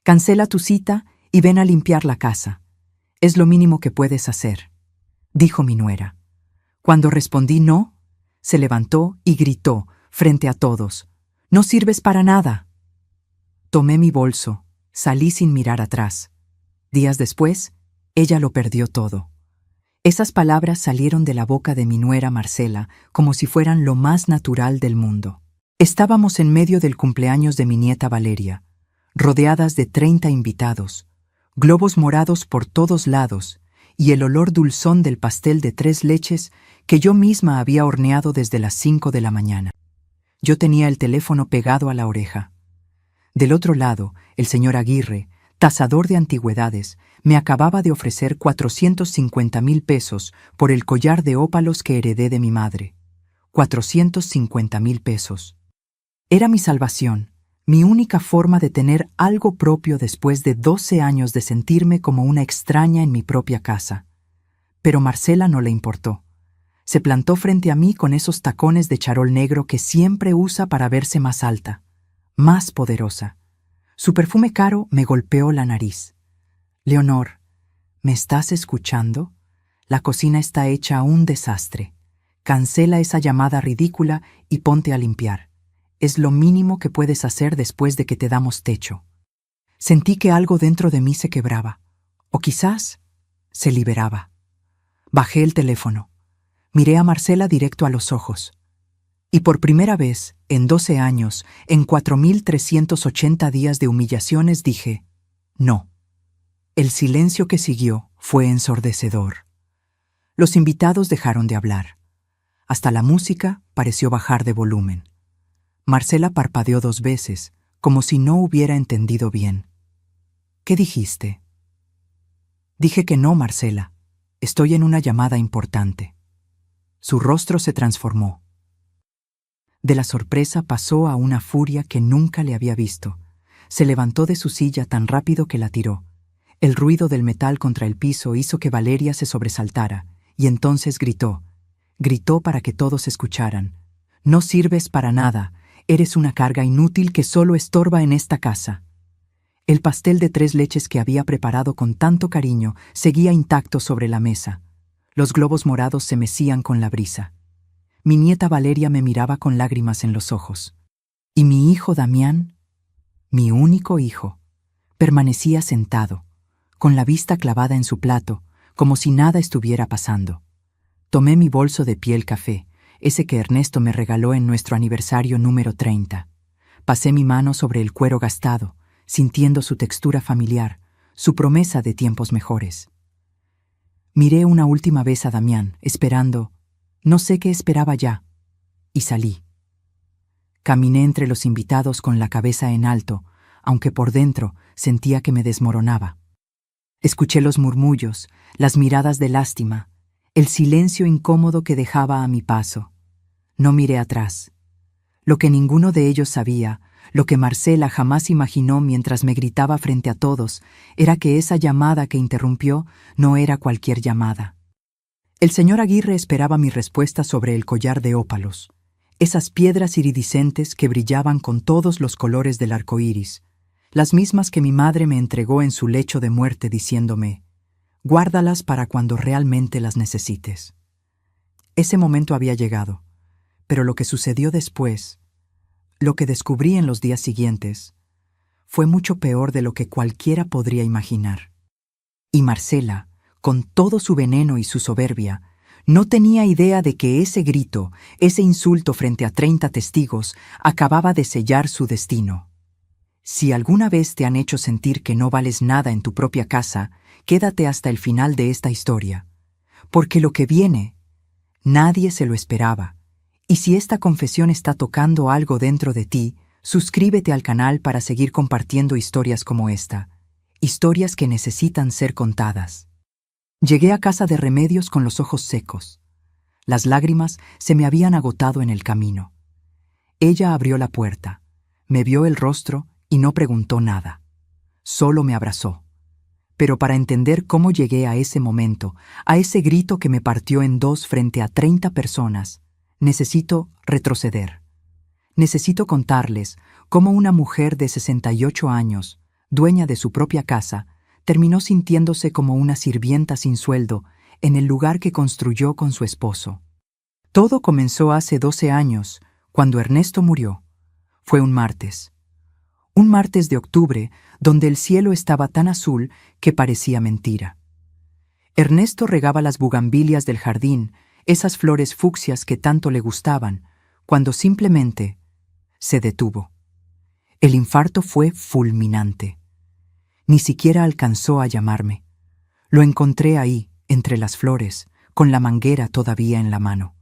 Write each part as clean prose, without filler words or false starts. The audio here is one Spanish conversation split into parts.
Cancela tu cita y ven a limpiar la casa. Es lo mínimo que puedes hacer, dijo mi nuera. Cuando respondí no, se levantó y gritó frente a todos: «No sirves para nada». Tomé mi bolso, salí sin mirar atrás. Días después, ella lo perdió todo. Esas palabras salieron de la boca de mi nuera Marcela como si fueran lo más natural del mundo. Estábamos en medio del cumpleaños de mi nieta Valeria, rodeadas de 30 invitados, globos morados por todos lados y el olor dulzón del pastel de 3 leches que yo misma había horneado desde las 5 de la mañana. Yo tenía el teléfono pegado a la oreja. Del otro lado, el señor Aguirre, tasador de antigüedades, me acababa de ofrecer 450,000 pesos por el collar de ópalos que heredé de mi madre. 450,000 pesos. Era mi salvación, mi única forma de tener algo propio después de 12 años de sentirme como una extraña en mi propia casa. Pero Marcela no le importó. Se plantó frente a mí con esos tacones de charol negro que siempre usa para verse más alta, más poderosa. Su perfume caro me golpeó la nariz. «Leonor, ¿me estás escuchando? La cocina está hecha un desastre. Cancela esa llamada ridícula y ponte a limpiar. Es lo mínimo que puedes hacer después de que te damos techo». Sentí que algo dentro de mí se quebraba, o quizás se liberaba. Bajé el teléfono. Miré a Marcela directo a los ojos. Y por primera vez, en 12 años, en 4,380 días de humillaciones, dije: no. El silencio que siguió fue ensordecedor. Los invitados dejaron de hablar. Hasta la música pareció bajar de volumen. Marcela parpadeó 2 veces, como si no hubiera entendido bien. «¿Qué dijiste?» «Dije que no, Marcela. Estoy en una llamada importante». Su rostro se transformó. De la sorpresa pasó a una furia que nunca le había visto. Se levantó de su silla tan rápido que la tiró. El ruido del metal contra el piso hizo que Valeria se sobresaltara, y entonces gritó. Gritó para que todos escucharan: «No sirves para nada. Eres una carga inútil que solo estorba en esta casa». El pastel de 3 leches que había preparado con tanto cariño seguía intacto sobre la mesa. Los globos morados se mecían con la brisa. Mi nieta Valeria me miraba con lágrimas en los ojos. Y mi hijo Damián, mi único hijo, permanecía sentado, con la vista clavada en su plato, como si nada estuviera pasando. Tomé mi bolso de piel café, ese que Ernesto me regaló en nuestro aniversario número 30. Pasé mi mano sobre el cuero gastado, sintiendo su textura familiar, su promesa de tiempos mejores. Miré una última vez a Damián, esperando, no sé qué esperaba ya, y salí. Caminé entre los invitados con la cabeza en alto, aunque por dentro sentía que me desmoronaba. Escuché los murmullos, las miradas de lástima, el silencio incómodo que dejaba a mi paso. No miré atrás. Lo que ninguno de ellos sabía, lo que Marcela jamás imaginó mientras me gritaba frente a todos, era que esa llamada que interrumpió no era cualquier llamada. El señor Aguirre esperaba mi respuesta sobre el collar de ópalos, esas piedras iridiscentes que brillaban con todos los colores del arco iris, las mismas que mi madre me entregó en su lecho de muerte diciéndome: «Guárdalas para cuando realmente las necesites». Ese momento había llegado, pero lo que sucedió después, lo que descubrí en los días siguientes, fue mucho peor de lo que cualquiera podría imaginar. Y Marcela, con todo su veneno y su soberbia, no tenía idea de que ese grito, ese insulto frente a 30 testigos, acababa de sellar su destino. Si alguna vez te han hecho sentir que no vales nada en tu propia casa, quédate hasta el final de esta historia, porque lo que viene, nadie se lo esperaba. Y si esta confesión está tocando algo dentro de ti, suscríbete al canal para seguir compartiendo historias como esta, historias que necesitan ser contadas. Llegué a casa de Remedios con los ojos secos. Las lágrimas se me habían agotado en el camino. Ella abrió la puerta, me vio el rostro y no preguntó nada. Solo me abrazó. Pero para entender cómo llegué a ese momento, a ese grito que me partió en 2 frente a 30 personas, necesito retroceder. Necesito contarles cómo una mujer de 68 años, dueña de su propia casa, terminó sintiéndose como una sirvienta sin sueldo en el lugar que construyó con su esposo. Todo comenzó hace 12 años, cuando Ernesto murió. Fue un martes. Un martes de octubre, donde el cielo estaba tan azul que parecía mentira. Ernesto regaba las bugambilias del jardín, esas flores fucsias que tanto le gustaban, cuando simplemente se detuvo. El infarto fue fulminante. Ni siquiera alcanzó a llamarme. Lo encontré ahí, entre las flores, con la manguera todavía en la mano.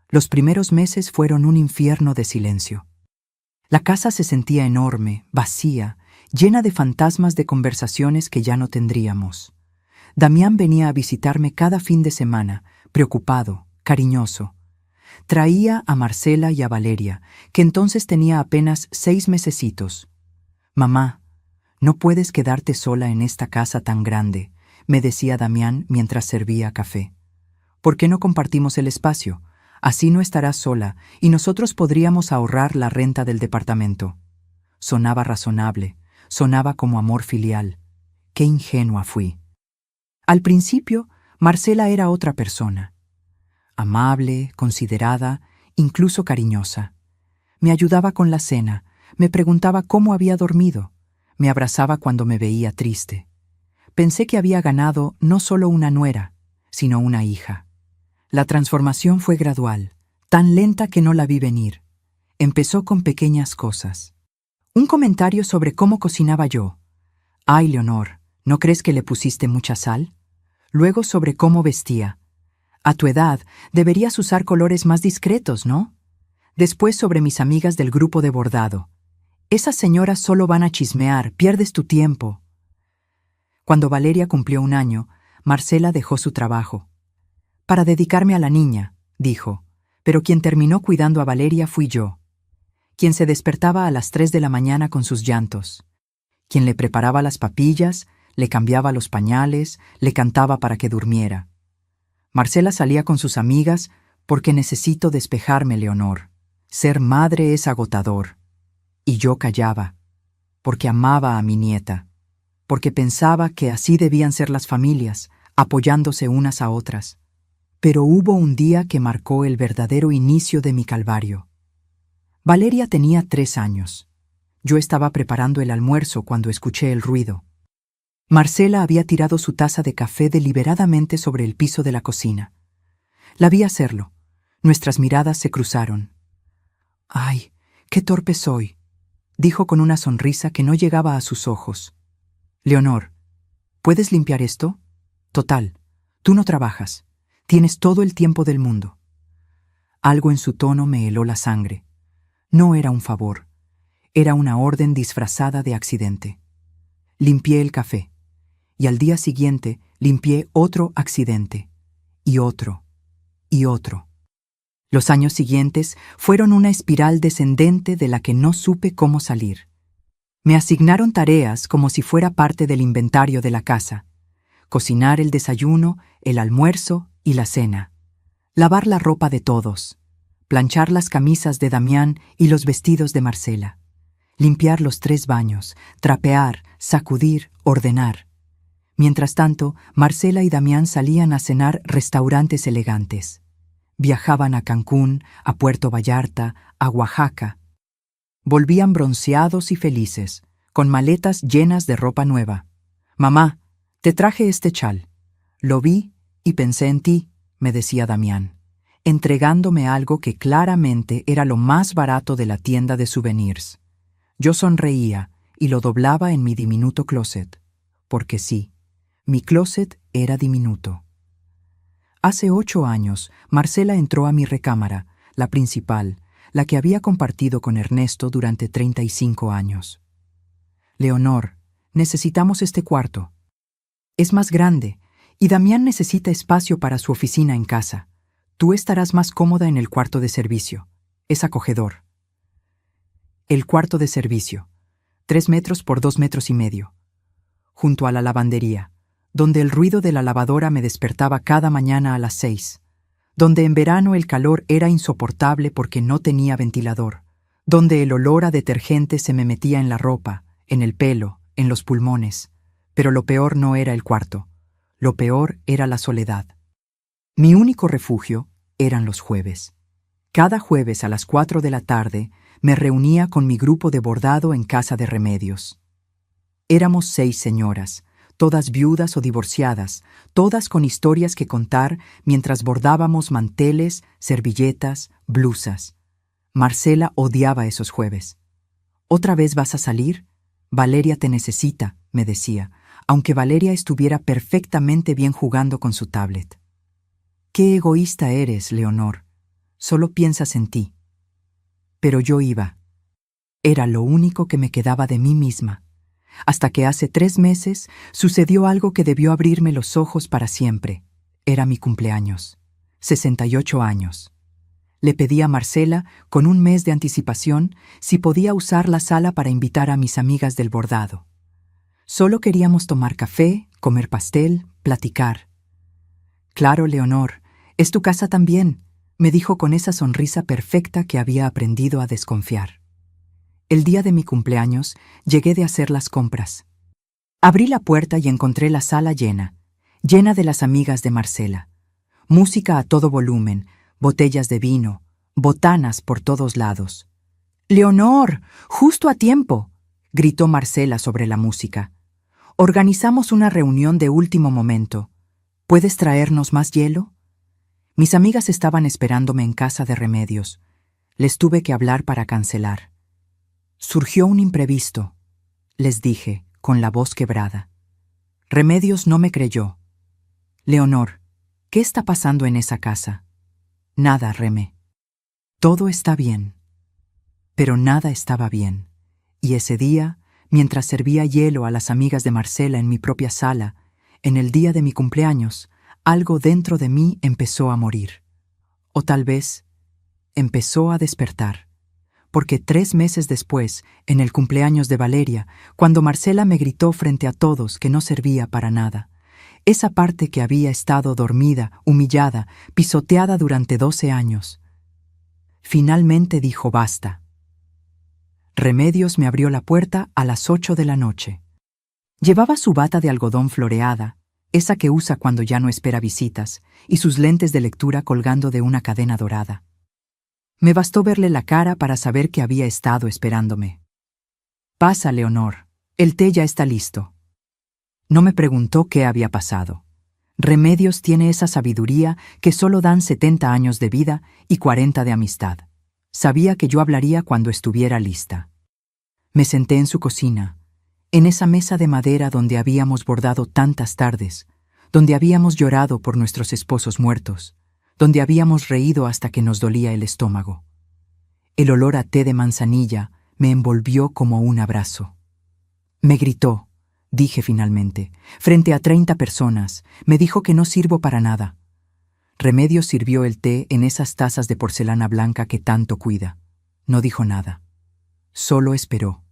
Los primeros meses fueron un infierno de silencio. La casa se sentía enorme, vacía, llena de fantasmas de conversaciones que ya no tendríamos. Damián venía a visitarme cada fin de semana, preocupado, cariñoso. Traía a Marcela y a Valeria, que entonces tenía apenas 6 mesecitos. «Mamá, no puedes quedarte sola en esta casa tan grande», me decía Damián mientras servía café. «¿Por qué no compartimos el espacio? Así no estarás sola y nosotros podríamos ahorrar la renta del departamento». Sonaba razonable, sonaba como amor filial. Qué ingenua fui. Al principio, Marcela era otra persona. Amable, considerada, incluso cariñosa. Me ayudaba con la cena, me preguntaba cómo había dormido, me abrazaba cuando me veía triste. Pensé que había ganado no solo una nuera, sino una hija. La transformación fue gradual, tan lenta que no la vi venir. Empezó con pequeñas cosas. Un comentario sobre cómo cocinaba yo. «Ay, Leonor, ¿no crees que le pusiste mucha sal?». Luego sobre cómo vestía. «A tu edad, deberías usar colores más discretos, ¿no?». Después sobre mis amigas del grupo de bordado. «Esas señoras solo van a chismear, pierdes tu tiempo». Cuando Valeria cumplió 1 año, Marcela dejó su trabajo. «Para dedicarme a la niña», dijo, pero quien terminó cuidando a Valeria fui yo. Quien se despertaba a las 3 de la mañana con sus llantos. Quien le preparaba las papillas, le cambiaba los pañales, le cantaba para que durmiera. Marcela salía con sus amigas porque necesito despejarme, Leonor. Ser madre es agotador. Y yo callaba, porque amaba a mi nieta, porque pensaba que así debían ser las familias, apoyándose unas a otras. Pero hubo un día que marcó el verdadero inicio de mi calvario. Valeria tenía 3 años. Yo estaba preparando el almuerzo cuando escuché el ruido. Marcela había tirado su taza de café deliberadamente sobre el piso de la cocina. La vi hacerlo. Nuestras miradas se cruzaron. «Ay, qué torpe soy», dijo con una sonrisa que no llegaba a sus ojos. «Leonor, ¿puedes limpiar esto? Total, tú no trabajas. Tienes todo el tiempo del mundo». Algo en su tono me heló la sangre. No era un favor. Era una orden disfrazada de accidente. Limpié el café. Y al día siguiente limpié otro accidente. Y otro. Y otro. Los años siguientes fueron una espiral descendente de la que no supe cómo salir. Me asignaron tareas como si fuera parte del inventario de la casa. Cocinar el desayuno, el almuerzo y la cena. Lavar la ropa de todos. Planchar las camisas de Damián y los vestidos de Marcela. Limpiar los 3 baños, trapear, sacudir, ordenar. Mientras tanto, Marcela y Damián salían a cenar restaurantes elegantes. Viajaban a Cancún, a Puerto Vallarta, a Oaxaca. Volvían bronceados y felices, con maletas llenas de ropa nueva. «Mamá, te traje este chal. Lo vi y pensé en ti», me decía Damián, entregándome algo que claramente era lo más barato de la tienda de souvenirs. Yo sonreía y lo doblaba en mi diminuto closet, porque sí, mi closet era diminuto. Hace 8 años, Marcela entró a mi recámara, la principal, la que había compartido con Ernesto durante 35 años. «Leonor, necesitamos este cuarto. Es más grande, y Damián necesita espacio para su oficina en casa. Tú estarás más cómoda en el cuarto de servicio. Es acogedor». El cuarto de servicio, 3 metros por 2 metros y medio, junto a la lavandería, donde el ruido de la lavadora me despertaba cada mañana a las 6, donde en verano el calor era insoportable porque no tenía ventilador, donde el olor a detergente se me metía en la ropa, en el pelo, en los pulmones, pero lo peor no era el cuarto, lo peor era la soledad. Mi único refugio eran los jueves. Cada jueves a las 4 de la tarde me reunía con mi grupo de bordado en casa de Remedios. Éramos 6 señoras, todas viudas o divorciadas, todas con historias que contar mientras bordábamos manteles, servilletas, blusas. Marcela odiaba esos jueves. «¿Otra vez vas a salir? Valeria te necesita», me decía, aunque Valeria estuviera perfectamente bien jugando con su tablet. «Qué egoísta eres, Leonor. Solo piensas en ti». Pero yo iba. Era lo único que me quedaba de mí misma. Hasta que hace 3 meses sucedió algo que debió abrirme los ojos para siempre. Era mi cumpleaños. 68 años. Le pedí a Marcela, con 1 mes de anticipación, si podía usar la sala para invitar a mis amigas del bordado. Solo queríamos tomar café, comer pastel, platicar. «Claro, Leonor, es tu casa también», me dijo con esa sonrisa perfecta que había aprendido a desconfiar. El día de mi cumpleaños llegué de hacer las compras. Abrí la puerta y encontré la sala llena de las amigas de Marcela. Música a todo volumen, botellas de vino, botanas por todos lados. «Leonor, justo a tiempo», gritó Marcela sobre la música. «Organizamos una reunión de último momento. ¿Puedes traernos más hielo?» Mis amigas estaban esperándome en casa de Remedios. Les tuve que hablar para cancelar. «Surgió un imprevisto», les dije, con la voz quebrada. Remedios no me creyó. «Leonor, ¿qué está pasando en esa casa?» «Nada, Remé. Todo está bien». Pero nada estaba bien. Y ese día, mientras servía hielo a las amigas de Marcela en mi propia sala, en el día de mi cumpleaños, algo dentro de mí empezó a morir. O tal vez, empezó a despertar. Porque 3 meses después, en el cumpleaños de Valeria, cuando Marcela me gritó frente a todos que no servía para nada, esa parte que había estado dormida, humillada, pisoteada durante 12 años, finalmente dijo basta. Remedios me abrió la puerta a las 8 de la noche. Llevaba su bata de algodón floreada, esa que usa cuando ya no espera visitas, y sus lentes de lectura colgando de una cadena dorada. Me bastó verle la cara para saber que había estado esperándome. «Pasa, Leonor, el té ya está listo». No me preguntó qué había pasado. Remedios tiene esa sabiduría que solo dan 70 años de vida y 40 de amistad. Sabía que yo hablaría cuando estuviera lista. Me senté en su cocina, en esa mesa de madera donde habíamos bordado tantas tardes, donde habíamos llorado por nuestros esposos muertos, donde habíamos reído hasta que nos dolía el estómago. El olor a té de manzanilla me envolvió como un abrazo. Me gritó, dije finalmente, frente a 30 personas, me dijo que no sirvo para nada. Remedios sirvió el té en esas tazas de porcelana blanca que tanto cuida. No dijo nada. Solo esperó.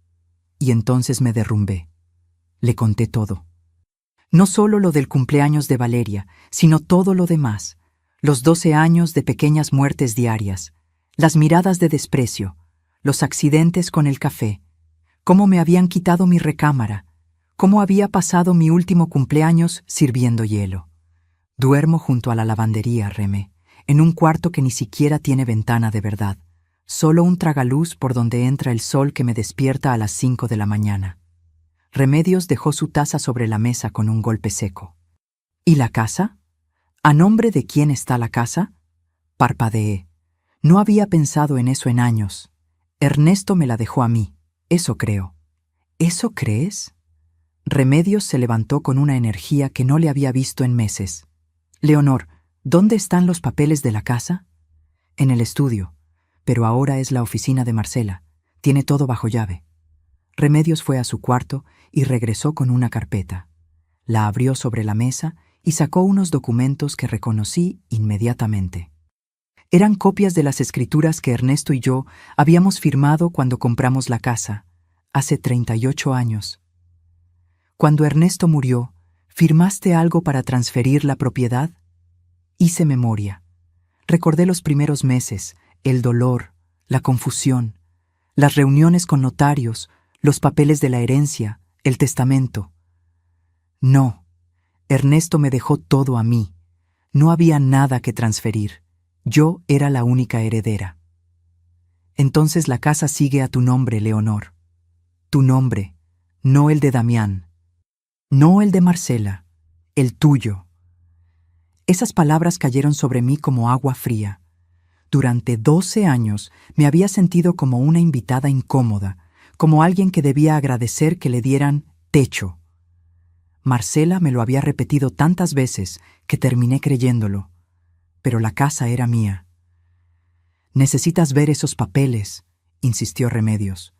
Y entonces me derrumbé. Le conté todo. No solo lo del cumpleaños de Valeria, sino todo lo demás. Los 12 años de pequeñas muertes diarias, las miradas de desprecio, los accidentes con el café, cómo me habían quitado mi recámara, cómo había pasado mi último cumpleaños sirviendo hielo. Duermo junto a la lavandería, Remé, en un cuarto que ni siquiera tiene ventana de verdad, solo un tragaluz por donde entra el sol que me despierta a las 5 de la mañana. Remedios dejó su taza sobre la mesa con un golpe seco. ¿Y la casa? ¿A nombre de quién está la casa? Parpadeé. No había pensado en eso en años. Ernesto me la dejó a mí, eso creo. ¿Eso crees? Remedios se levantó con una energía que no le había visto en meses. Leonor, ¿dónde están los papeles de la casa? En el estudio, pero ahora es la oficina de Marcela. Tiene todo bajo llave. Remedios fue a su cuarto y regresó con una carpeta. La abrió sobre la mesa y sacó unos documentos que reconocí inmediatamente. Eran copias de las escrituras que Ernesto y yo habíamos firmado cuando compramos la casa, hace 38 años. Cuando Ernesto murió, ¿firmaste algo para transferir la propiedad? Hice memoria. Recordé los primeros meses, el dolor, la confusión, las reuniones con notarios, los papeles de la herencia, El testamento. No, Ernesto me dejó todo a mí. No había nada que transferir. Yo era la única heredera. Entonces la casa sigue a tu nombre, Leonor. Tu nombre, no el de Damián. No el de Marcela, el tuyo. Esas palabras cayeron sobre mí como agua fría. Durante 12 años me había sentido como una invitada incómoda, como alguien que debía agradecer que le dieran techo. Marcela me lo había repetido tantas veces que terminé creyéndolo, pero la casa era mía. Necesitas ver esos papeles, insistió Remedios.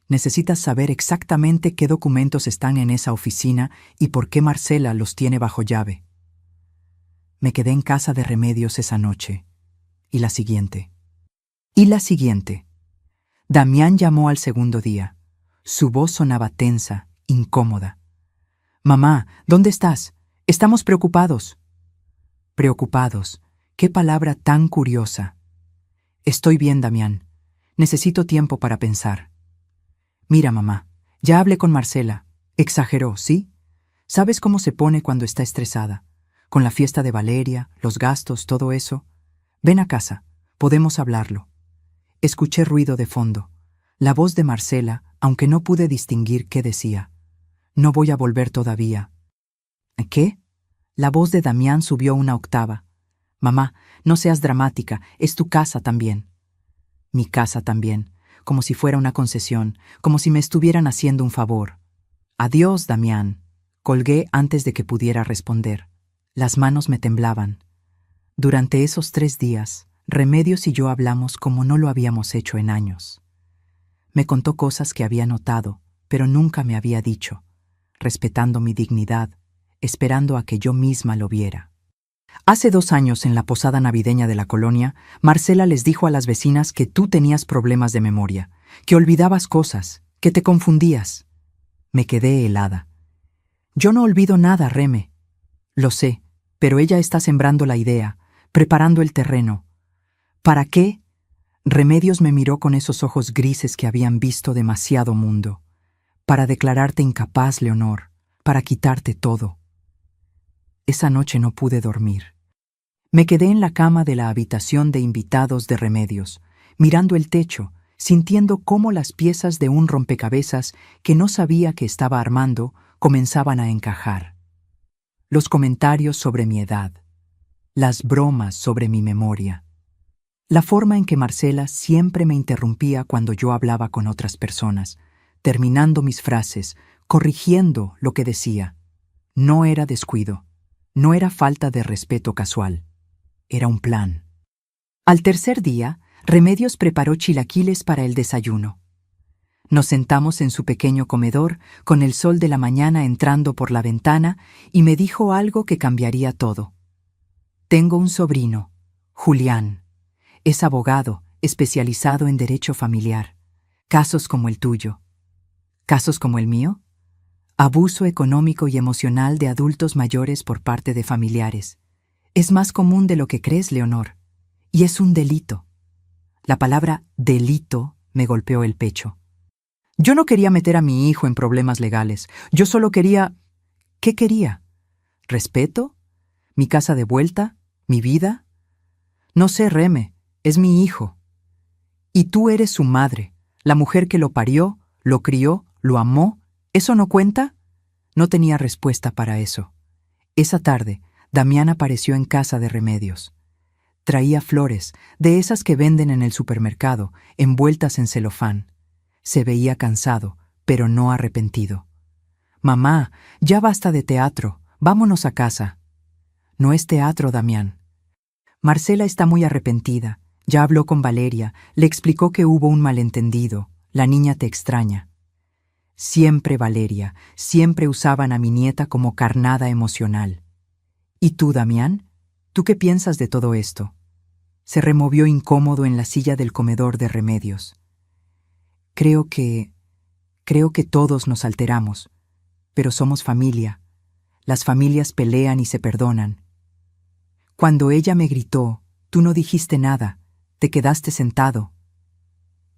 Necesitas saber exactamente qué documentos están en esa oficina y por qué Marcela los tiene bajo llave. Me quedé en casa de Remedios esa noche. Y la siguiente. Y la siguiente. Damián llamó al segundo día. Su voz sonaba tensa, incómoda. «Mamá, ¿dónde estás? Estamos preocupados». Preocupados. Qué palabra tan curiosa. Estoy bien, Damián. Necesito tiempo para pensar. Mira, mamá, ya hablé con Marcela. Exageró, ¿sí? ¿Sabes cómo se pone cuando está estresada? Con la fiesta de Valeria, los gastos, todo eso. Ven a casa, podemos hablarlo. Escuché ruido de fondo. La voz de Marcela, aunque no pude distinguir qué decía. No voy a volver todavía. ¿Qué? La voz de Damián subió una octava. Mamá, no seas dramática, es tu casa también. Mi casa también, como si fuera una concesión, como si me estuvieran haciendo un favor. Adiós, Damián. Colgué antes de que pudiera responder. Las manos me temblaban. Durante esos 3 días, Remedios y yo hablamos como no lo habíamos hecho en años. Me contó cosas que había notado, pero nunca me había dicho, respetando mi dignidad, esperando a que yo misma lo viera. Hace 2 años, en la posada navideña de la colonia, Marcela les dijo a las vecinas que tú tenías problemas de memoria, que olvidabas cosas, que te confundías. Me quedé helada. Yo no olvido nada, Reme. Lo sé, pero ella está sembrando la idea, preparando el terreno. ¿Para qué? Remedios me miró con esos ojos grises que habían visto demasiado mundo. Para declararte incapaz, Leonor, para quitarte todo. Esa noche no pude dormir. Me quedé en la cama de la habitación de invitados de Remedios, mirando el techo, sintiendo cómo las piezas de un rompecabezas que no sabía que estaba armando comenzaban a encajar. Los comentarios sobre mi edad, las bromas sobre mi memoria, la forma en que Marcela siempre me interrumpía cuando yo hablaba con otras personas, terminando mis frases, corrigiendo lo que decía. No era descuido, no era falta de respeto casual, era un plan. Al tercer día, Remedios preparó chilaquiles para el desayuno. Nos sentamos en su pequeño comedor, con el sol de la mañana entrando por la ventana, y me dijo algo que cambiaría todo. Tengo un sobrino, Julián. Es abogado, especializado en derecho familiar. Casos como el tuyo. ¿Casos como el mío? Abuso económico y emocional de adultos mayores por parte de familiares. Es más común de lo que crees, Leonor. Y es un delito. La palabra delito me golpeó el pecho. Yo no quería meter a mi hijo en problemas legales. Yo solo quería... ¿Qué quería? ¿Respeto? ¿Mi casa de vuelta? ¿Mi vida? No sé, Reme. Es mi hijo. Y tú eres su madre, la mujer que lo parió, lo crió, lo amó. ¿Eso no cuenta? No tenía respuesta para eso. Esa tarde, Damián apareció en casa de Remedios. Traía flores, de esas que venden en el supermercado, envueltas en celofán. Se veía cansado, pero no arrepentido. «Mamá, ya basta de teatro, vámonos a casa». «No es teatro, Damián». Marcela está muy arrepentida. Ya habló con Valeria, le explicó que hubo un malentendido. La niña te extraña. Siempre Valeria, siempre usaban a mi nieta como carnada emocional. ¿Y tú, Damián? ¿Tú qué piensas de todo esto? Se removió incómodo en la silla del comedor de Remedios. Creo que todos nos alteramos, pero somos familia. Las familias pelean y se perdonan. Cuando ella me gritó, tú no dijiste nada, te quedaste sentado.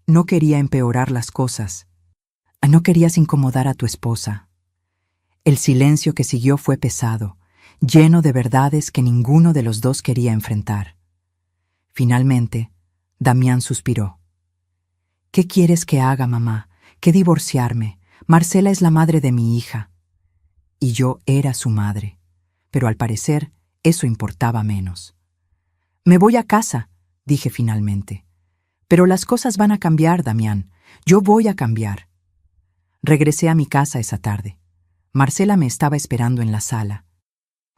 No quería empeorar las cosas. No querías incomodar a tu esposa. El silencio que siguió fue pesado, lleno de verdades que ninguno de los dos quería enfrentar. Finalmente, Damián suspiró. «¿Qué quieres que haga, mamá? ¿Que divorciarme? Marcela es la madre de mi hija». Y yo era su madre, pero al parecer eso importaba menos. «Me voy a casa», dije finalmente. «Pero las cosas van a cambiar, Damián. Yo voy a cambiar». Regresé a mi casa esa tarde. Marcela me estaba esperando en la sala.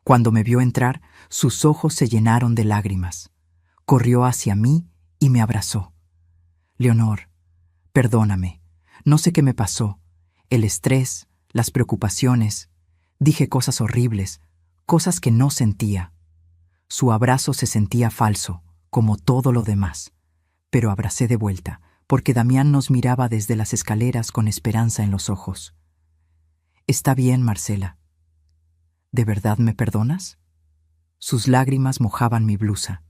Cuando me vio entrar, sus ojos se llenaron de lágrimas. Corrió hacia mí y me abrazó. «Leonor, perdóname. No sé qué me pasó. El estrés, las preocupaciones. Dije cosas horribles, cosas que no sentía». Su abrazo se sentía falso, como todo lo demás. Pero abracé de vuelta, porque Damián nos miraba desde las escaleras con esperanza en los ojos. «Está bien, Marcela. ¿De verdad me perdonas?» Sus lágrimas mojaban mi blusa.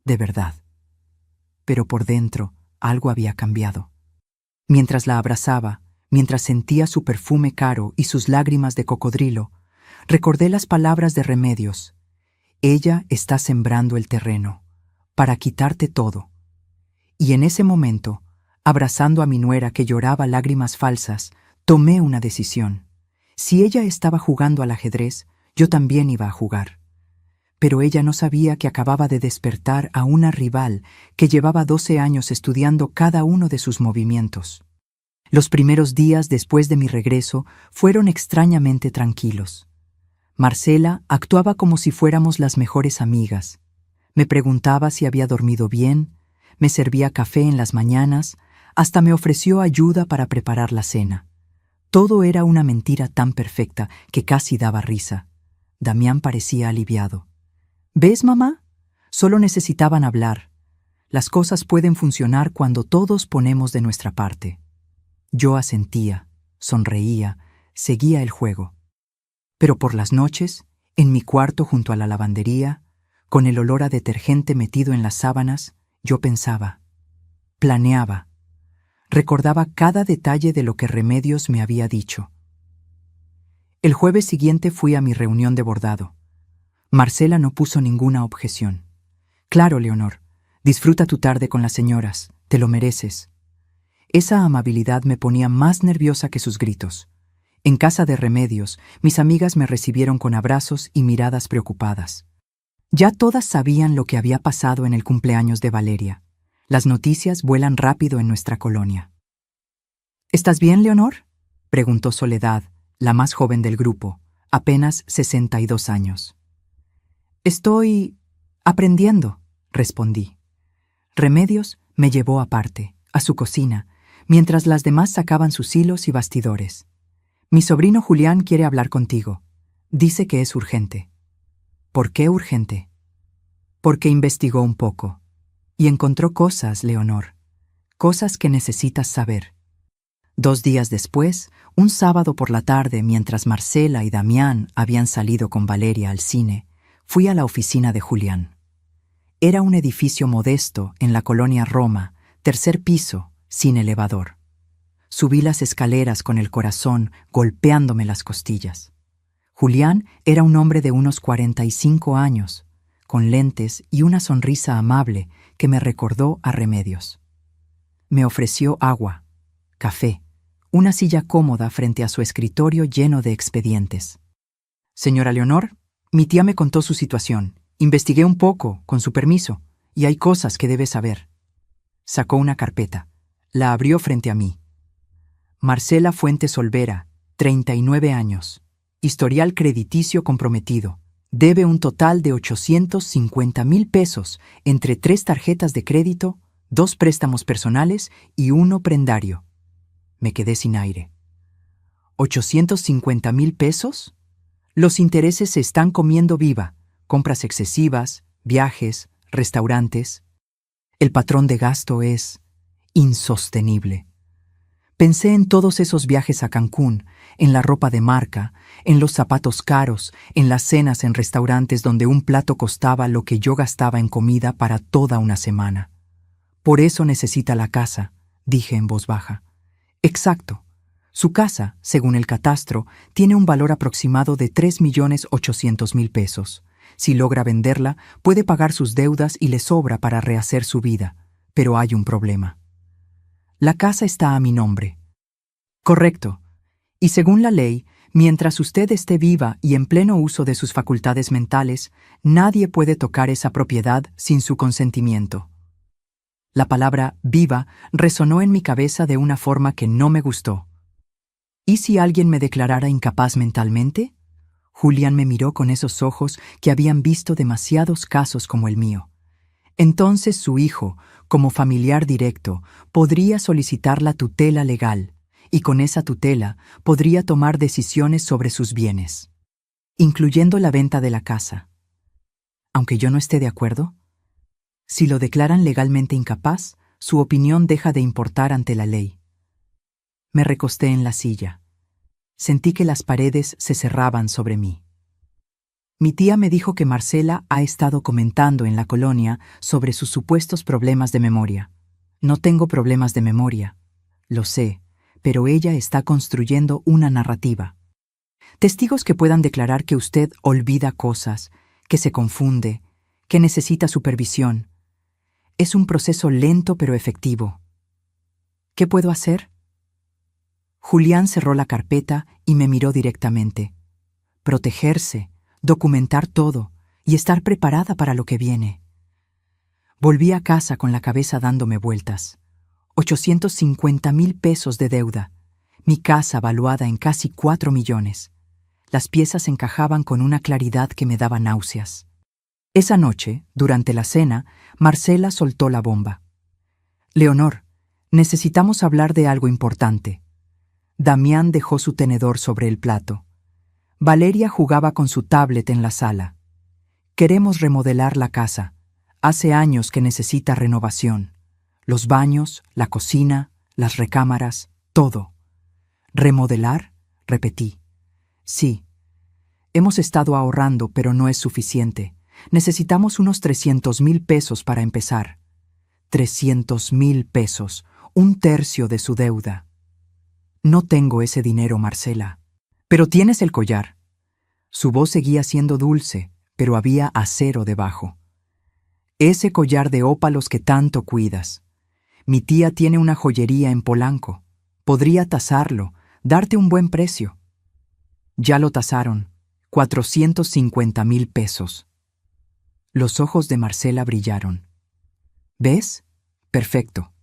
De verdad. Pero por dentro algo había cambiado. Mientras la abrazaba, mientras sentía su perfume caro y sus lágrimas de cocodrilo, recordé las palabras de Remedios. «Ella está sembrando el terreno, para quitarte todo». Y en ese momento, abrazando a mi nuera que lloraba lágrimas falsas, tomé una decisión. Si ella estaba jugando al ajedrez, yo también iba a jugar. Pero ella no sabía que acababa de despertar a una rival que llevaba 12 años estudiando cada uno de sus movimientos. Los primeros días después de mi regreso fueron extrañamente tranquilos. Marcela actuaba como si fuéramos las mejores amigas. Me preguntaba si había dormido bien, me servía café en las mañanas, hasta me ofreció ayuda para preparar la cena. Todo era una mentira tan perfecta que casi daba risa. Damián parecía aliviado. «¿Ves, mamá? Solo necesitaban hablar. Las cosas pueden funcionar cuando todos ponemos de nuestra parte». Yo asentía, sonreía, seguía el juego. Pero por las noches, en mi cuarto junto a la lavandería, con el olor a detergente metido en las sábanas, yo pensaba, planeaba, recordaba cada detalle de lo que Remedios me había dicho. El jueves siguiente fui a mi reunión de bordado. Marcela no puso ninguna objeción. «Claro, Leonor, disfruta tu tarde con las señoras, te lo mereces». Esa amabilidad me ponía más nerviosa que sus gritos. En casa de Remedios, mis amigas me recibieron con abrazos y miradas preocupadas. Ya todas sabían lo que había pasado en el cumpleaños de Valeria. Las noticias vuelan rápido en nuestra colonia. «¿Estás bien, Leonor?», preguntó Soledad, la más joven del grupo, apenas 62 años. «Estoy aprendiendo», respondí. Remedios me llevó aparte, a su cocina, mientras las demás sacaban sus hilos y bastidores. «Mi sobrino Julián quiere hablar contigo. Dice que es urgente». «¿Por qué urgente?» «Porque investigó un poco. Y encontró cosas, Leonor. Cosas que necesitas saber». 2 días después, un sábado por la tarde, mientras Marcela y Damián habían salido con Valeria al cine, fui a la oficina de Julián. Era un edificio modesto en la colonia Roma, 3er piso, sin elevador. Subí las escaleras con el corazón golpeándome las costillas. Julián era un hombre de unos 45 años, con lentes y una sonrisa amable que me recordó a Remedios. Me ofreció agua, café, una silla cómoda frente a su escritorio lleno de expedientes. «Señora Leonor, mi tía me contó su situación. Investigué un poco, con su permiso, y hay cosas que debe saber». Sacó una carpeta. La abrió frente a mí. «Marcela Fuentes Olvera, 39 años. Historial crediticio comprometido. Debe un total de 850,000 pesos entre 3 tarjetas de crédito, 2 préstamos personales y 1 prendario». Me quedé sin aire. ¿850,000 pesos? Los intereses se están comiendo viva. Compras excesivas, viajes, restaurantes. El patrón de gasto es insostenible. Pensé en todos esos viajes a Cancún, en la ropa de marca, en los zapatos caros, en las cenas en restaurantes donde un plato costaba lo que yo gastaba en comida para toda una semana. «Por eso necesita la casa», dije en voz baja. «Exacto. Su casa, según el catastro, tiene un valor aproximado de 3.800.000 pesos. Si logra venderla, puede pagar sus deudas y le sobra para rehacer su vida. Pero hay un problema. La casa está a mi nombre. Correcto. Y según la ley, mientras usted esté viva y en pleno uso de sus facultades mentales, nadie puede tocar esa propiedad sin su consentimiento. La palabra viva resonó en mi cabeza de una forma que no me gustó. ¿Y si alguien me declarara incapaz mentalmente? Julián me miró con esos ojos que habían visto demasiados casos como el mío. Entonces su hijo, como familiar directo, podría solicitar la tutela legal, y con esa tutela podría tomar decisiones sobre sus bienes, incluyendo la venta de la casa. Aunque yo no esté de acuerdo, si lo declaran legalmente incapaz, su opinión deja de importar ante la ley. Me recosté en la silla. Sentí que las paredes se cerraban sobre mí. Mi tía me dijo que Marcela ha estado comentando en la colonia sobre sus supuestos problemas de memoria. No tengo problemas de memoria, lo sé, pero ella está construyendo una narrativa. Testigos que puedan declarar que usted olvida cosas, que se confunde, que necesita supervisión. Es un proceso lento pero efectivo. ¿Qué puedo hacer? Julián cerró la carpeta y me miró directamente. Protegerse, documentar todo y estar preparada para lo que viene. Volví a casa con la cabeza dándome vueltas. 850.000 pesos de deuda. Mi casa valuada en casi 4 millones. Las piezas encajaban con una claridad que me daba náuseas. Esa noche, durante la cena, Marcela soltó la bomba. Leonor, necesitamos hablar de algo importante. Damián dejó su tenedor sobre el plato. Valeria jugaba con su tablet en la sala. Queremos remodelar la casa. Hace años que necesita renovación. Los baños, la cocina, las recámaras, todo. ¿Remodelar? Repetí. Sí. Hemos estado ahorrando, pero no es suficiente. Necesitamos unos 300.000 pesos para empezar. 300.000 pesos, 1/3 de su deuda. No tengo ese dinero, Marcela. Pero tienes el collar. Su voz seguía siendo dulce, pero había acero debajo. Ese collar de ópalos que tanto cuidas. Mi tía tiene una joyería en Polanco. Podría tasarlo, darte un buen precio. Ya lo tasaron. 450.000 pesos. Los ojos de Marcela brillaron. ¿Ves? Perfecto.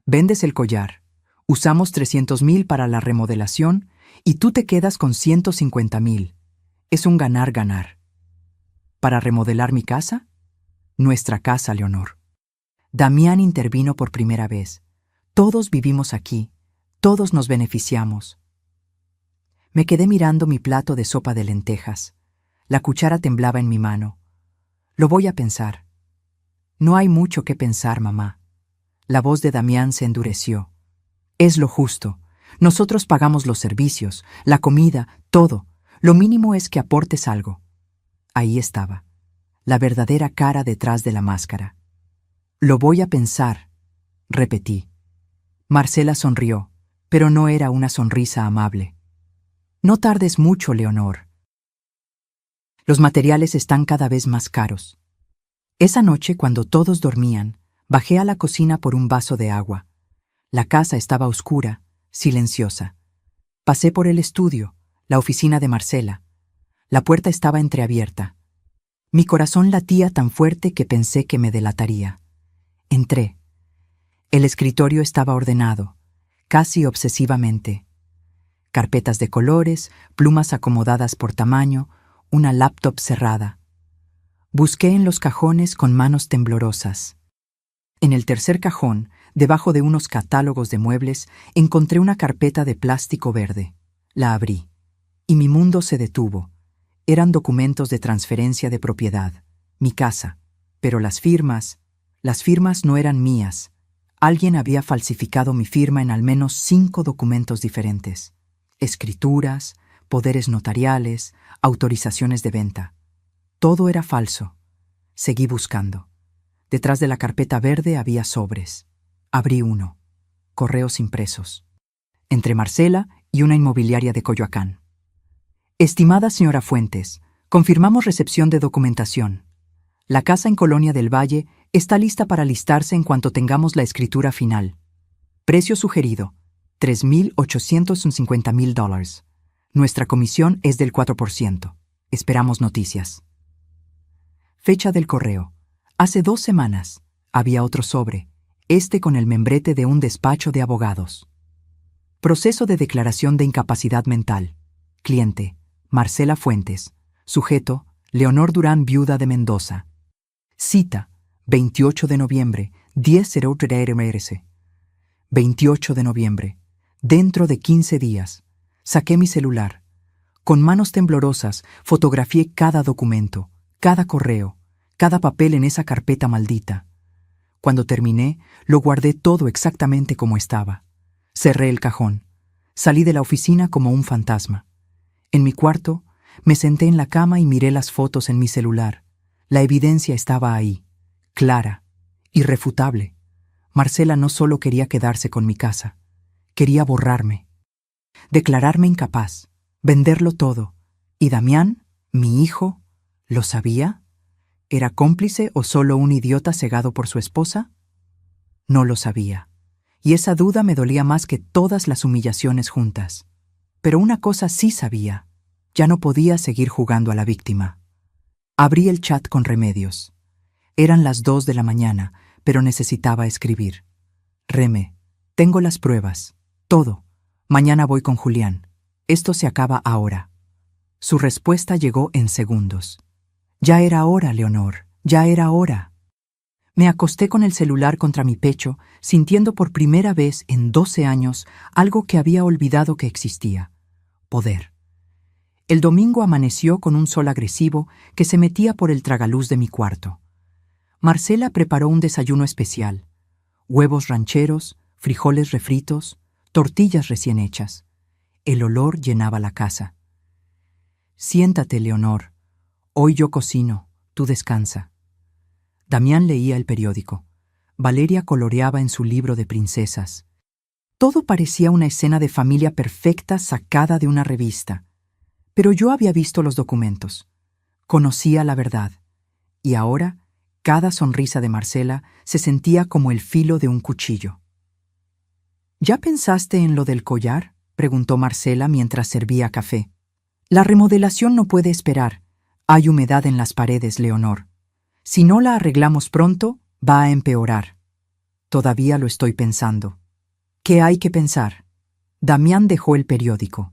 Vendes el collar. Usamos 300.000 para la remodelación y tú te quedas con 150.000. Es un ganar-ganar. ¿Para remodelar mi casa? Nuestra casa, Leonor. Damián intervino por primera vez. Todos vivimos aquí. Todos nos beneficiamos. Me quedé mirando mi plato de sopa de lentejas. La cuchara temblaba en mi mano. Lo voy a pensar. No hay mucho que pensar, mamá. La voz de Damián se endureció. Es lo justo. Nosotros pagamos los servicios, la comida, todo. Lo mínimo es que aportes algo. Ahí estaba, la verdadera cara detrás de la máscara. Lo voy a pensar, repetí. Marcela sonrió, pero no era una sonrisa amable. No tardes mucho, Leonor. Los materiales están cada vez más caros. Esa noche, cuando todos dormían, bajé a la cocina por un vaso de agua. La casa estaba oscura, silenciosa. Pasé por el estudio, la oficina de Marcela. La puerta estaba entreabierta. Mi corazón latía tan fuerte que pensé que me delataría. Entré. El escritorio estaba ordenado, casi obsesivamente. Carpetas de colores, plumas acomodadas por tamaño, una laptop cerrada. Busqué en los cajones con manos temblorosas. En el tercer cajón, debajo de unos catálogos de muebles, encontré una carpeta de plástico verde. La abrí, y mi mundo se detuvo. Eran documentos de transferencia de propiedad, mi casa, pero las firmas no eran mías. Alguien había falsificado mi firma en al menos 5 documentos diferentes. Escrituras, poderes notariales, autorizaciones de venta. Todo era falso. Seguí buscando. Detrás de la carpeta verde había sobres. Abrí uno. Correos impresos. Entre Marcela y una inmobiliaria de Coyoacán. Estimada señora Fuentes, confirmamos recepción de documentación. La casa en Colonia del Valle está lista para listarse en cuanto tengamos la escritura final. Precio sugerido, $3,850,000. Nuestra comisión es del 4%. Esperamos noticias. Fecha del correo. Hace 2 semanas. Había otro sobre, con el membrete de un despacho de abogados. Proceso de declaración de incapacidad mental. Cliente, Marcela Fuentes. Sujeto, Leonor Durán, viuda de Mendoza. Cita, 28 de noviembre, 10:03 RMRC. 28 de noviembre. Dentro de 15 días. Saqué mi celular. Con manos temblorosas, fotografié cada documento, cada correo, cada papel en esa carpeta maldita. Cuando terminé, lo guardé todo exactamente como estaba. Cerré el cajón. Salí de la oficina como un fantasma. En mi cuarto, me senté en la cama y miré las fotos en mi celular. La evidencia estaba ahí, clara, irrefutable. Marcela no solo quería quedarse con mi casa, quería borrarme, declararme incapaz, venderlo todo. ¿Y Damián, mi hijo, lo sabía? ¿Era cómplice o solo un idiota cegado por su esposa? No lo sabía, y esa duda me dolía más que todas las humillaciones juntas. Pero una cosa sí sabía, ya no podía seguir jugando a la víctima. Abrí el chat con Remedios. Eran las 2 de la mañana, pero necesitaba escribir. Reme, tengo las pruebas, todo. Mañana voy con Julián. Esto se acaba ahora. Su respuesta llegó en segundos. Ya era hora, Leonor, ya era hora. Me acosté con el celular contra mi pecho, sintiendo por primera vez en 12 años algo que había olvidado que existía: poder. El domingo amaneció con un sol agresivo que se metía por el tragaluz de mi cuarto. Marcela preparó un desayuno especial: huevos rancheros, frijoles refritos, tortillas recién hechas. El olor llenaba la casa. Siéntate, Leonor. Hoy yo cocino, tú descansa. Damián leía el periódico. Valeria coloreaba en su libro de princesas. Todo parecía una escena de familia perfecta sacada de una revista. Pero yo había visto los documentos. Conocía la verdad. Y ahora, cada sonrisa de Marcela se sentía como el filo de un cuchillo. ¿Ya pensaste en lo del collar?, preguntó Marcela mientras servía café. La remodelación no puede esperar. Hay humedad en las paredes, Leonor. Si no la arreglamos pronto, va a empeorar. Todavía lo estoy pensando. ¿Qué hay que pensar? Damián dejó el periódico.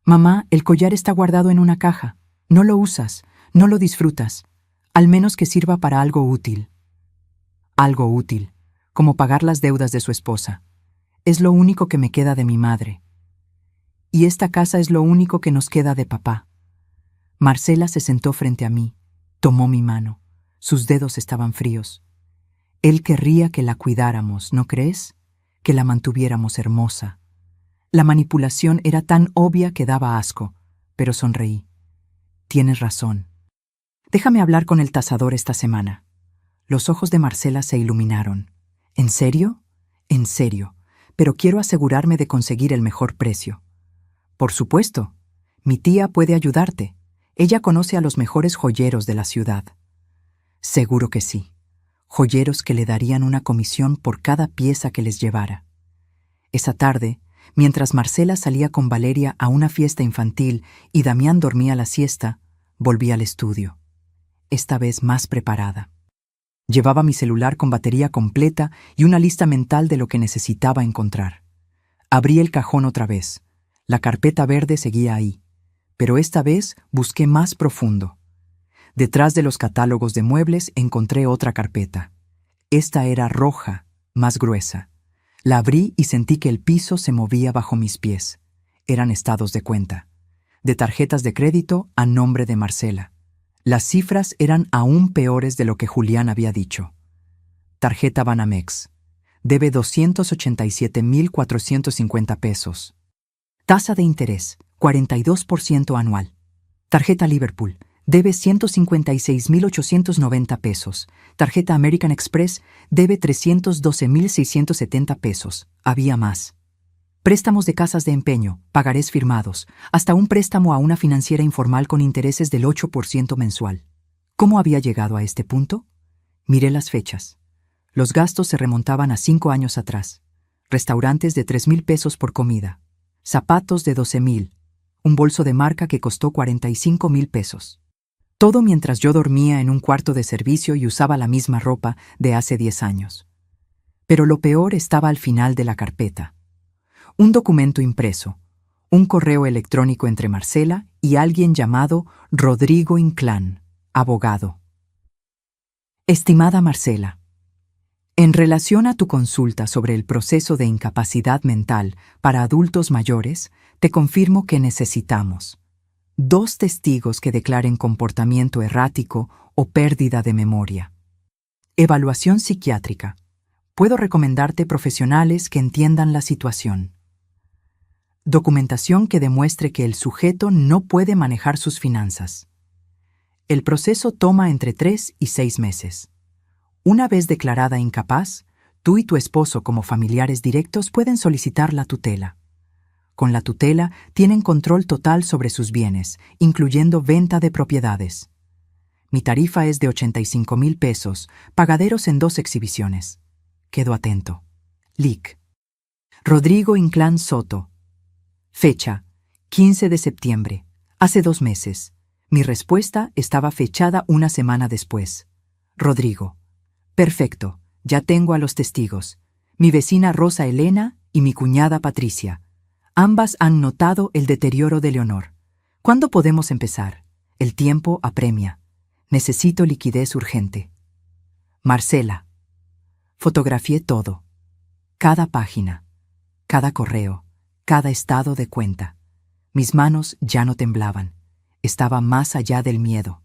Mamá, el collar está guardado en una caja. No lo usas, no lo disfrutas. Al menos que sirva para algo útil. Algo útil, como pagar las deudas de su esposa. Es lo único que me queda de mi madre. Y esta casa es lo único que nos queda de papá. Marcela se sentó frente a mí, tomó mi mano. Sus dedos estaban fríos. Él querría que la cuidáramos, ¿no crees? Que la mantuviéramos hermosa. La manipulación era tan obvia que daba asco, pero sonreí. Tienes razón. Déjame hablar con el tasador esta semana. Los ojos de Marcela se iluminaron. ¿En serio? En serio, pero quiero asegurarme de conseguir el mejor precio. Por supuesto. Mi tía puede ayudarte. Ella conoce a los mejores joyeros de la ciudad. Seguro que sí. Joyeros que le darían una comisión por cada pieza que les llevara. Esa tarde, mientras Marcela salía con Valeria a una fiesta infantil y Damián dormía la siesta, volví al estudio. Esta vez más preparada. Llevaba mi celular con batería completa y una lista mental de lo que necesitaba encontrar. Abrí el cajón otra vez. La carpeta verde seguía ahí, pero esta vez busqué más profundo. Detrás de los catálogos de muebles encontré otra carpeta. Esta era roja, más gruesa. La abrí y sentí que el piso se movía bajo mis pies. Eran estados de cuenta, de tarjetas de crédito a nombre de Marcela. Las cifras eran aún peores de lo que Julián había dicho. Tarjeta Banamex. Debe 287,450 pesos. Tasa de interés, 42% anual. Tarjeta Liverpool. Debe 156,890 pesos. Tarjeta American Express debe 312,670 pesos. Había más. Préstamos de casas de empeño, pagarés firmados, hasta un préstamo a una financiera informal con intereses del 8% mensual. ¿Cómo había llegado a este punto? Miré las fechas. Los gastos se remontaban a 5 años atrás. Restaurantes de 3,000 pesos por comida. Zapatos de 12,000. Un bolso de marca que costó 45,000 pesos. Todo mientras yo dormía en un cuarto de servicio y usaba la misma ropa de hace 10 años. Pero lo peor estaba al final de la carpeta. Un documento impreso, un correo electrónico entre Marcela y alguien llamado Rodrigo Inclán, abogado. Estimada Marcela, en relación a tu consulta sobre el proceso de incapacidad mental para adultos mayores, te confirmo que necesitamos 2 testigos que declaren comportamiento errático o pérdida de memoria. Evaluación psiquiátrica. Puedo recomendarte profesionales que entiendan la situación. Documentación que demuestre que el sujeto no puede manejar sus finanzas. El proceso toma entre 3 y 6 meses. Una vez declarada incapaz, tú y tu esposo como familiares directos pueden solicitar la tutela. Con la tutela tienen control total sobre sus bienes, incluyendo venta de propiedades. Mi tarifa es de 85,000 pesos, pagaderos en 2 exhibiciones. Quedo atento. Lic. Rodrigo Inclán Soto. Fecha: 15 de septiembre. Hace 2 meses. Mi respuesta estaba fechada una semana después. Rodrigo. Perfecto, ya tengo a los testigos. Mi vecina Rosa Elena y mi cuñada Patricia. Ambas han notado el deterioro de Leonor. ¿Cuándo podemos empezar? El tiempo apremia. Necesito liquidez urgente. Marcela. Fotografié todo. Cada página, cada correo, cada estado de cuenta. Mis manos ya no temblaban. Estaba más allá del miedo.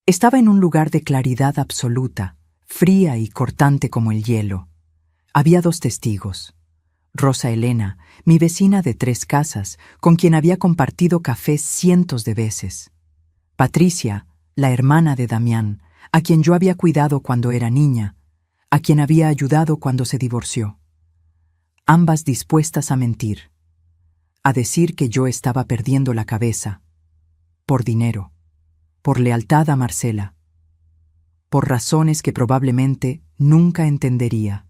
Estaba en un lugar de claridad absoluta, fría y cortante como el hielo. Había 2 testigos. Rosa Elena, mi vecina de 3 casas, con quien había compartido café cientos de veces. Patricia, la hermana de Damián, a quien yo había cuidado cuando era niña, a quien había ayudado cuando se divorció. Ambas dispuestas a mentir, a decir que yo estaba perdiendo la cabeza, por dinero, por lealtad a Marcela, por razones que probablemente nunca entendería.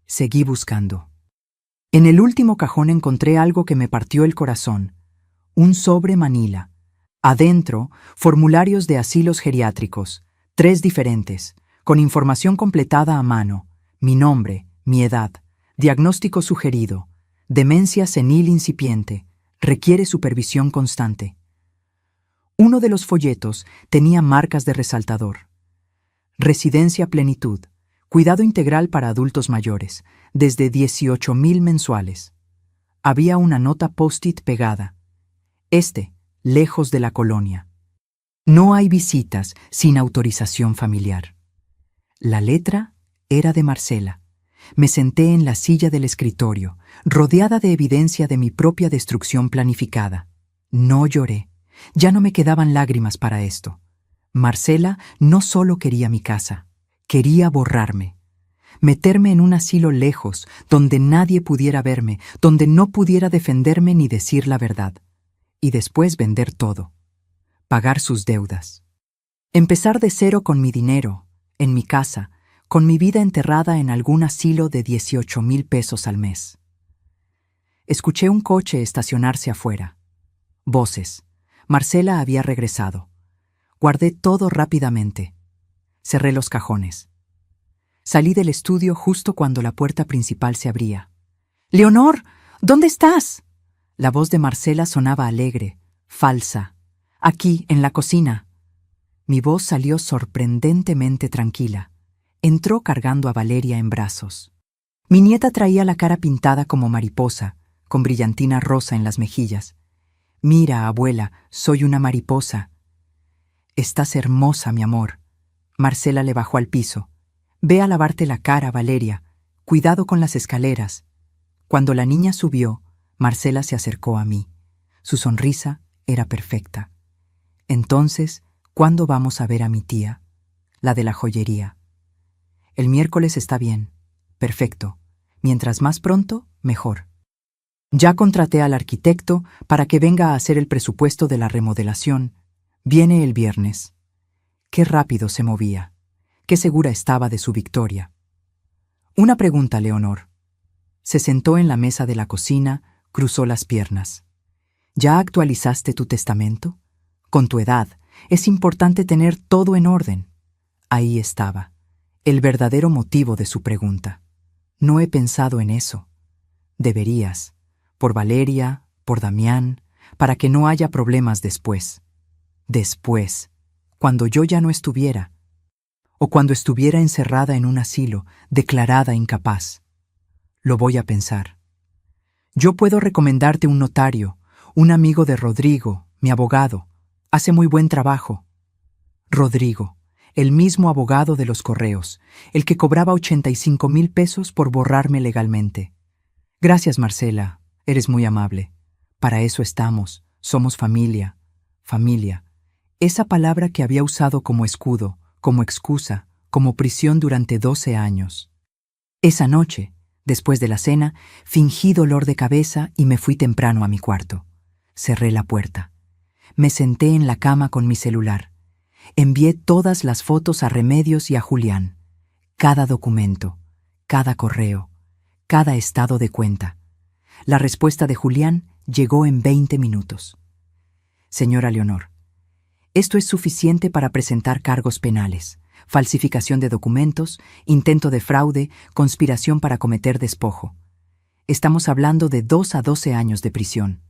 Seguí buscando. En el último cajón encontré algo que me partió el corazón, un sobre manila. Adentro, formularios de asilos geriátricos, 3 diferentes, con información completada a mano, mi nombre, mi edad, diagnóstico sugerido, demencia senil incipiente, requiere supervisión constante. Uno de los folletos tenía marcas de resaltador. Residencia Plenitud, cuidado integral para adultos mayores, desde 18,000 mensuales. Había una nota post-it pegada. Lejos de la colonia. No hay visitas sin autorización familiar. La letra era de Marcela. Me senté en la silla del escritorio, rodeada de evidencia de mi propia destrucción planificada. No lloré. Ya no me quedaban lágrimas para esto. Marcela no solo quería mi casa, quería borrarme. Meterme en un asilo lejos, donde nadie pudiera verme, donde no pudiera defenderme ni decir la verdad. Y después vender todo. Pagar sus deudas. Empezar de cero con mi dinero, en mi casa, con mi vida enterrada en algún asilo de 18,000 pesos al mes. Escuché un coche estacionarse afuera. Voces. Marcela había regresado. Guardé todo rápidamente. Cerré los cajones. Salí del estudio justo cuando la puerta principal se abría. «¡Leonor! ¿Dónde estás?» La voz de Marcela sonaba alegre, falsa. «Aquí, en la cocina». Mi voz salió sorprendentemente tranquila. Entró cargando a Valeria en brazos. Mi nieta traía la cara pintada como mariposa, con brillantina rosa en las mejillas. «Mira, abuela, soy una mariposa». «Estás hermosa, mi amor». Marcela le bajó al piso. «Ve a lavarte la cara, Valeria. Cuidado con las escaleras». Cuando la niña subió, Marcela se acercó a mí. Su sonrisa era perfecta. «Entonces, ¿cuándo vamos a ver a mi tía?» «La de la joyería». «El miércoles está bien». «Perfecto. Mientras más pronto, mejor». Ya contraté al arquitecto para que venga a hacer el presupuesto de la remodelación. Viene el viernes. Qué rápido se movía. Qué segura estaba de su victoria. Una pregunta, Leonor. Se sentó en la mesa de la cocina, cruzó las piernas. ¿Ya actualizaste tu testamento? Con tu edad, es importante tener todo en orden. Ahí estaba, el verdadero motivo de su pregunta. No he pensado en eso. Deberías, por Valeria, por Damián, para que no haya problemas después. Después, cuando yo ya no estuviera, o cuando estuviera encerrada en un asilo, declarada incapaz. Lo voy a pensar. Yo puedo recomendarte un notario, un amigo de Rodrigo, mi abogado. Hace muy buen trabajo. Rodrigo, el mismo abogado de los correos, el que cobraba 85,000 pesos por borrarme legalmente. Gracias, Marcela, eres muy amable. Para eso estamos, somos familia. Familia. Esa palabra que había usado como escudo, como excusa, como prisión durante 12 años. Esa noche, después de la cena, fingí dolor de cabeza y me fui temprano a mi cuarto. Cerré la puerta. Me senté en la cama con mi celular. Envié todas las fotos a Remedios y a Julián. Cada documento, cada correo, cada estado de cuenta. La respuesta de Julián llegó en 20 minutos. Señora Leonor, esto es suficiente para presentar cargos penales, falsificación de documentos, intento de fraude, conspiración para cometer despojo. Estamos hablando de 2 a 12 años de prisión.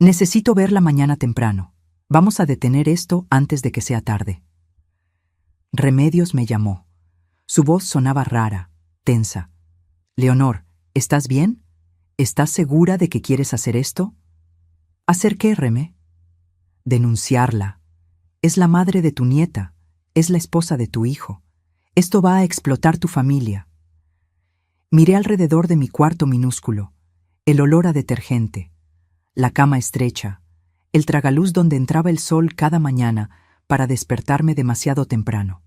Necesito verla mañana temprano. Vamos a detener esto antes de que sea tarde. Remedios me llamó. Su voz sonaba rara, tensa. Leonor, ¿estás bien? ¿Estás segura de que quieres hacer esto? ¿Hacer qué, Remé? Denunciarla. Es la madre de tu nieta. Es la esposa de tu hijo. Esto va a explotar tu familia. Miré alrededor de mi cuarto minúsculo. El olor a detergente. La cama estrecha, el tragaluz donde entraba el sol cada mañana para despertarme demasiado temprano.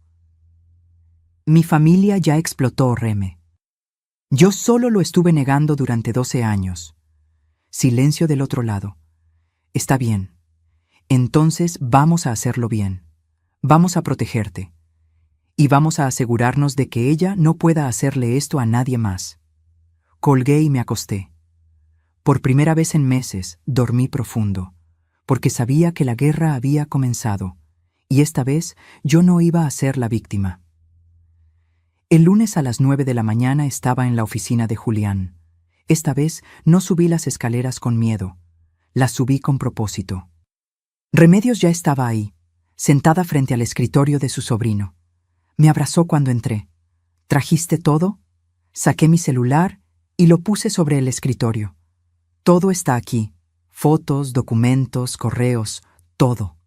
Mi familia ya explotó, Reme. Yo solo lo estuve negando durante 12 años. Silencio del otro lado. Está bien. Entonces vamos a hacerlo bien. Vamos a protegerte. Y vamos a asegurarnos de que ella no pueda hacerle esto a nadie más. Colgué y me acosté. Por primera vez en meses, dormí profundo, porque sabía que la guerra había comenzado, y esta vez yo no iba a ser la víctima. El lunes a las 9 de la mañana estaba en la oficina de Julián. Esta vez no subí las escaleras con miedo, las subí con propósito. Remedios ya estaba ahí, sentada frente al escritorio de su sobrino. Me abrazó cuando entré. ¿Trajiste todo? Saqué mi celular y lo puse sobre el escritorio. Todo está aquí. Fotos, documentos, correos, todo.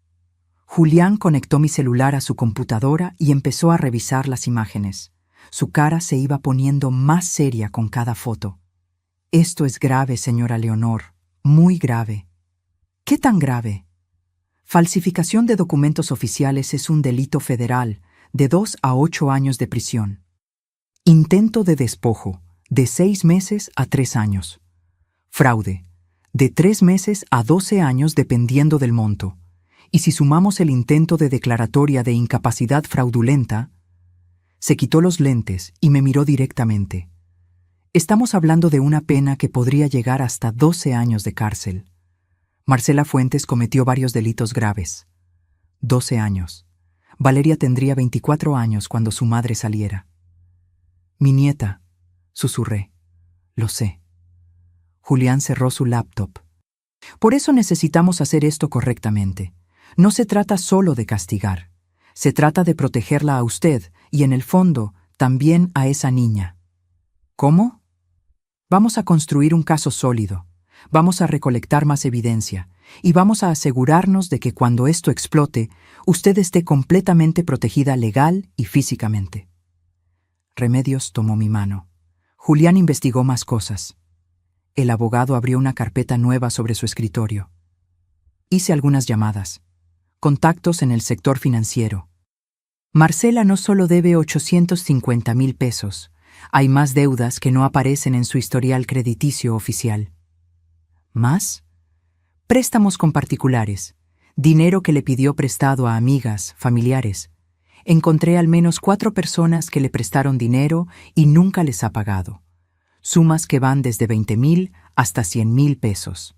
Julián conectó mi celular a su computadora y empezó a revisar las imágenes. Su cara se iba poniendo más seria con cada foto. Esto es grave, señora Leonor, muy grave. ¿Qué tan grave? Falsificación de documentos oficiales es un delito federal, de 2 a 8 años de prisión. Intento de despojo, de 6 meses a 3 años. Fraude, de 3 meses a 12 años dependiendo del monto. Y si sumamos el intento de declaratoria de incapacidad fraudulenta, se quitó los lentes y me miró directamente. Estamos hablando de una pena que podría llegar hasta 12 años de cárcel. Marcela Fuentes cometió varios delitos graves. 12 años. Valeria tendría 24 años cuando su madre saliera. Mi nieta, susurré. Lo sé. Julián cerró su laptop. Por eso necesitamos hacer esto correctamente. No se trata solo de castigar. Se trata de protegerla a usted y, en el fondo, también a esa niña. ¿Cómo? Vamos a construir un caso sólido. Vamos a recolectar más evidencia. Y vamos a asegurarnos de que cuando esto explote, usted esté completamente protegida legal y físicamente. Remedios tomó mi mano. Julián investigó más cosas. El abogado abrió una carpeta nueva sobre su escritorio. Hice algunas llamadas. Contactos en el sector financiero. Marcela no solo debe 850,000 pesos. Hay más deudas que no aparecen en su historial crediticio oficial. ¿Más? Préstamos con particulares, dinero que le pidió prestado a amigas, familiares. Encontré al menos 4 personas que le prestaron dinero y nunca les ha pagado. Sumas que van desde 20,000 hasta 100,000 pesos.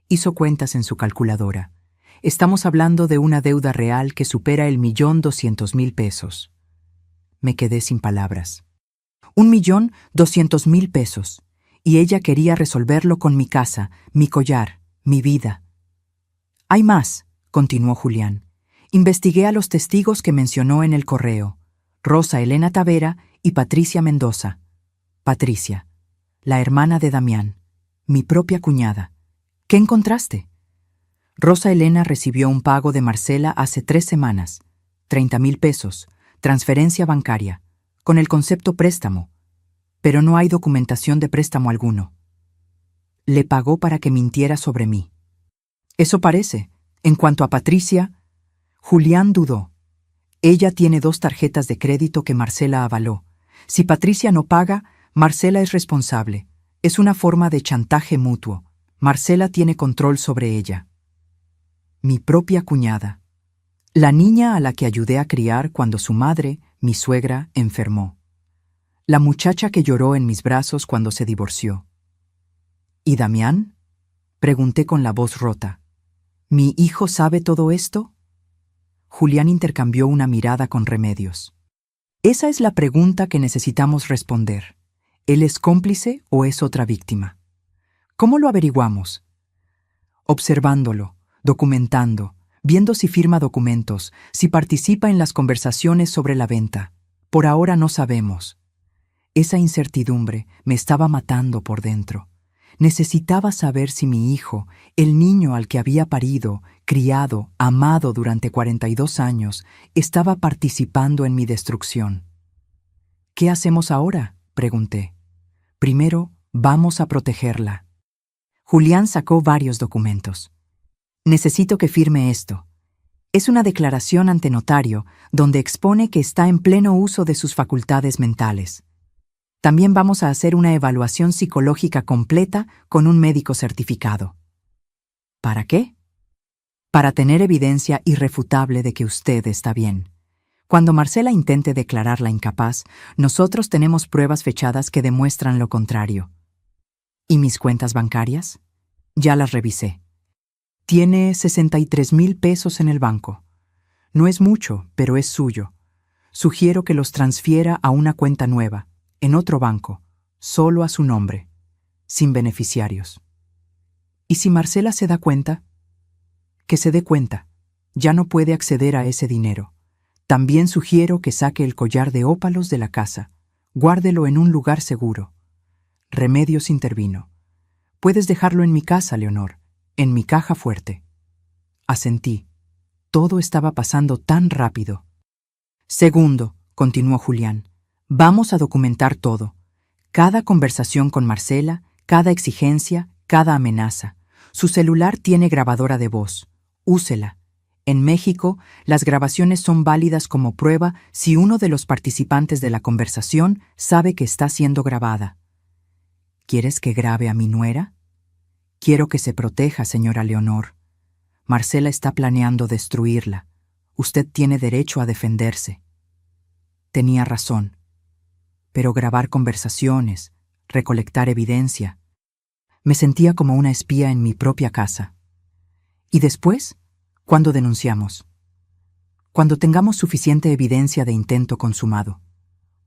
Hizo cuentas en su calculadora. Estamos hablando de una deuda real que supera el 1,200,000 pesos. Me quedé sin palabras. 1,200,000 pesos. Y ella quería resolverlo con mi casa, mi collar, mi vida. Hay más, continuó Julián. Investigué a los testigos que mencionó en el correo, Rosa Elena Tavera y Patricia Mendoza. Patricia, la hermana de Damián, mi propia cuñada. ¿Qué encontraste? Rosa Elena recibió un pago de Marcela hace 3 semanas, 30,000 pesos, transferencia bancaria, con el concepto préstamo, pero no hay documentación de préstamo alguno. Le pagó para que mintiera sobre mí. Eso parece. En cuanto a Patricia, Julián dudó. Ella tiene 2 tarjetas de crédito que Marcela avaló. Si Patricia no paga, Marcela es responsable. Es una forma de chantaje mutuo. Marcela tiene control sobre ella. Mi propia cuñada. La niña a la que ayudé a criar cuando su madre, mi suegra, enfermó. La muchacha que lloró en mis brazos cuando se divorció. ¿Y Damián? Pregunté con la voz rota. ¿Mi hijo sabe todo esto? Julián intercambió una mirada con Remedios. Esa es la pregunta que necesitamos responder. ¿Él es cómplice o es otra víctima? ¿Cómo lo averiguamos? Observándolo, documentando, viendo si firma documentos, si participa en las conversaciones sobre la venta. Por ahora no sabemos. Esa incertidumbre me estaba matando por dentro. Necesitaba saber si mi hijo, el niño al que había parido, criado, amado durante 42 años, estaba participando en mi destrucción. ¿Qué hacemos ahora?, pregunté. Primero, vamos a protegerla. Julián sacó varios documentos. Necesito que firme esto. Es una declaración ante notario donde expone que está en pleno uso de sus facultades mentales. También vamos a hacer una evaluación psicológica completa con un médico certificado. ¿Para qué? Para tener evidencia irrefutable de que usted está bien. Cuando Marcela intente declararla incapaz, nosotros tenemos pruebas fechadas que demuestran lo contrario. ¿Y mis cuentas bancarias? Ya las revisé. Tiene 63,000 pesos en el banco. No es mucho, pero es suyo. Sugiero que los transfiera a una cuenta nueva, en otro banco, solo a su nombre, sin beneficiarios. ¿Y si Marcela se da cuenta? Que se dé cuenta. Ya no puede acceder a ese dinero. También sugiero que saque el collar de ópalos de la casa. Guárdelo en un lugar seguro. Remedios intervino. Puedes dejarlo en mi casa, Leonor, en mi caja fuerte. Asentí. Todo estaba pasando tan rápido. Segundo, continuó Julián, vamos a documentar todo. Cada conversación con Marcela, cada exigencia, cada amenaza. Su celular tiene grabadora de voz. Úsela. En México, las grabaciones son válidas como prueba si uno de los participantes de la conversación sabe que está siendo grabada. ¿Quieres que grabe a mi nuera? Quiero que se proteja, señora Leonor. Marcela está planeando destruirla. Usted tiene derecho a defenderse. Tenía razón. Pero grabar conversaciones, recolectar evidencia. Me sentía como una espía en mi propia casa. ¿Y después? ¿Cuándo denunciamos? Cuando tengamos suficiente evidencia de intento consumado.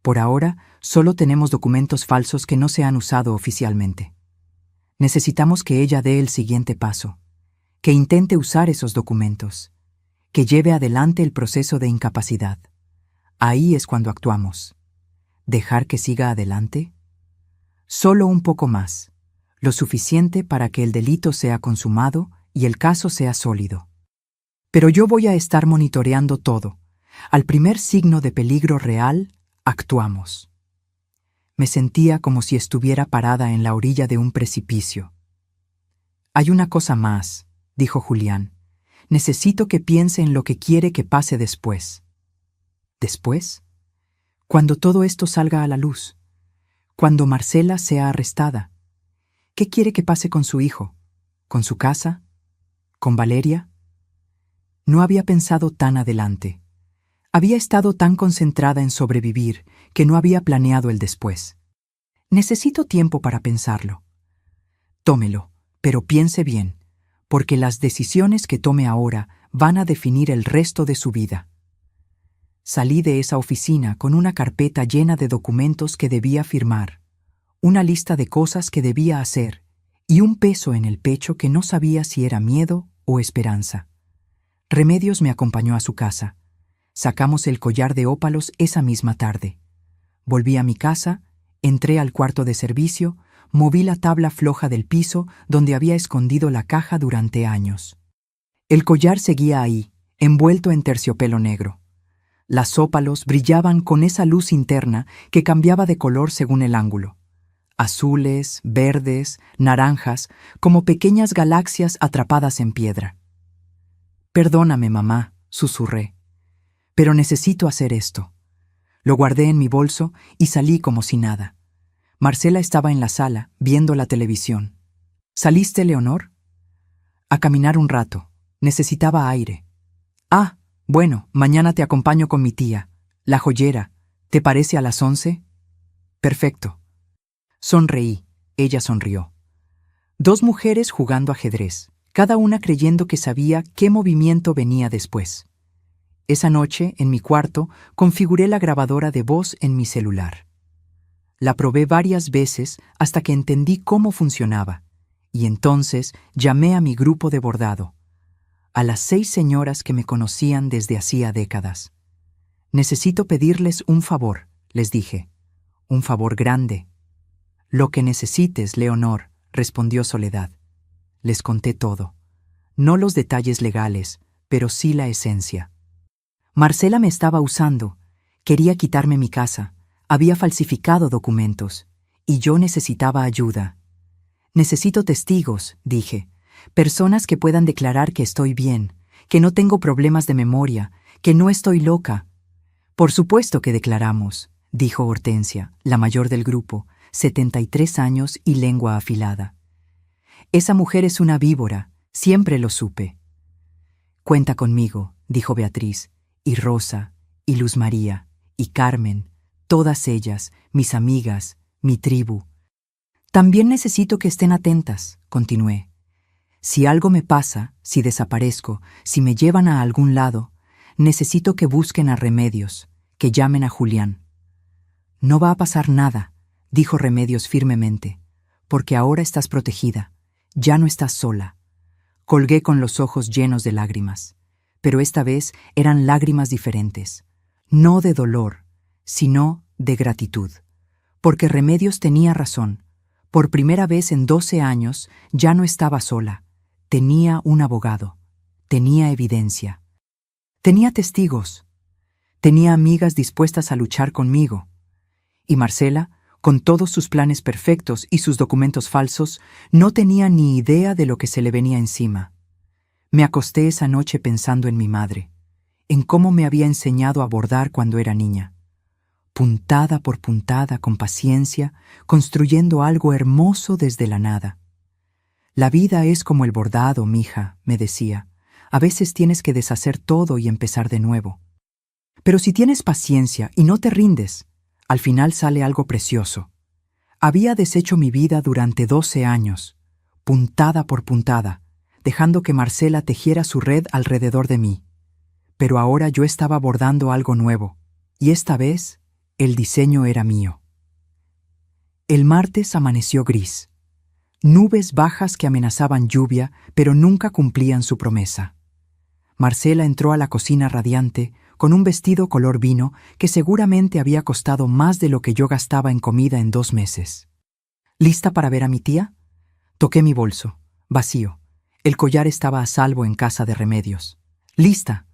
Por ahora, solo tenemos documentos falsos que no se han usado oficialmente. Necesitamos que ella dé el siguiente paso, que intente usar esos documentos, que lleve adelante el proceso de incapacidad. Ahí es cuando actuamos. ¿Dejar que siga adelante? Solo un poco más, lo suficiente para que el delito sea consumado y el caso sea sólido. Pero yo voy a estar monitoreando todo. Al primer signo de peligro real, actuamos. Me sentía como si estuviera parada en la orilla de un precipicio. Hay una cosa más, dijo Julián. Necesito que piense en lo que quiere que pase después. ¿Después? Cuando todo esto salga a la luz. Cuando Marcela sea arrestada. ¿Qué quiere que pase con su hijo, ¿Con su casa? ¿Con Valeria? No había pensado tan adelante. Había estado tan concentrada en sobrevivir que no había planeado el después. Necesito tiempo para pensarlo. Tómelo, pero piense bien, porque las decisiones que tome ahora van a definir el resto de su vida. Salí de esa oficina con una carpeta llena de documentos que debía firmar, una lista de cosas que debía hacer y un peso en el pecho que no sabía si era miedo o esperanza. Remedios me acompañó a su casa. Sacamos el collar de ópalos esa misma tarde. Volví a mi casa, entré al cuarto de servicio, moví la tabla floja del piso donde había escondido la caja durante años. El collar seguía ahí, envuelto en terciopelo negro. Las ópalos brillaban con esa luz interna que cambiaba de color según el ángulo. Azules, verdes, naranjas, como pequeñas galaxias atrapadas en piedra. «Perdóname, mamá», susurré, «pero necesito hacer esto». Lo guardé en mi bolso y salí como si nada. Marcela estaba en la sala, viendo la televisión. «¿Saliste, Leonor?» «A caminar un rato. Necesitaba aire». «Ah, bueno, mañana te acompaño con mi tía, la joyera. ¿Te parece a las 11? «Perfecto». Sonreí. Ella sonrió. Dos mujeres jugando ajedrez, cada una creyendo que sabía qué movimiento venía después. Esa noche, en mi cuarto, configuré la grabadora de voz en mi celular. La probé varias veces hasta que entendí cómo funcionaba, y entonces llamé a mi grupo de bordado, a las 6 señoras que me conocían desde hacía décadas. «Necesito pedirles un favor», les dije. «Un favor grande». «Lo que necesites, Leonor», respondió Soledad. Les conté todo. No los detalles legales, pero sí la esencia. Marcela me estaba usando. Quería quitarme mi casa. Había falsificado documentos. Y yo necesitaba ayuda. «Necesito testigos», dije. «Personas que puedan declarar que estoy bien, que no tengo problemas de memoria, que no estoy loca». «Por supuesto que declaramos», dijo Hortensia, la mayor del grupo, 73 años y lengua afilada. «Esa mujer es una víbora, siempre lo supe». «Cuenta conmigo», dijo Beatriz, y Rosa, y Luz María, y Carmen, todas ellas, mis amigas, mi tribu. «También necesito que estén atentas», continué. «Si algo me pasa, si desaparezco, si me llevan a algún lado, necesito que busquen a Remedios, que llamen a Julián». «No va a pasar nada», dijo Remedios firmemente, «porque ahora estás protegida, ya no estás sola». Colgué con los ojos llenos de lágrimas, pero esta vez eran lágrimas diferentes, no de dolor, sino de gratitud, porque Remedios tenía razón. Por primera vez en 12 años ya no estaba sola, tenía un abogado, tenía evidencia, tenía testigos, tenía amigas dispuestas a luchar conmigo. Y Marcela, con todos sus planes perfectos y sus documentos falsos, no tenía ni idea de lo que se le venía encima. Me acosté esa noche pensando en mi madre, en cómo me había enseñado a bordar cuando era niña. Puntada por puntada, con paciencia, construyendo algo hermoso desde la nada. «La vida es como el bordado, mija», me decía. «A veces tienes que deshacer todo y empezar de nuevo. Pero si tienes paciencia y no te rindes, al final sale algo precioso». Había deshecho mi vida durante 12 años, puntada por puntada, dejando que Marcela tejiera su red alrededor de mí. Pero ahora yo estaba bordando algo nuevo, y esta vez el diseño era mío. El martes amaneció gris. Nubes bajas que amenazaban lluvia, pero nunca cumplían su promesa. Marcela entró a la cocina radiante, con un vestido color vino que seguramente había costado más de lo que yo gastaba en comida en 2 meses. «¿Lista para ver a mi tía?» Toqué mi bolso, vacío. El collar estaba a salvo en casa de Remedios. «¿Lista?»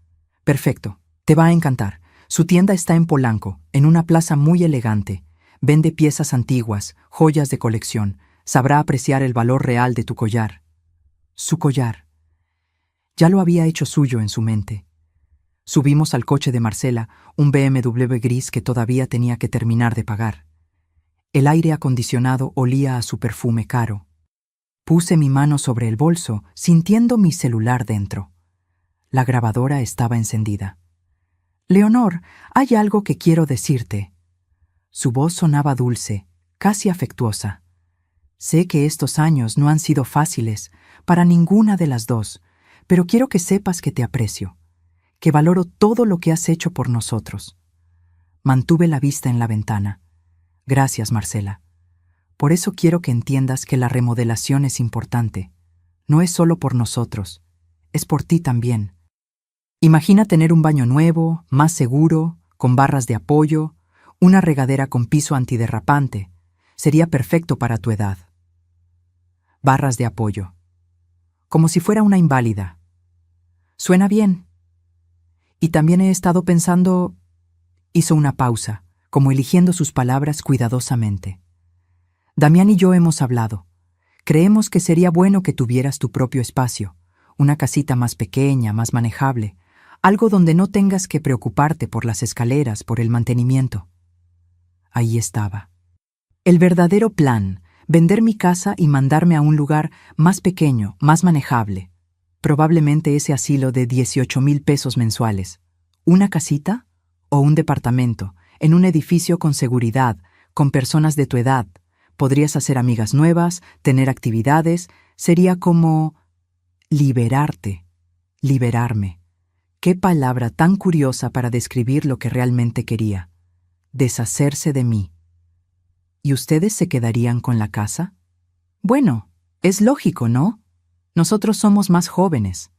«Perfecto. Te va a encantar. Su tienda está en Polanco, en una plaza muy elegante. Vende piezas antiguas, joyas de colección. Sabrá apreciar el valor real de tu collar». Su collar. Ya lo había hecho suyo en su mente. Subimos al coche de Marcela, un BMW gris que todavía tenía que terminar de pagar. El aire acondicionado olía a su perfume caro. Puse mi mano sobre el bolso, sintiendo mi celular dentro. La grabadora estaba encendida. «Leonor, hay algo que quiero decirte». Su voz sonaba dulce, casi afectuosa. «Sé que estos años no han sido fáciles para ninguna de las dos, pero quiero que sepas que te aprecio, que valoro todo lo que has hecho por nosotros». Mantuve la vista en la ventana. «Gracias, Marcela. Por eso quiero que entiendas que la remodelación es importante. No es solo por nosotros, es por ti también. Imagina tener un baño nuevo, más seguro, con barras de apoyo, una regadera con piso antiderrapante. Sería perfecto para tu edad». Barras de apoyo. Como si fuera una inválida. Suena bien. Y también he estado pensando... Hizo una pausa, como eligiendo sus palabras cuidadosamente. «Damián y yo hemos hablado. Creemos que sería bueno que tuvieras tu propio espacio, una casita más pequeña, más manejable, algo donde no tengas que preocuparte por las escaleras, por el mantenimiento». Ahí estaba. El verdadero plan, vender mi casa y mandarme a un lugar más pequeño, más manejable. Probablemente ese asilo de 18,000 pesos mensuales. ¿Una casita? ¿O un departamento? En un edificio con seguridad, con personas de tu edad. Podrías hacer amigas nuevas, tener actividades. Sería como... liberarte. Liberarme. Qué palabra tan curiosa para describir lo que realmente quería. Deshacerse de mí. ¿Y ustedes se quedarían con la casa? Bueno, es lógico, ¿no? Nosotros somos más jóvenes.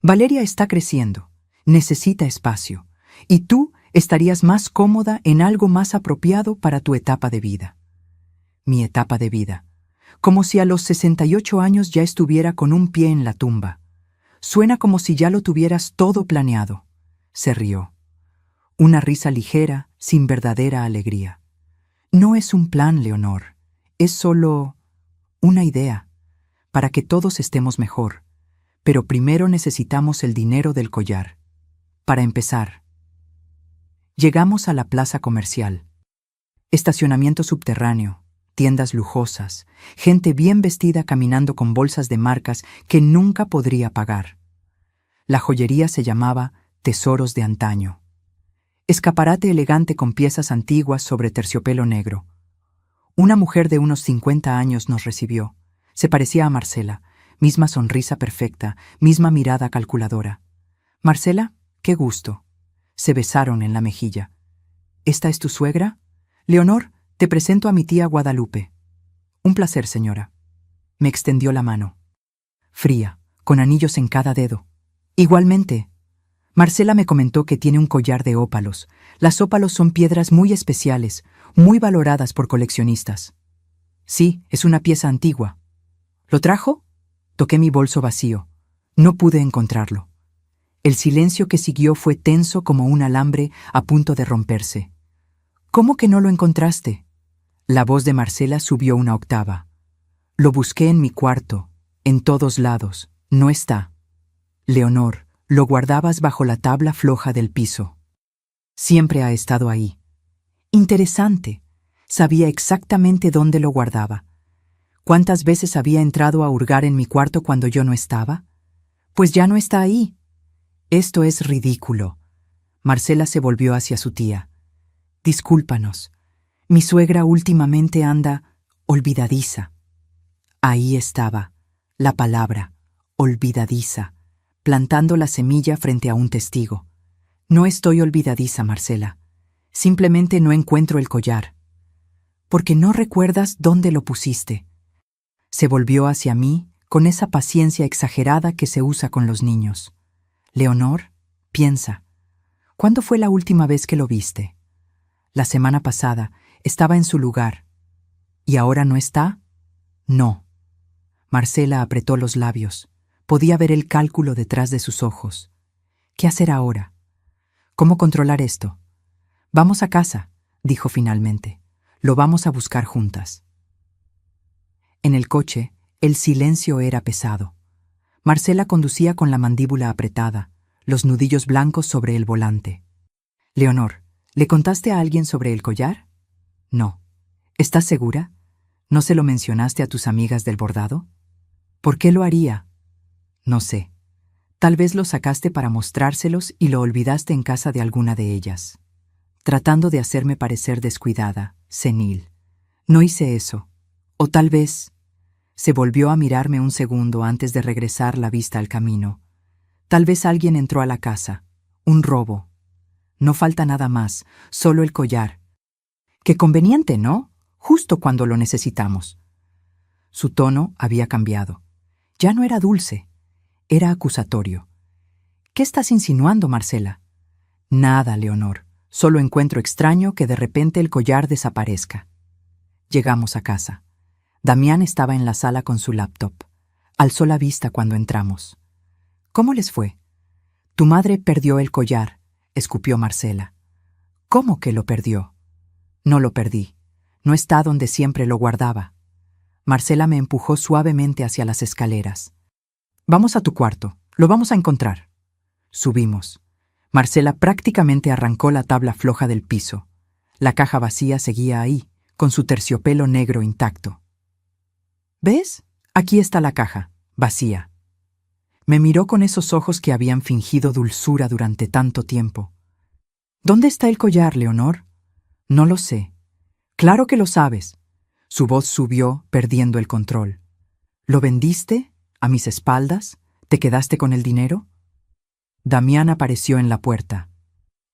Valeria está creciendo, necesita espacio, y tú estarías más cómoda en algo más apropiado para tu etapa de vida. Mi etapa de vida. Como si a los 68 años ya estuviera con un pie en la tumba. Suena como si ya lo tuvieras todo planeado. Se rió. Una risa ligera, sin verdadera alegría. No es un plan, Leonor. Es solo una idea, para que todos estemos mejor. Pero primero necesitamos el dinero del collar. Para empezar. Llegamos a la plaza comercial. Estacionamiento subterráneo, tiendas lujosas, gente bien vestida caminando con bolsas de marcas que nunca podría pagar. La joyería se llamaba Tesoros de Antaño. Escaparate elegante con piezas antiguas sobre terciopelo negro. Una mujer de unos 50 años nos recibió. Se parecía a Marcela, misma sonrisa perfecta, misma mirada calculadora. «Marcela, qué gusto». Se besaron en la mejilla. «¿Esta es tu suegra? Leonor, te presento a mi tía Guadalupe». «Un placer, señora». Me extendió la mano. Fría, con anillos en cada dedo. «Igualmente». Marcela me comentó que tiene un collar de ópalos. Las ópalos son piedras muy especiales, muy valoradas por coleccionistas. Sí, es una pieza antigua. ¿Lo trajo? Toqué mi bolso vacío. No pude encontrarlo. El silencio que siguió fue tenso como un alambre a punto de romperse. ¿Cómo que no lo encontraste? La voz de Marcela subió una octava. Lo busqué en mi cuarto, en todos lados. No está. Leonor, lo guardabas bajo la tabla floja del piso. Siempre ha estado ahí. Interesante. Sabía exactamente dónde lo guardaba. ¿Cuántas veces había entrado a hurgar en mi cuarto cuando yo no estaba? Pues ya no está ahí. Esto es ridículo. Marcela se volvió hacia su tía. Discúlpanos. Mi suegra últimamente anda olvidadiza. Ahí estaba, la palabra, olvidadiza, plantando la semilla frente a un testigo. No estoy olvidadiza, Marcela. Simplemente no encuentro el collar. Porque no recuerdas dónde lo pusiste. Se volvió hacia mí con esa paciencia exagerada que se usa con los niños. Leonor, piensa. ¿Cuándo fue la última vez que lo viste? La semana pasada. Estaba en su lugar. ¿Y ahora no está? No. Marcela apretó los labios. Podía ver el cálculo detrás de sus ojos. ¿Qué hacer ahora? ¿Cómo controlar esto? Vamos a casa, dijo finalmente. Lo vamos a buscar juntas. En el coche, el silencio era pesado. Marcela conducía con la mandíbula apretada, los nudillos blancos sobre el volante. Leonor, ¿le contaste a alguien sobre el collar? No. ¿Estás segura? ¿No se lo mencionaste a tus amigas del bordado? ¿Por qué lo haría? No sé. Tal vez lo sacaste para mostrárselos y lo olvidaste en casa de alguna de ellas, tratando de hacerme parecer descuidada, senil. No hice eso. O tal vez... Se volvió a mirarme un segundo antes de regresar la vista al camino. Tal vez alguien entró a la casa. Un robo. No falta nada más, solo el collar. Qué conveniente, ¿no? Justo cuando lo necesitamos. Su tono había cambiado. Ya no era dulce, era acusatorio. ¿Qué estás insinuando, Marcela? Nada, Leonor. Solo encuentro extraño que de repente el collar desaparezca. Llegamos a casa. Damián estaba en la sala con su laptop. Alzó la vista cuando entramos. ¿Cómo les fue? Tu madre perdió el collar, escupió Marcela. ¿Cómo que lo perdió? No lo perdí. No está donde siempre lo guardaba. Marcela me empujó suavemente hacia las escaleras. Vamos a tu cuarto. Lo vamos a encontrar. Subimos. Marcela prácticamente arrancó la tabla floja del piso. La caja vacía seguía ahí, con su terciopelo negro intacto. ¿Ves? Aquí está la caja, vacía. Me miró con esos ojos que habían fingido dulzura durante tanto tiempo. ¿Dónde está el collar, Leonor? No lo sé. Claro que lo sabes. Su voz subió, perdiendo el control. ¿Lo vendiste? ¿A mis espaldas? ¿Te quedaste con el dinero? Damián apareció en la puerta.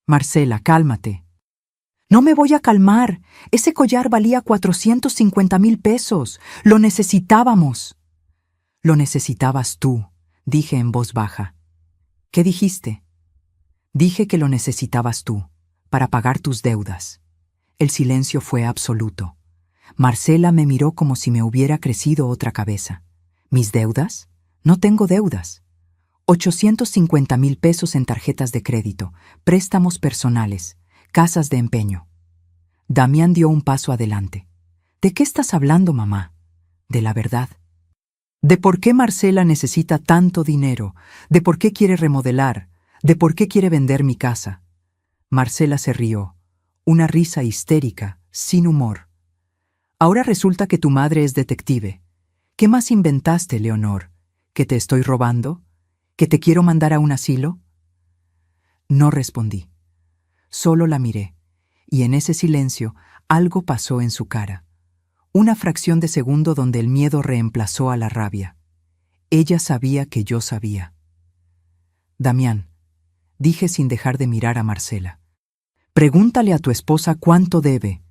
Marcela, cálmate. No me voy a calmar. Ese collar valía 450,000 pesos. Lo necesitábamos. Lo necesitabas tú, dije en voz baja. ¿Qué dijiste? Dije que lo necesitabas tú, para pagar tus deudas. El silencio fue absoluto. Marcela me miró como si me hubiera crecido otra cabeza. ¿Mis deudas? No tengo deudas. 850,000 pesos en tarjetas de crédito, préstamos personales, casas de empeño. Damián dio un paso adelante. ¿De qué estás hablando, mamá? De la verdad. ¿De por qué Marcela necesita tanto dinero? ¿De por qué quiere remodelar? ¿De por qué quiere vender mi casa? Marcela se rió. Una risa histérica, sin humor. Ahora resulta que tu madre es detective. ¿Qué más inventaste, Leonor? ¿Que te estoy robando? ¿Que te quiero mandar a un asilo? No respondí. Solo la miré, y en ese silencio algo pasó en su cara. Una fracción de segundo donde el miedo reemplazó a la rabia. Ella sabía que yo sabía. Damián, dije sin dejar de mirar a Marcela. Pregúntale a tu esposa cuánto debe.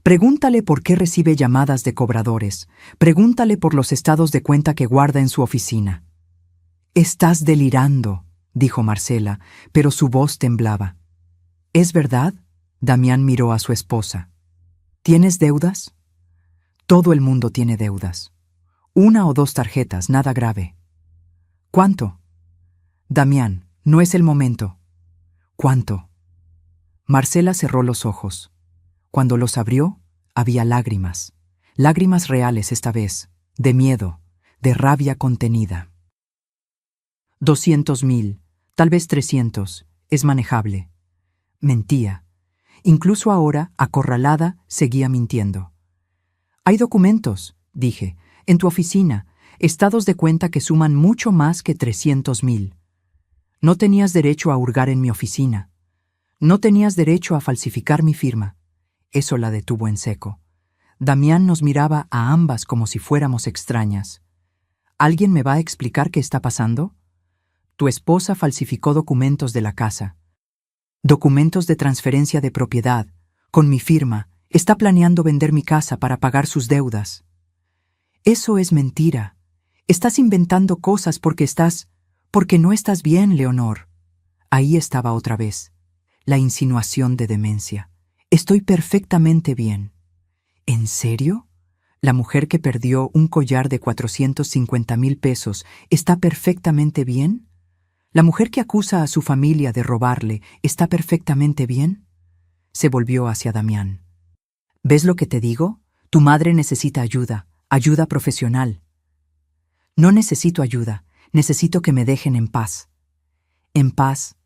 Pregúntale por qué recibe llamadas de cobradores. Pregúntale por los estados de cuenta que guarda en su oficina. Estás delirando, dijo Marcela, pero su voz temblaba. ¿Es verdad? Damián miró a su esposa. ¿Tienes deudas? Todo el mundo tiene deudas. 1 o 2 tarjetas, nada grave. ¿Cuánto? Damián, no es el momento. ¿Cuánto? Marcela cerró los ojos. Cuando los abrió, había lágrimas. Lágrimas reales esta vez, de miedo, de rabia contenida. 200,000, tal vez 300, es manejable. Mentía. Incluso ahora, acorralada, seguía mintiendo. Hay documentos, dije, en tu oficina, estados de cuenta que suman mucho más que 300,000. No tenías derecho a hurgar en mi oficina. No tenías derecho a falsificar mi firma. Eso la detuvo en seco. Damián nos miraba a ambas como si fuéramos extrañas. ¿Alguien me va a explicar qué está pasando? Tu esposa falsificó documentos de la casa. Documentos de transferencia de propiedad, con mi firma. Está planeando vender mi casa para pagar sus deudas. Eso es mentira. Estás inventando cosas porque no estás bien, Leonor. Ahí estaba otra vez. La insinuación de demencia. Estoy perfectamente bien. ¿En serio? La mujer que perdió un collar de 450,000 pesos está perfectamente bien. ¿La mujer que acusa a su familia de robarle está perfectamente bien? Se volvió hacia Damián. ¿Ves lo que te digo? Tu madre necesita ayuda, ayuda profesional. No necesito ayuda, necesito que me dejen en paz. ¿En paz?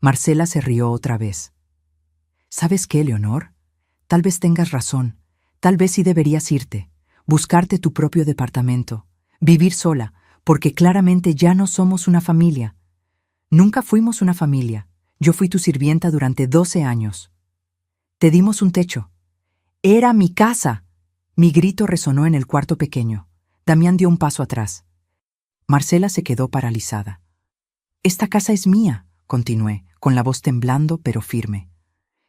Marcela se rió otra vez. ¿Sabes qué, Leonor? Tal vez tengas razón. Tal vez sí deberías irte, buscarte tu propio departamento, Vivir sola, porque claramente ya no somos una familia. Nunca fuimos una familia. Yo fui tu sirvienta durante 12 años. Te dimos un techo. ¡Era mi casa! Mi grito resonó en el cuarto pequeño. Damián dio un paso atrás. Marcela se quedó paralizada. Esta casa es mía, continué, con la voz temblando pero firme.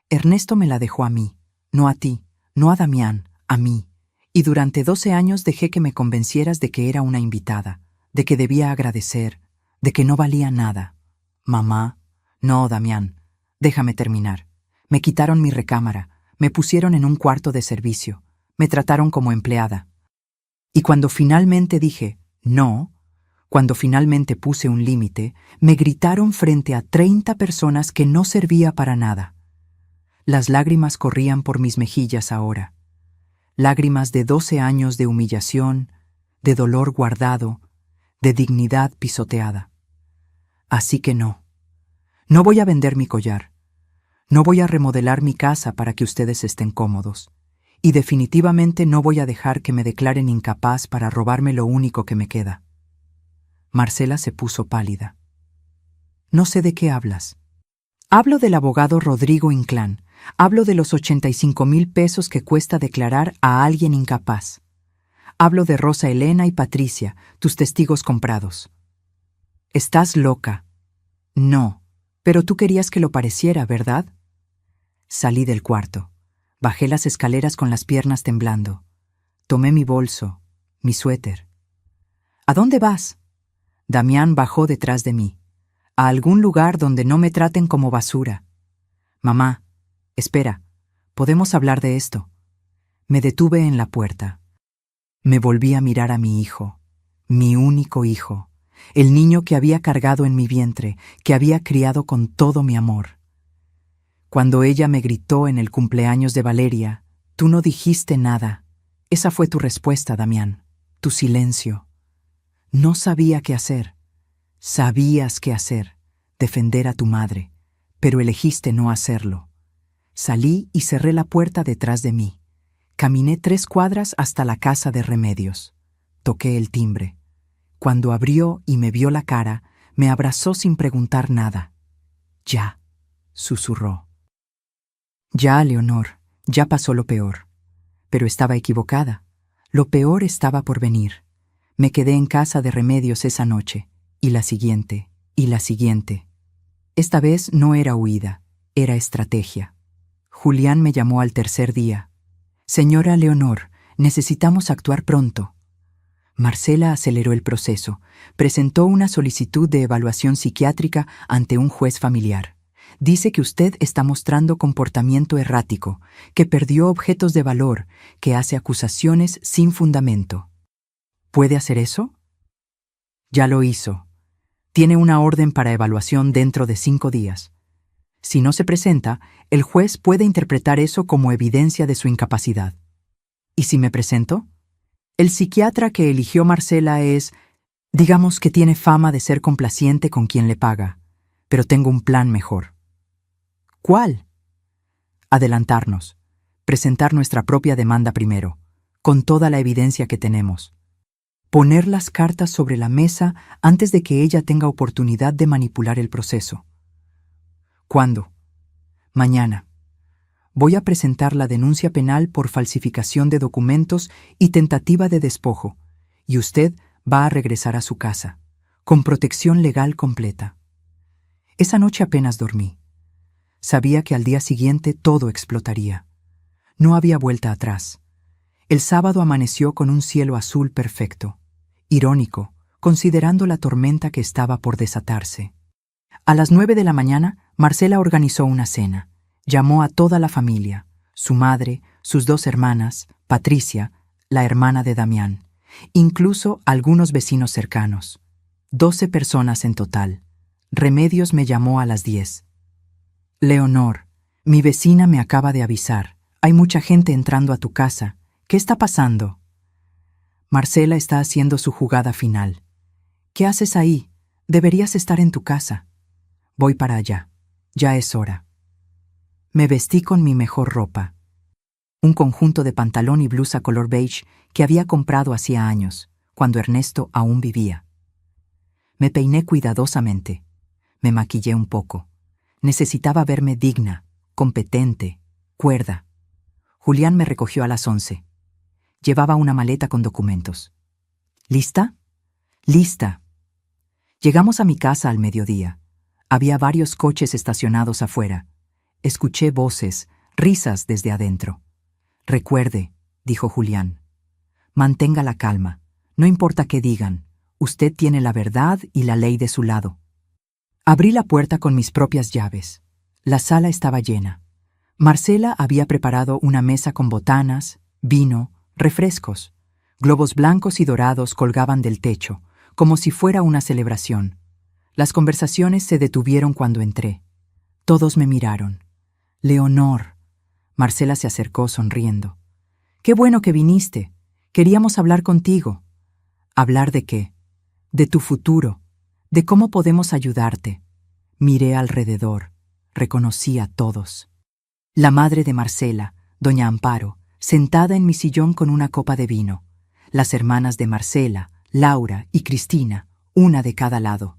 Ernesto me la dejó a mí, no a ti, no a Damián, a mí. Y durante 12 años dejé que me convencieras de que era una invitada, de que debía agradecer, de que no valía nada. Mamá, no, Damián, déjame terminar. Me quitaron mi recámara, me pusieron en un cuarto de servicio, me trataron como empleada. Y cuando finalmente dije, no, cuando finalmente puse un límite, me gritaron frente a 30 personas que no servía para nada. Las lágrimas corrían por mis mejillas ahora. Lágrimas de 12 años de humillación, de dolor guardado, de dignidad pisoteada. Así que no. No voy a vender mi collar. No voy a remodelar mi casa para que ustedes estén cómodos. Y definitivamente no voy a dejar que me declaren incapaz para robarme lo único que me queda. Marcela se puso pálida. No sé de qué hablas. Hablo del abogado Rodrigo Inclán. Hablo de los 85,000 pesos que cuesta declarar a alguien incapaz. Hablo de Rosa Elena y Patricia, tus testigos comprados. ¿Estás loca? No, pero tú querías que lo pareciera, ¿verdad? Salí del cuarto. Bajé las escaleras con las piernas temblando. Tomé mi bolso, mi suéter. ¿A dónde vas? Damián bajó detrás de mí. A algún lugar donde no me traten como basura. Mamá, espera, podemos hablar de esto. Me detuve en la puerta. Me volví a mirar a mi hijo, mi único hijo, el niño que había cargado en mi vientre, que había criado con todo mi amor. Cuando ella me gritó en el cumpleaños de Valeria, tú no dijiste nada. Esa fue tu respuesta, Damián, tu silencio. No sabía qué hacer. Sabías qué hacer, defender a tu madre, pero elegiste no hacerlo. Salí y cerré la puerta detrás de mí. Caminé 3 cuadras hasta la casa de Remedios. Toqué el timbre. Cuando abrió y me vio la cara, me abrazó sin preguntar nada. Ya, susurró. Ya, Leonor, ya pasó lo peor. Pero estaba equivocada. Lo peor estaba por venir. Me quedé en casa de Remedios esa noche, y la siguiente, y la siguiente. Esta vez no era huida, era estrategia. Julián me llamó al tercer día. Señora Leonor, necesitamos actuar pronto. Marcela aceleró el proceso. Presentó una solicitud de evaluación psiquiátrica ante un juez familiar. Dice que usted está mostrando comportamiento errático, que perdió objetos de valor, que hace acusaciones sin fundamento. ¿Puede hacer eso? Ya lo hizo. Tiene una orden para evaluación dentro de 5 días. Si no se presenta, el juez puede interpretar eso como evidencia de su incapacidad. ¿Y si me presento? El psiquiatra que eligió Marcela digamos que tiene fama de ser complaciente con quien le paga, pero tengo un plan mejor. ¿Cuál? Adelantarnos, presentar nuestra propia demanda primero, con toda la evidencia que tenemos. Poner las cartas sobre la mesa antes de que ella tenga oportunidad de manipular el proceso. ¿Cuándo? Mañana. Voy a presentar la denuncia penal por falsificación de documentos y tentativa de despojo, y usted va a regresar a su casa, con protección legal completa. Esa noche apenas dormí. Sabía que al día siguiente todo explotaría. No había vuelta atrás. El sábado amaneció con un cielo azul perfecto, irónico, considerando la tormenta que estaba por desatarse. A las 9 de la mañana, Marcela organizó una cena. Llamó a toda la familia, su madre, sus 2 hermanas, Patricia, la hermana de Damián, incluso algunos vecinos cercanos. 12 personas en total. Remedios me llamó a las 10. Leonor, mi vecina me acaba de avisar. Hay mucha gente entrando a tu casa. ¿Qué está pasando? Marcela está haciendo su jugada final. ¿Qué haces ahí? Deberías estar en tu casa. Voy para allá. Ya es hora. Me vestí con mi mejor ropa. Un conjunto de pantalón y blusa color beige que había comprado hacía años. cuando Ernesto aún vivía. Me peiné cuidadosamente. Me maquillé un poco. Necesitaba verme digna, competente, cuerda. Julián me recogió a las 11. Llevaba una maleta con documentos. ¿Lista? Lista. Llegamos a mi casa al mediodía. Había varios coches estacionados afuera. Escuché voces, risas desde adentro. Recuerde, dijo Julián. Mantenga la calma. No importa qué digan. Usted tiene la verdad y la ley de su lado. Abrí la puerta con mis propias llaves. La sala estaba llena. Marcela había preparado una mesa con botanas, vino, refrescos. Globos blancos y dorados colgaban del techo, como si fuera una celebración. Las conversaciones se detuvieron cuando entré. Todos me miraron. Leonor. Marcela se acercó sonriendo. Qué bueno que viniste. Queríamos hablar contigo. ¿Hablar de qué? De tu futuro, de cómo podemos ayudarte. Miré alrededor. Reconocí a todos. La madre de Marcela, doña Amparo, sentada en mi sillón con una copa de vino. Las hermanas de Marcela, Laura y Cristina, una de cada lado.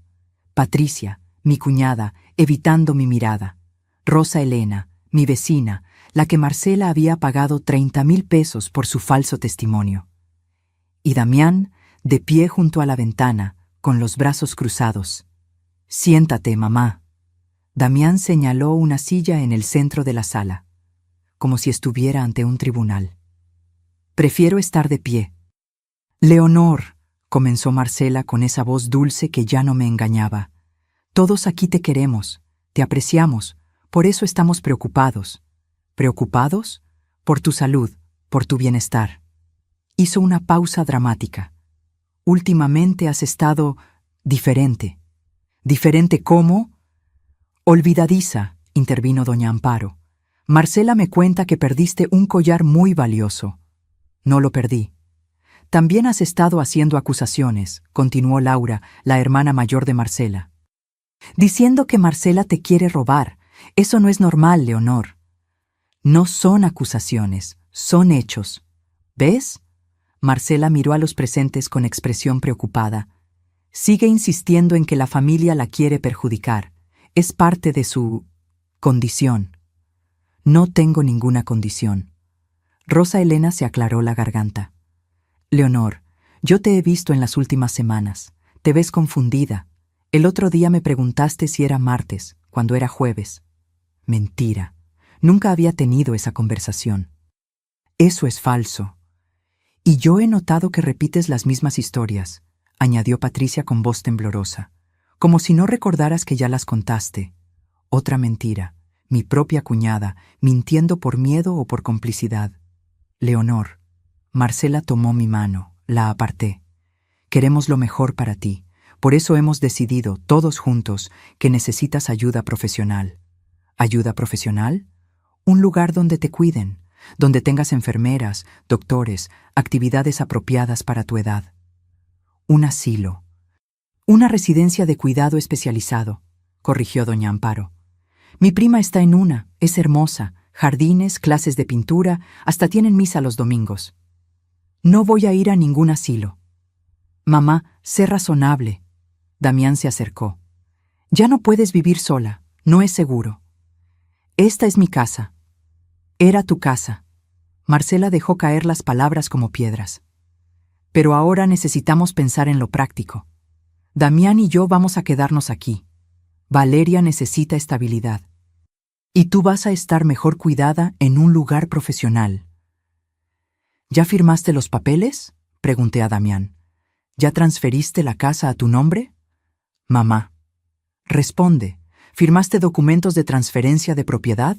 Patricia, mi cuñada, evitando mi mirada. Rosa Elena, mi vecina, la que Marcela había pagado 30,000 pesos por su falso testimonio. Y Damián, de pie junto a la ventana, con los brazos cruzados. Siéntate, mamá. Damián señaló una silla en el centro de la sala, como si estuviera ante un tribunal. Prefiero estar de pie. Leonor, comenzó Marcela con esa voz dulce que ya no me engañaba. Todos aquí te queremos, te apreciamos, por eso estamos preocupados. ¿Preocupados? Por tu salud, por tu bienestar. Hizo una pausa dramática. Últimamente has estado diferente. ¿Diferente cómo? Olvidadiza, intervino doña Amparo. Marcela me cuenta que perdiste un collar muy valioso. No lo perdí. También has estado haciendo acusaciones, continuó Laura, la hermana mayor de Marcela. Diciendo que Marcela te quiere robar. Eso no es normal, Leonor. No son acusaciones, son hechos. ¿Ves? Marcela miró a los presentes con expresión preocupada. Sigue insistiendo en que la familia la quiere perjudicar. Es parte de su condición. No tengo ninguna condición. Rosa Elena se aclaró la garganta. Leonor, yo te he visto en las últimas semanas. Te ves confundida. El otro día me preguntaste si era martes, cuando era jueves. Mentira. Nunca había tenido esa conversación. Eso es falso. Y yo he notado que repites las mismas historias, añadió Patricia con voz temblorosa, como si no recordaras que ya las contaste. Otra mentira, mi propia cuñada, mintiendo por miedo o por complicidad. Leonor, Marcela tomó mi mano, la aparté. Queremos lo mejor para ti, por eso hemos decidido, todos juntos, que necesitas ayuda profesional. ¿Ayuda profesional? Un lugar donde te cuiden, donde tengas enfermeras, doctores, actividades apropiadas para tu edad. Un asilo. Una residencia de cuidado especializado, corrigió doña Amparo. Mi prima está en una, es hermosa, jardines, clases de pintura, hasta tienen misa los domingos. No voy a ir a ningún asilo. Mamá, sé razonable. Damián se acercó. Ya no puedes vivir sola, no es seguro. Esta es mi casa. Era tu casa. Marcela dejó caer las palabras como piedras. Pero ahora necesitamos pensar en lo práctico. Damián y yo vamos a quedarnos aquí. Valeria necesita estabilidad. Y tú vas a estar mejor cuidada en un lugar profesional. ¿Ya firmaste los papeles? Pregunté a Damián. ¿Ya transferiste la casa a tu nombre? Mamá. Responde. ¿Firmaste documentos de transferencia de propiedad?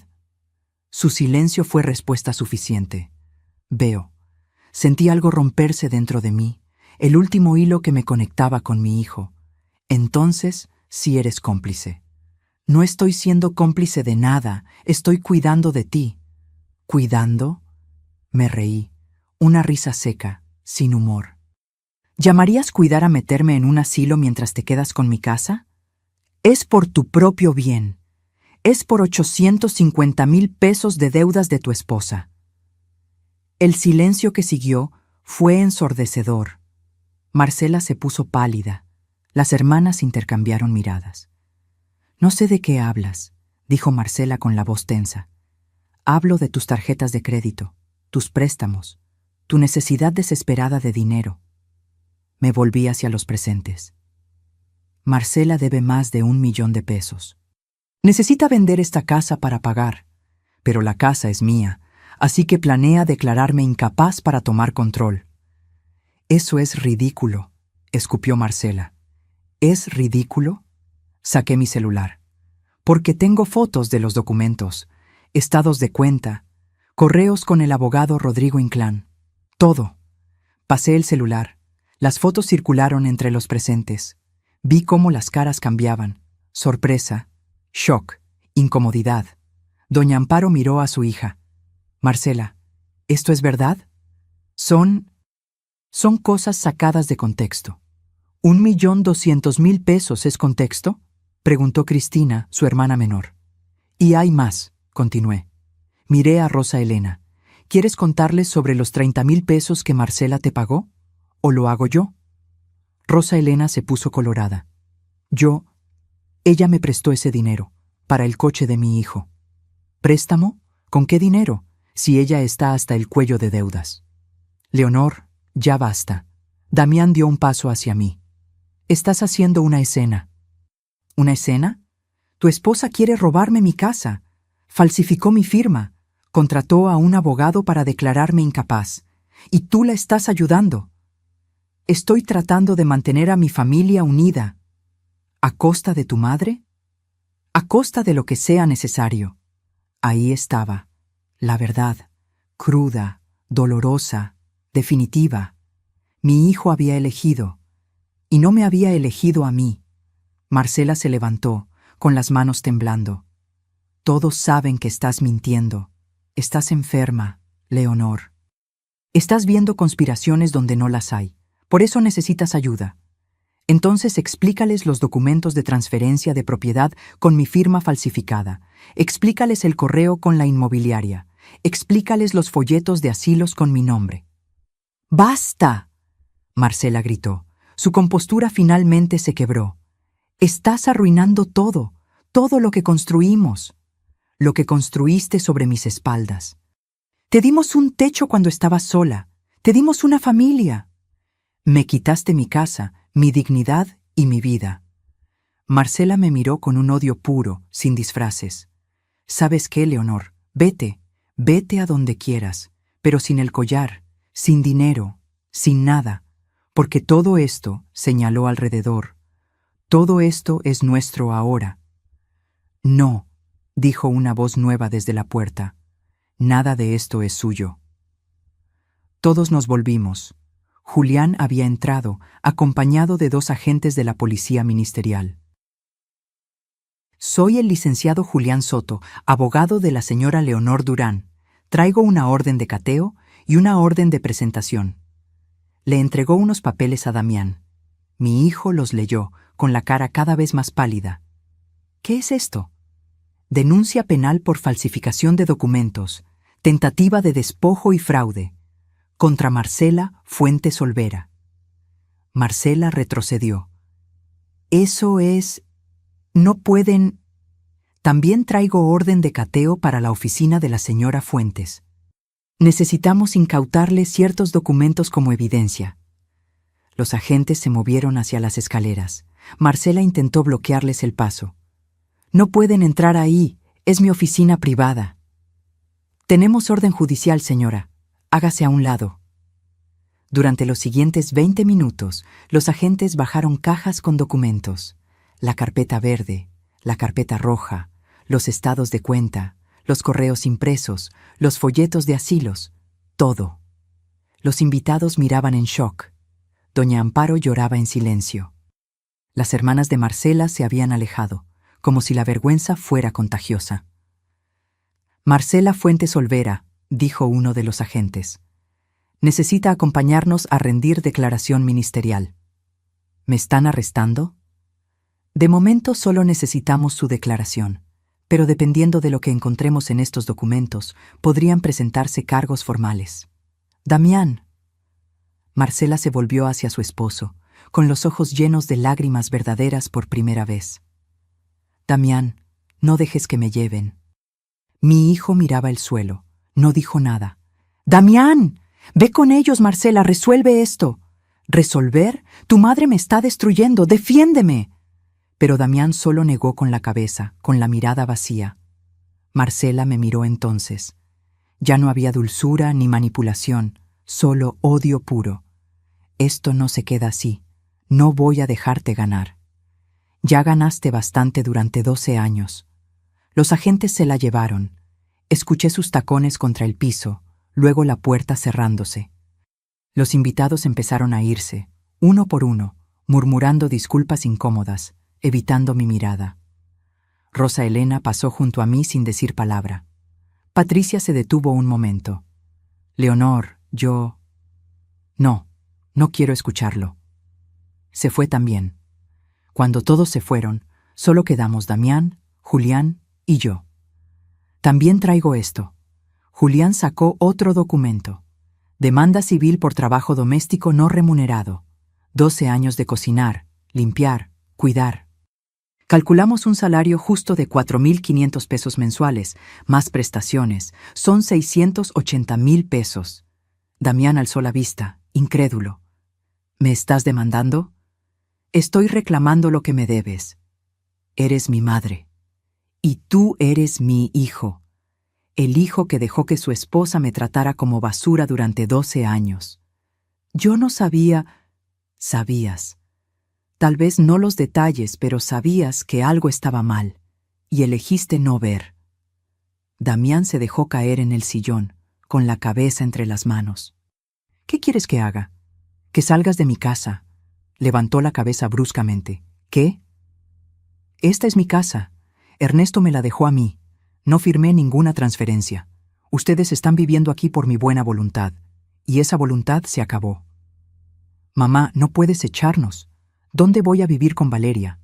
Su silencio fue respuesta suficiente. Veo. Sentí algo romperse dentro de mí, el último hilo que me conectaba con mi hijo. Entonces, sí eres cómplice. No estoy siendo cómplice de nada, estoy cuidando de ti. ¿Cuidando? Me reí, una risa seca, sin humor. ¿Llamarías cuidar a meterme en un asilo mientras te quedas con mi casa? Es por tu propio bien. Es por 850,000 pesos de deudas de tu esposa. El silencio que siguió fue ensordecedor. Marcela se puso pálida. Las hermanas intercambiaron miradas. «No sé de qué hablas», dijo Marcela con la voz tensa. «Hablo de tus tarjetas de crédito, tus préstamos, tu necesidad desesperada de dinero». Me volví hacia los presentes. Marcela debe más de 1 millón de pesos. Necesita vender esta casa para pagar, pero la casa es mía, así que planea declararme incapaz para tomar control. «Eso es ridículo», escupió Marcela. «¿Es ridículo?». Saqué mi celular. «Porque tengo fotos de los documentos, estados de cuenta, correos con el abogado Rodrigo Inclán. Todo». Pasé el celular. Las fotos circularon entre los presentes. Vi cómo las caras cambiaban. Sorpresa, shock, incomodidad. Doña Amparo miró a su hija. «Marcela, ¿esto es verdad?». Son cosas sacadas de contexto». ¿1.200.000 pesos es contexto?, preguntó Cristina, su hermana menor. «Y hay más», continué. Miré a Rosa Elena. «¿Quieres contarles sobre los 30.000 pesos que Marcela te pagó? ¿O lo hago yo?». Rosa Elena se puso colorada. Ella me prestó ese dinero, para el coche de mi hijo». «¿Préstamo? ¿Con qué dinero? Si ella está hasta el cuello de deudas». «Leonor, ya basta». Damián dio un paso hacia mí. «Estás haciendo una escena». «¿Una escena? Tu esposa quiere robarme mi casa. Falsificó mi firma. Contrató a un abogado para declararme incapaz. Y tú la estás ayudando». «Estoy tratando de mantener a mi familia unida». «¿A costa de tu madre?». «A costa de lo que sea necesario». Ahí estaba, la verdad, cruda, dolorosa, definitiva. Mi hijo había elegido, y no me había elegido a mí. Marcela se levantó, con las manos temblando. «Todos saben que estás mintiendo. Estás enferma, Leonor. Estás viendo conspiraciones donde no las hay. Por eso necesitas ayuda. Entonces explícales los documentos de transferencia de propiedad con mi firma falsificada. Explícales el correo con la inmobiliaria. Explícales los folletos de asilos con mi nombre». «¡Basta!», Marcela gritó. Su compostura finalmente se quebró. «Estás arruinando todo, todo lo que construimos. Lo que construiste sobre mis espaldas. Te dimos un techo cuando estabas sola. Te dimos una familia. Me quitaste mi casa, mi dignidad y mi vida». Marcela me miró con un odio puro, sin disfraces. «¿Sabes qué, Leonor? Vete a donde quieras, pero sin el collar, sin dinero, sin nada, porque todo esto», señaló alrededor, «todo esto es nuestro ahora». «No», dijo una voz nueva desde la puerta, «nada de esto es suyo». Todos nos volvimos. Julián había entrado, acompañado de 2 agentes de la policía ministerial. «Soy el licenciado Julián Soto, abogado de la señora Leonor Durán. Traigo una orden de cateo y una orden de presentación». Le entregó unos papeles a Damián. Mi hijo los leyó, con la cara cada vez más pálida. «¿Qué es esto?». «Denuncia penal por falsificación de documentos, tentativa de despojo y fraude, contra Marcela Fuentes Olvera». Marcela retrocedió. «Eso es... no pueden...». «También traigo orden de cateo para la oficina de la señora Fuentes. Necesitamos incautarle ciertos documentos como evidencia». Los agentes se movieron hacia las escaleras. Marcela intentó bloquearles el paso. «No pueden entrar ahí, es mi oficina privada». «Tenemos orden judicial, señora. Hágase a un lado». Durante los siguientes 20 minutos, los agentes bajaron cajas con documentos. La carpeta verde, la carpeta roja, los estados de cuenta, los correos impresos, los folletos de asilos, todo. Los invitados miraban en shock. Doña Amparo lloraba en silencio. Las hermanas de Marcela se habían alejado, como si la vergüenza fuera contagiosa. «Marcela Fuentes Olvera», dijo uno de los agentes, «necesita acompañarnos a rendir declaración ministerial». «¿Me están arrestando?». «De momento solo necesitamos su declaración, pero dependiendo de lo que encontremos en estos documentos, podrían presentarse cargos formales». «Damián». Marcela se volvió hacia su esposo, con los ojos llenos de lágrimas verdaderas por primera vez. Damián, no dejes que me lleven. Mi hijo miraba el suelo, no dijo nada. ¡Damián! Ve con ellos, Marcela, resuelve esto. ¿Resolver? Tu madre me está destruyendo, defiéndeme. Pero Damián solo negó con la cabeza, con la mirada vacía. Marcela me miró entonces. Ya no había dulzura ni manipulación, solo odio puro. Esto no se queda así. No voy a dejarte ganar. Ya ganaste bastante durante 12 años. Los agentes se la llevaron. Escuché sus tacones contra el piso, luego la puerta cerrándose. Los invitados empezaron a irse, uno por uno, murmurando disculpas incómodas, evitando mi mirada. Rosa Elena pasó junto a mí sin decir palabra. Patricia se detuvo un momento. Leonor, yo... No quiero escucharlo. Se fue también. Cuando todos se fueron, solo quedamos Damián, Julián y yo. También traigo esto. Julián sacó otro documento. Demanda civil por trabajo doméstico no remunerado. 12 años de cocinar, limpiar, cuidar. Calculamos un salario justo de 4.500 pesos mensuales, más prestaciones. Son 680.000 pesos. Damián alzó la vista, incrédulo. ¿Me estás demandando? Estoy reclamando lo que me debes. Eres mi madre. Y tú eres mi hijo. El hijo que dejó que su esposa me tratara como basura durante 12 años. Yo no sabía... Sabías. Tal vez no los detalles, pero sabías que algo estaba mal, y elegiste no ver. Damián se dejó caer en el sillón, con la cabeza entre las manos. ¿Qué quieres que haga? Que salgas de mi casa. Levantó la cabeza bruscamente. ¿Qué? Esta es mi casa. Ernesto me la dejó a mí. No firmé ninguna transferencia. Ustedes están viviendo aquí por mi buena voluntad, y esa voluntad se acabó. Mamá, no puedes echarnos. ¿Dónde voy a vivir con Valeria?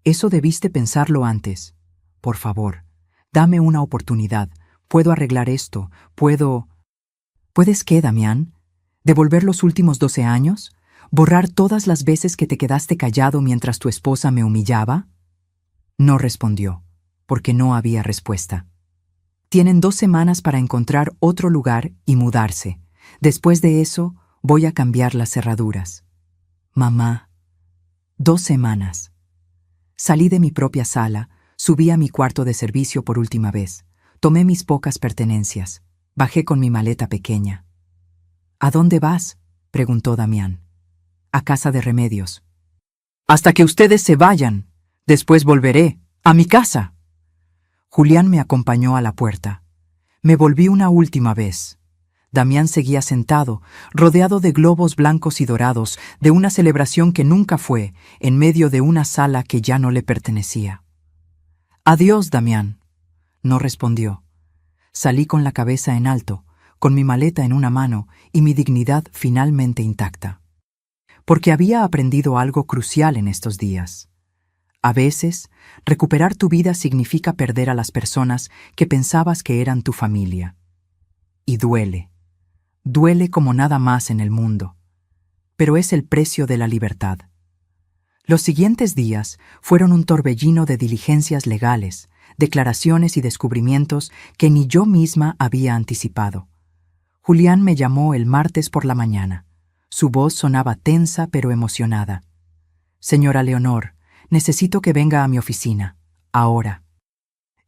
Eso debiste pensarlo antes. Por favor, dame una oportunidad. Puedo arreglar esto. ¿Puedes qué, Damián? ¿Devolver los últimos 12 años? ¿Borrar todas las veces que te quedaste callado mientras tu esposa me humillaba? No respondió, porque no había respuesta. Tienen 2 semanas para encontrar otro lugar y mudarse. Después de eso, voy a cambiar las cerraduras. Mamá, 2 semanas. Salí de mi propia sala, subí a mi cuarto de servicio por última vez, tomé mis pocas pertenencias, bajé con mi maleta pequeña. ¿A dónde vas?, preguntó Damián. A casa de Remedios. Hasta que ustedes se vayan. Después volveré a mi casa. Julián me acompañó a la puerta. Me volví una última vez. Damián seguía sentado, rodeado de globos blancos y dorados, de una celebración que nunca fue, en medio de una sala que ya no le pertenecía. Adiós, Damián. No respondió. Salí con la cabeza en alto, con mi maleta en una mano y mi dignidad finalmente intacta. Porque había aprendido algo crucial en estos días. A veces, recuperar tu vida significa perder a las personas que pensabas que eran tu familia. Y duele. Duele como nada más en el mundo. Pero es el precio de la libertad. Los siguientes días fueron un torbellino de diligencias legales, declaraciones y descubrimientos que ni yo misma había anticipado. Julián me llamó el martes por la mañana. Su voz sonaba tensa pero emocionada. Señora Leonor, necesito que venga a mi oficina, ahora.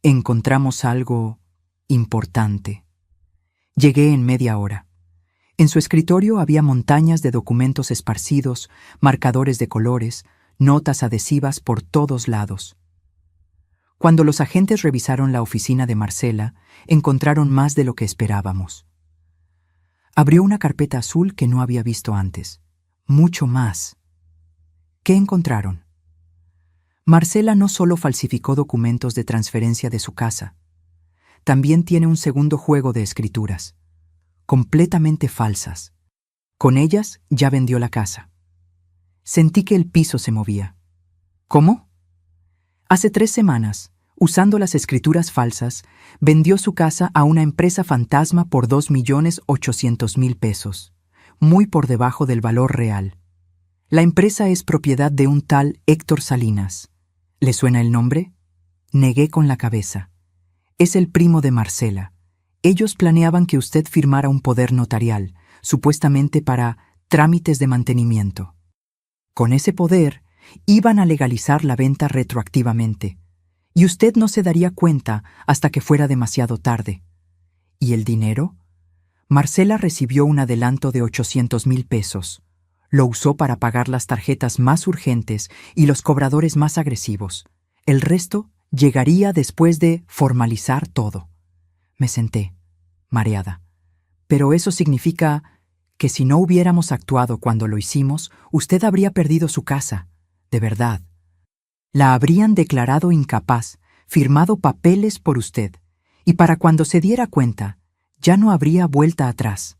Encontramos algo importante. Llegué en media hora. En su escritorio había montañas de documentos esparcidos, marcadores de colores, notas adhesivas por todos lados. Cuando los agentes revisaron la oficina de Marcela, encontraron más de lo que esperábamos. Abrió una carpeta azul que no había visto antes. Mucho más. ¿Qué encontraron? Marcela no solo falsificó documentos de transferencia de su casa, también tiene un segundo juego de escrituras, completamente falsas. Con ellas ya vendió la casa. Sentí que el piso se movía. ¿Cómo? Hace 3 semanas, usando las escrituras falsas, vendió su casa a una empresa fantasma por 2.800.000 pesos. muy por debajo del valor real. La empresa es propiedad de un tal Héctor Salinas. ¿Le suena el nombre? Negué con la cabeza. Es el primo de Marcela. Ellos planeaban que usted firmara un poder notarial, supuestamente para trámites de mantenimiento. Con ese poder, iban a legalizar la venta retroactivamente, y usted no se daría cuenta hasta que fuera demasiado tarde. ¿Y el dinero? Marcela recibió un adelanto de 800,000 pesos. Lo usó para pagar las tarjetas más urgentes y los cobradores más agresivos. El resto llegaría después de formalizar todo. Me senté, mareada. Pero eso significa que si no hubiéramos actuado cuando lo hicimos, usted habría perdido su casa, de verdad. La habrían declarado incapaz, firmado papeles por usted, y para cuando se diera cuenta, ya no habría vuelta atrás.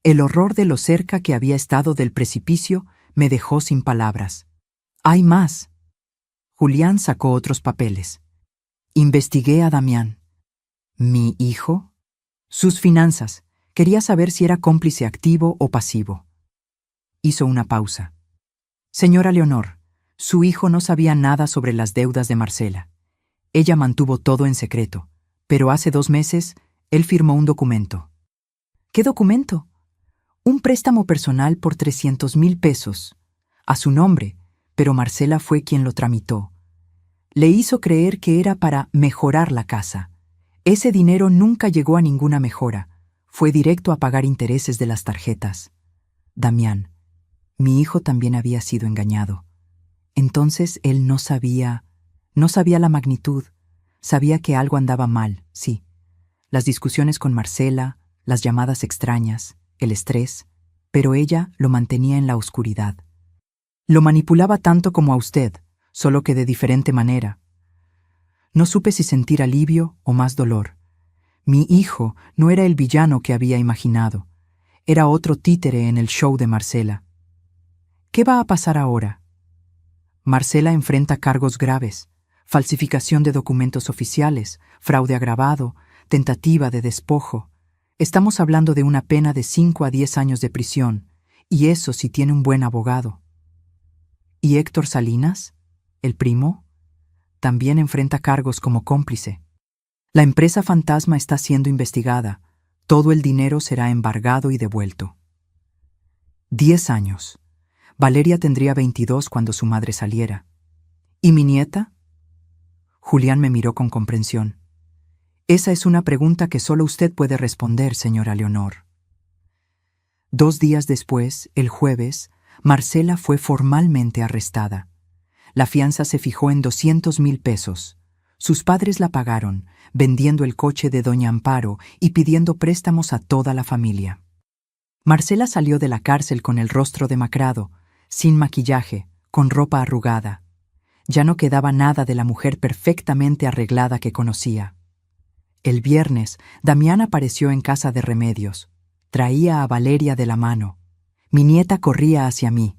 El horror de lo cerca que había estado del precipicio me dejó sin palabras. Hay más. Julián sacó otros papeles. Investigué a Damián. ¿Mi hijo? Sus finanzas. Quería saber si era cómplice activo o pasivo. Hizo una pausa. Señora Leonor, su hijo no sabía nada sobre las deudas de Marcela. Ella mantuvo todo en secreto, pero hace 2 meses él firmó un documento. ¿Qué documento? Un préstamo personal por 300,000 pesos, a su nombre, pero Marcela fue quien lo tramitó. Le hizo creer que era para mejorar la casa. Ese dinero nunca llegó a ninguna mejora, fue directo a pagar intereses de las tarjetas. Damián, mi hijo también había sido engañado. Entonces él no sabía la magnitud, sabía que algo andaba mal, sí. Las discusiones con Marcela, las llamadas extrañas, el estrés, pero ella lo mantenía en la oscuridad. Lo manipulaba tanto como a usted, solo que de diferente manera. No supe si sentir alivio o más dolor. Mi hijo no era el villano que había imaginado. Era otro títere en el show de Marcela. ¿Qué va a pasar ahora? Marcela enfrenta cargos graves: falsificación de documentos oficiales, fraude agravado, tentativa de despojo. Estamos hablando de una pena de 5 a 10 años de prisión, y eso si tiene un buen abogado. ¿Y Héctor Salinas, el primo? También enfrenta cargos como cómplice. La empresa fantasma está siendo investigada. Todo el dinero será embargado y devuelto. 10 años. Valeria tendría 22 cuando su madre saliera. ¿Y mi nieta? Julián me miró con comprensión. Esa es una pregunta que solo usted puede responder, señora Leonor. 2 días después, el jueves, Marcela fue formalmente arrestada. La fianza se fijó en 200,000 pesos. Sus padres la pagaron, vendiendo el coche de doña Amparo y pidiendo préstamos a toda la familia. Marcela salió de la cárcel con el rostro demacrado, sin maquillaje, con ropa arrugada. Ya no quedaba nada de la mujer perfectamente arreglada que conocía. El viernes, Damián apareció en casa de Remedios. Traía a Valeria de la mano. Mi nieta corría hacia mí.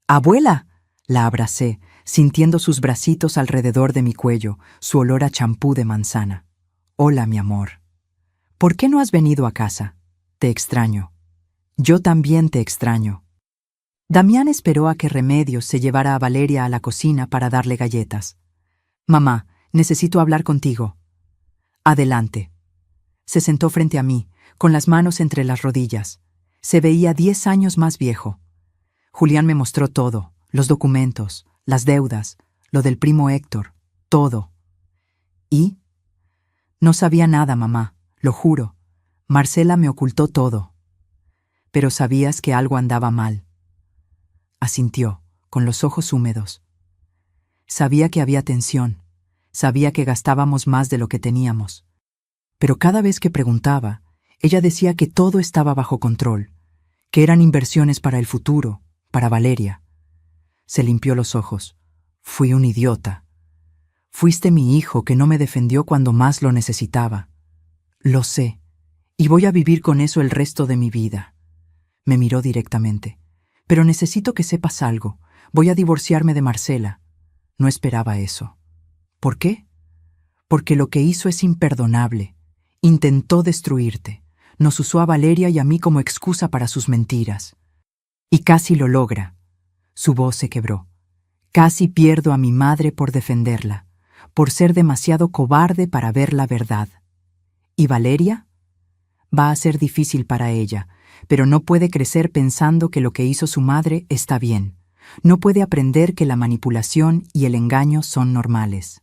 ¡Abuela! La abracé, sintiendo sus bracitos alrededor de mi cuello, su olor a champú de manzana. Hola, mi amor. ¿Por qué no has venido a casa? Te extraño. Yo también te extraño. Damián esperó a que Remedios se llevara a Valeria a la cocina para darle galletas. Mamá, necesito hablar contigo. Adelante. Se sentó frente a mí, con las manos entre las rodillas. Se veía 10 años más viejo. Julián me mostró todo, los documentos, las deudas, lo del primo Héctor, todo. ¿Y? No sabía nada, mamá, lo juro. Marcela me ocultó todo. Pero sabías que algo andaba mal. Asintió, con los ojos húmedos. Sabía que había tensión, sabía que gastábamos más de lo que teníamos. Pero cada vez que preguntaba, ella decía que todo estaba bajo control, que eran inversiones para el futuro, para Valeria. Se limpió los ojos. Fui un idiota. Fuiste mi hijo que no me defendió cuando más lo necesitaba. Lo sé, y voy a vivir con eso el resto de mi vida. Me miró directamente. Pero necesito que sepas algo. Voy a divorciarme de Marcela. No esperaba eso. ¿Por qué? Porque lo que hizo es imperdonable. Intentó destruirte. Nos usó a Valeria y a mí como excusa para sus mentiras. Y casi lo logra. Su voz se quebró. Casi pierdo a mi madre por defenderla, por ser demasiado cobarde para ver la verdad. ¿Y Valeria? Va a ser difícil para ella, pero no puede crecer pensando que lo que hizo su madre está bien. No puede aprender que la manipulación y el engaño son normales.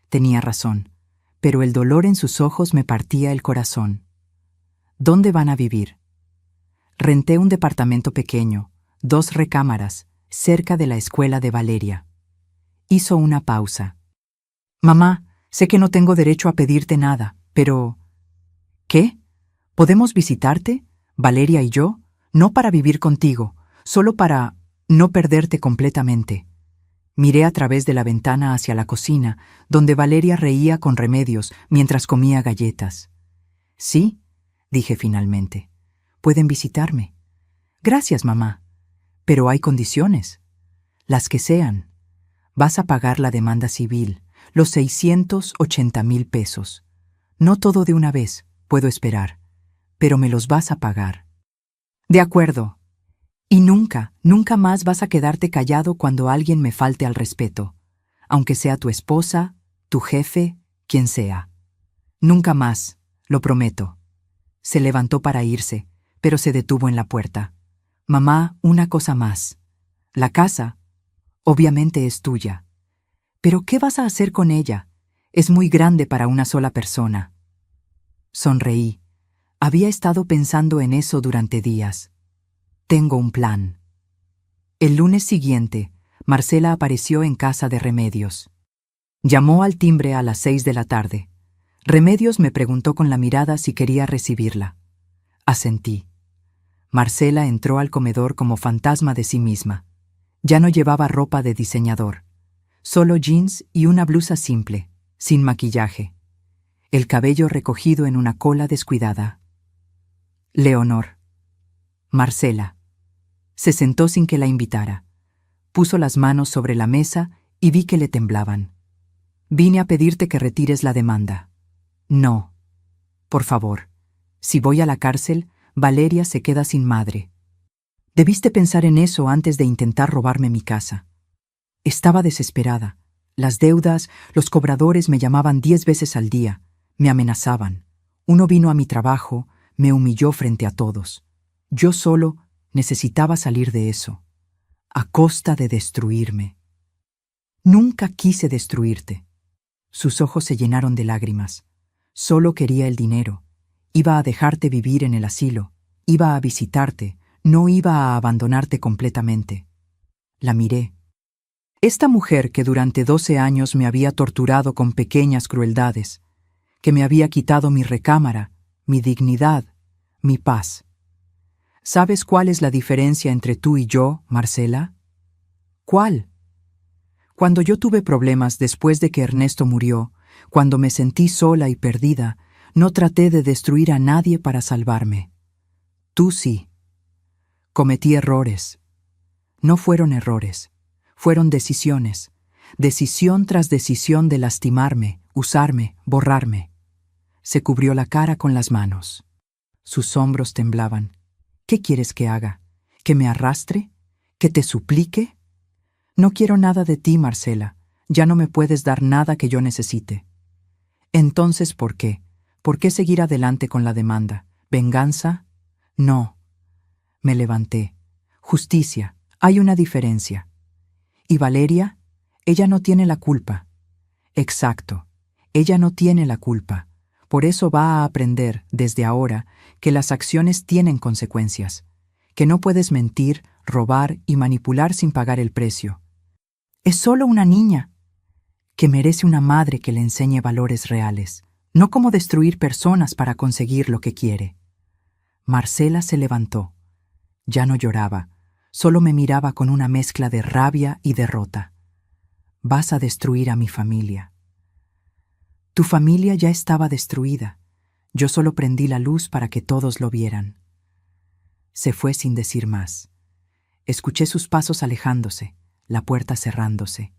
Tenía razón, pero el dolor en sus ojos me partía el corazón. ¿Dónde van a vivir? Renté un departamento pequeño, 2 recámaras, cerca de la escuela de Valeria. Hizo una pausa. Mamá, sé que no tengo derecho a pedirte nada, pero... ¿Qué? ¿Podemos visitarte, Valeria y yo? No para vivir contigo, solo para no perderte completamente. Miré a través de la ventana hacia la cocina, donde Valeria reía con Remedios mientras comía galletas. Sí, dije finalmente. Pueden visitarme. Gracias, mamá. Pero hay condiciones. Las que sean. Vas a pagar la demanda civil, los 680,000 pesos. No todo de una vez, puedo esperar, pero me los vas a pagar. De acuerdo. Y nunca, nunca más vas a quedarte callado cuando alguien me falte al respeto, aunque sea tu esposa, tu jefe, quien sea. Nunca más, lo prometo. Se levantó para irse, pero se detuvo en la puerta. Mamá, una cosa más. La casa, obviamente es tuya. Pero ¿qué vas a hacer con ella? Es muy grande para una sola persona. Sonreí. Había estado pensando en eso durante días. Tengo un plan. El lunes siguiente, Marcela apareció en casa de Remedios. Llamó al timbre a las 6 de la tarde. Remedios me preguntó con la mirada si quería recibirla. Asentí. Marcela entró al comedor como fantasma de sí misma. Ya no llevaba ropa de diseñador. Solo jeans y una blusa simple, sin maquillaje. El cabello recogido en una cola descuidada. Leonor. Marcela. Se sentó sin que la invitara. Puso las manos sobre la mesa y vi que le temblaban. Vine a pedirte que retires la demanda. No. Por favor. Si voy a la cárcel, Valeria se queda sin madre. Debiste pensar en eso antes de intentar robarme mi casa. Estaba desesperada. Las deudas, los cobradores me llamaban 10 veces al día. Me amenazaban. Uno vino a mi trabajo, me humilló frente a todos. Yo solo necesitaba salir de eso, a costa de destruirme. Nunca quise destruirte. Sus ojos se llenaron de lágrimas. Solo quería el dinero. Iba a dejarte vivir en el asilo. Iba a visitarte. No iba a abandonarte completamente. La miré. Esta mujer que durante 12 años me había torturado con pequeñas crueldades, que me había quitado mi recámara, mi dignidad, mi paz. ¿Sabes cuál es la diferencia entre tú y yo, Marcela? ¿Cuál? Cuando yo tuve problemas después de que Ernesto murió, cuando me sentí sola y perdida, no traté de destruir a nadie para salvarme. Tú sí. Cometí errores. No fueron errores, fueron decisiones. Decisión tras decisión de lastimarme, usarme, borrarme. Se cubrió la cara con las manos. Sus hombros temblaban. ¿Qué quieres que haga? ¿Que me arrastre? ¿Que te suplique? No quiero nada de ti, Marcela. Ya no me puedes dar nada que yo necesite. Entonces, ¿por qué? ¿Por qué seguir adelante con la demanda? ¿Venganza? No. Me levanté. Justicia. Hay una diferencia. ¿Y Valeria? Ella no tiene la culpa. Exacto. Ella no tiene la culpa. Por eso va a aprender, desde ahora, que las acciones tienen consecuencias, que no puedes mentir, robar y manipular sin pagar el precio. Es solo una niña, que merece una madre que le enseñe valores reales, no cómo destruir personas para conseguir lo que quiere. Marcela se levantó. Ya no lloraba, solo me miraba con una mezcla de rabia y derrota. Vas a destruir a mi familia. Tu familia ya estaba destruida. Yo solo prendí la luz para que todos lo vieran. Se fue sin decir más. Escuché sus pasos alejándose, la puerta cerrándose.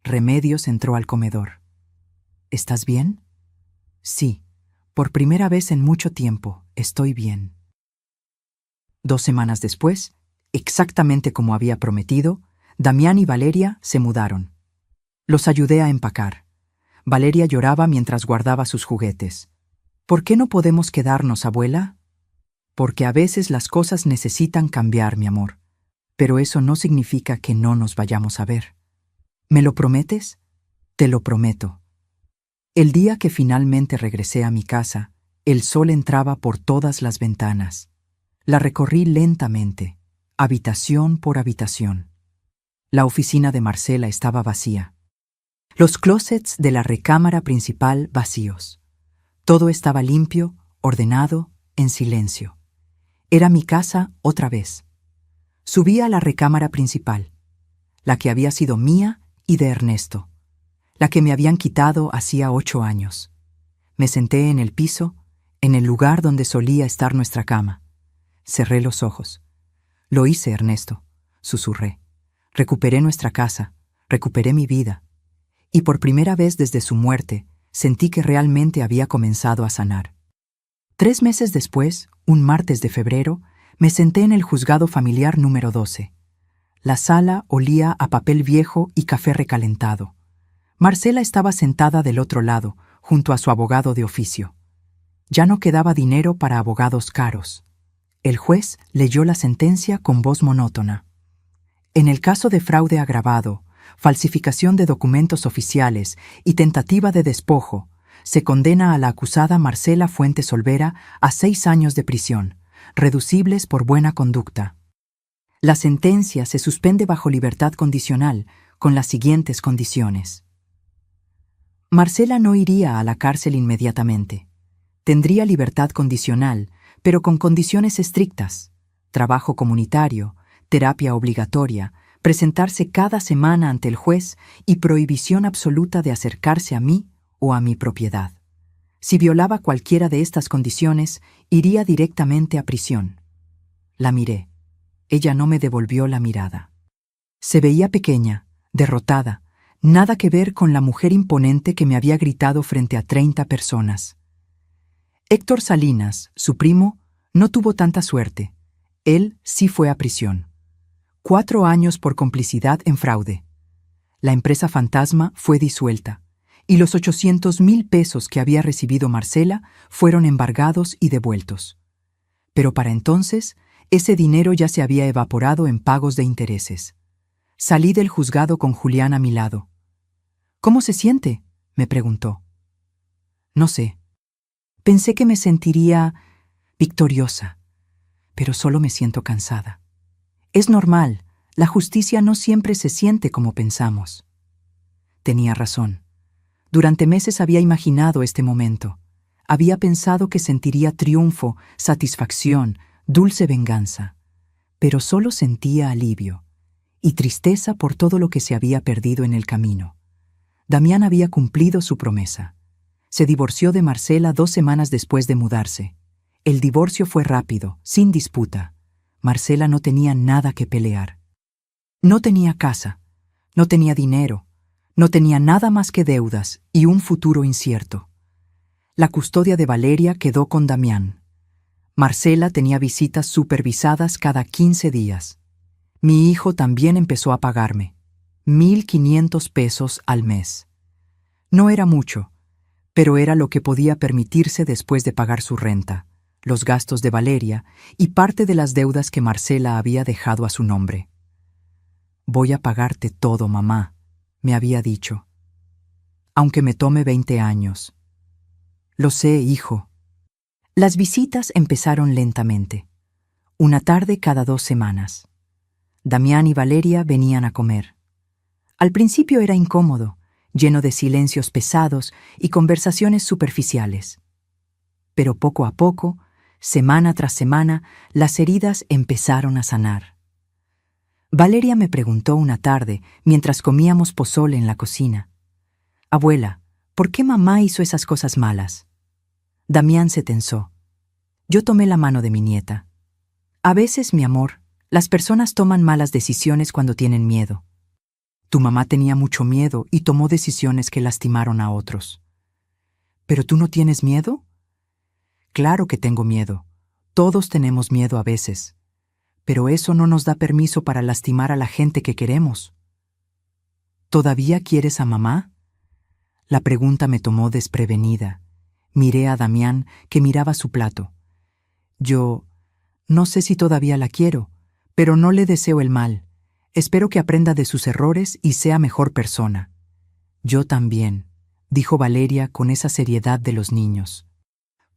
Remedios entró al comedor. ¿Estás bien? Sí. Por primera vez en mucho tiempo, estoy bien. 2 semanas después, exactamente como había prometido, Damián y Valeria se mudaron. Los ayudé a empacar. Valeria lloraba mientras guardaba sus juguetes. ¿Por qué no podemos quedarnos, abuela? Porque a veces las cosas necesitan cambiar, mi amor. Pero eso no significa que no nos vayamos a ver. ¿Me lo prometes? Te lo prometo. El día que finalmente regresé a mi casa, el sol entraba por todas las ventanas. La recorrí lentamente, habitación por habitación. La oficina de Marcela estaba vacía. Los closets de la recámara principal vacíos. Todo estaba limpio, ordenado, en silencio. Era mi casa otra vez. Subí a la recámara principal, la que había sido mía y de Ernesto, la que me habían quitado hacía 8 años. Me senté en el piso, en el lugar donde solía estar nuestra cama. Cerré los ojos. Lo hice, Ernesto, susurré. Recuperé nuestra casa, recuperé mi vida. Y por primera vez desde su muerte, sentí que realmente había comenzado a sanar. 3 meses después, un martes de febrero, me senté en el juzgado familiar número 12. La sala olía a papel viejo y café recalentado. Marcela estaba sentada del otro lado, junto a su abogado de oficio. Ya no quedaba dinero para abogados caros. El juez leyó la sentencia con voz monótona. En el caso de fraude agravado, falsificación de documentos oficiales y tentativa de despojo, se condena a la acusada Marcela Fuentes Olvera a 6 años de prisión, reducibles por buena conducta. La sentencia se suspende bajo libertad condicional, con las siguientes condiciones. Marcela no iría a la cárcel inmediatamente. Tendría libertad condicional, pero con condiciones estrictas: trabajo comunitario, terapia obligatoria, presentarse cada semana ante el juez y prohibición absoluta de acercarse a mí o a mi propiedad. Si violaba cualquiera de estas condiciones, iría directamente a prisión. La miré. Ella no me devolvió la mirada. Se veía pequeña, derrotada, nada que ver con la mujer imponente que me había gritado frente a 30 personas. Héctor Salinas, su primo, no tuvo tanta suerte. Él sí fue a prisión. 4 años por complicidad en fraude. La empresa fantasma fue disuelta, y los 800,000 pesos que había recibido Marcela fueron embargados y devueltos. Pero para entonces, ese dinero ya se había evaporado en pagos de intereses. Salí del juzgado con Julián a mi lado. «¿Cómo se siente?», me preguntó. «No sé. Pensé que me sentiría victoriosa, pero solo me siento cansada. Es normal, la justicia no siempre se siente como pensamos». Tenía razón. Durante meses había imaginado este momento. Había pensado que sentiría triunfo, satisfacción, dulce venganza. Pero solo sentía alivio y tristeza por todo lo que se había perdido en el camino. Damián había cumplido su promesa. Se divorció de Marcela 2 semanas después de mudarse. El divorcio fue rápido, sin disputa. Marcela no tenía nada que pelear. No tenía casa, no tenía dinero, no tenía nada más que deudas y un futuro incierto. La custodia de Valeria quedó con Damián. Marcela tenía visitas supervisadas cada 15 días. Mi hijo también empezó a pagarme. 1,500 pesos al mes. No era mucho, pero era lo que podía permitirse después de pagar su renta, los gastos de Valeria y parte de las deudas que Marcela había dejado a su nombre. «Voy a pagarte todo, mamá», me había dicho. «Aunque me tome 20 años». «Lo sé, hijo». Las visitas empezaron lentamente. Una tarde cada 2 semanas. Damián y Valeria venían a comer. Al principio era incómodo, lleno de silencios pesados y conversaciones superficiales. Pero poco a poco, semana tras semana, las heridas empezaron a sanar. Valeria me preguntó una tarde, mientras comíamos pozole en la cocina: «Abuela, ¿por qué mamá hizo esas cosas malas?». Damián se tensó. Yo tomé la mano de mi nieta. «A veces, mi amor, las personas toman malas decisiones cuando tienen miedo. Tu mamá tenía mucho miedo y tomó decisiones que lastimaron a otros». «¿Pero tú no tienes miedo?», Claro que tengo miedo. Todos tenemos miedo a veces. Pero eso no nos da permiso para lastimar a la gente que queremos. ¿Todavía quieres a mamá? La pregunta me tomó desprevenida. Miré a Damián, que miraba su plato. Yo no sé si todavía la quiero, pero no le deseo el mal. Espero que aprenda de sus errores y sea mejor persona. Yo también, dijo Valeria con esa seriedad de los niños.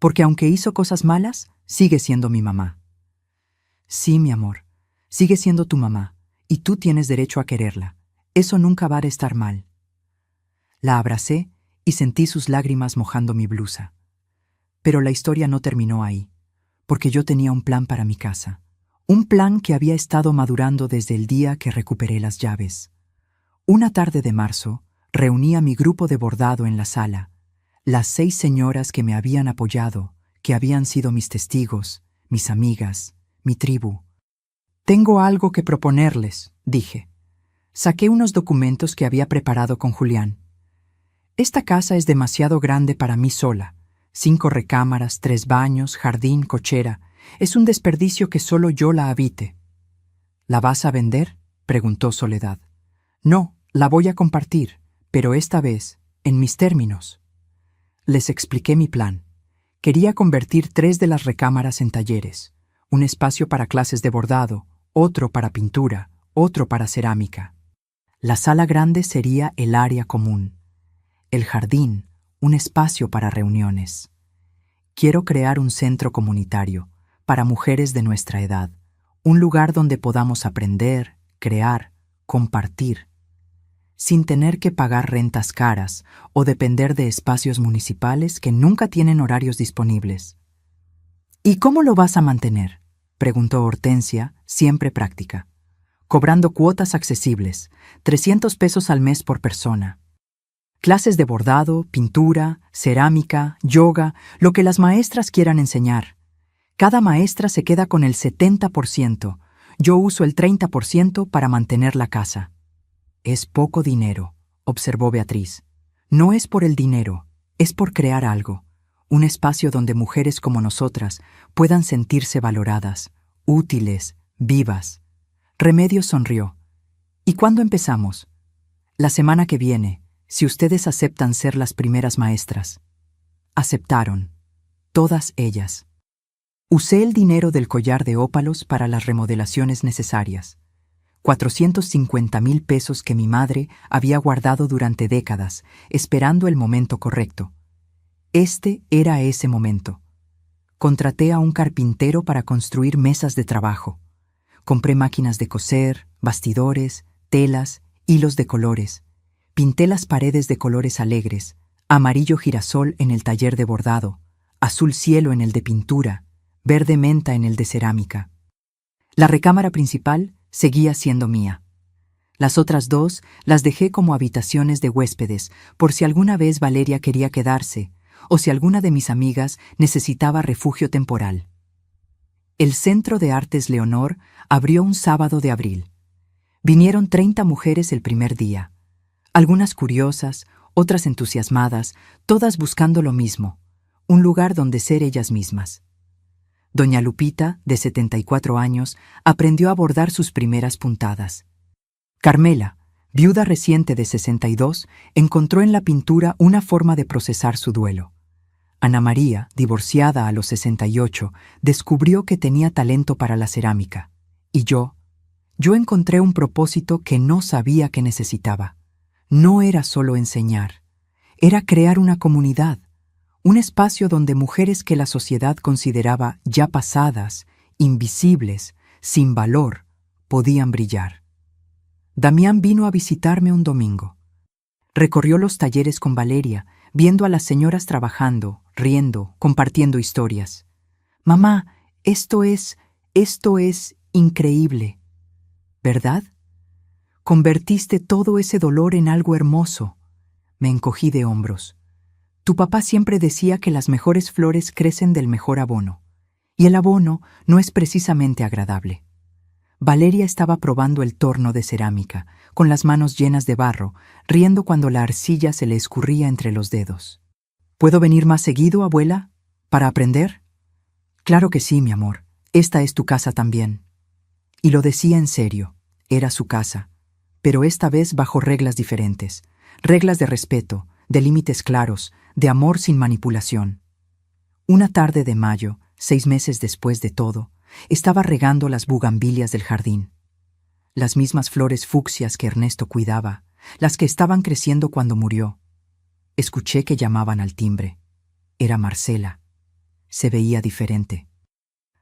Porque aunque hizo cosas malas, sigue siendo mi mamá. Sí, mi amor, sigue siendo tu mamá, y tú tienes derecho a quererla. Eso nunca va a estar mal. La abracé y sentí sus lágrimas mojando mi blusa. Pero la historia no terminó ahí, porque yo tenía un plan para mi casa. Un plan que había estado madurando desde el día que recuperé las llaves. Una tarde de marzo, reuní a mi grupo de bordado en la sala, las 6 señoras que me habían apoyado, que habían sido mis testigos, mis amigas, mi tribu. Tengo algo que proponerles, dije. Saqué unos documentos que había preparado con Julián. Esta casa es demasiado grande para mí sola. 5 recámaras, 3 baños, jardín, cochera. Es un desperdicio que solo yo la habite. ¿La vas a vender?, preguntó Soledad. No, la voy a compartir, pero esta vez, en mis términos. Les expliqué mi plan. Quería convertir 3 de las recámaras en talleres, un espacio para clases de bordado, otro para pintura, otro para cerámica. La sala grande sería el área común. El jardín, un espacio para reuniones. Quiero crear un centro comunitario para mujeres de nuestra edad, un lugar donde podamos aprender, crear, compartir, sin tener que pagar rentas caras o depender de espacios municipales que nunca tienen horarios disponibles. ¿Y cómo lo vas a mantener?, preguntó Hortensia, siempre práctica. Cobrando cuotas accesibles, 300 pesos al mes por persona. Clases de bordado, pintura, cerámica, yoga, lo que las maestras quieran enseñar. Cada maestra se queda con el 70%. Yo uso el 30% para mantener la casa. Es poco dinero, observó Beatriz. No es por el dinero, es por crear algo. Un espacio donde mujeres como nosotras puedan sentirse valoradas, útiles, vivas. Remedios sonrió. ¿Y cuándo empezamos? La semana que viene, si ustedes aceptan ser las primeras maestras. Aceptaron. Todas ellas. Usé el dinero del collar de ópalos para las remodelaciones necesarias. 450,000 pesos que mi madre había guardado durante décadas, esperando el momento correcto. Este era ese momento. Contraté a un carpintero para construir mesas de trabajo. Compré máquinas de coser, bastidores, telas, hilos de colores. Pinté las paredes de colores alegres, amarillo girasol en el taller de bordado, azul cielo en el de pintura, verde menta en el de cerámica. La recámara principal seguía siendo mía. Las otras 2 las dejé como habitaciones de huéspedes, por si alguna vez Valeria quería quedarse, o si alguna de mis amigas necesitaba refugio temporal. El Centro de Artes Leonor abrió un sábado de abril. Vinieron 30 mujeres el primer día. Algunas curiosas, otras entusiasmadas, todas buscando lo mismo, un lugar donde ser ellas mismas. Doña Lupita, de 74 años, aprendió a bordar sus primeras puntadas. Carmela, viuda reciente de 62, encontró en la pintura una forma de procesar su duelo. Ana María, divorciada a los 68, descubrió que tenía talento para la cerámica. Y yo encontré un propósito que no sabía que necesitaba. No era solo enseñar, era crear una comunidad, un espacio donde mujeres que la sociedad consideraba ya pasadas, invisibles, sin valor, podían brillar. Damián vino a visitarme un domingo. Recorrió los talleres con Valeria, viendo a las señoras trabajando, riendo, compartiendo historias. «Mamá, esto es increíble, ¿verdad? Convertiste todo ese dolor en algo hermoso». Me encogí de hombros. Tu papá siempre decía que las mejores flores crecen del mejor abono, y el abono no es precisamente agradable. Valeria estaba probando el torno de cerámica, con las manos llenas de barro, riendo cuando la arcilla se le escurría entre los dedos. «¿Puedo venir más seguido, abuela, para aprender?», Claro que sí, mi amor. Esta es tu casa también. Y lo decía en serio. Era su casa. Pero esta vez bajo reglas diferentes. Reglas de respeto, de límites claros, de amor sin manipulación. Una tarde de mayo, 6 meses después de todo, estaba regando las bugambilias del jardín. Las mismas flores fucsias que Ernesto cuidaba, las que estaban creciendo cuando murió. Escuché que llamaban al timbre. Era Marcela. Se veía diferente.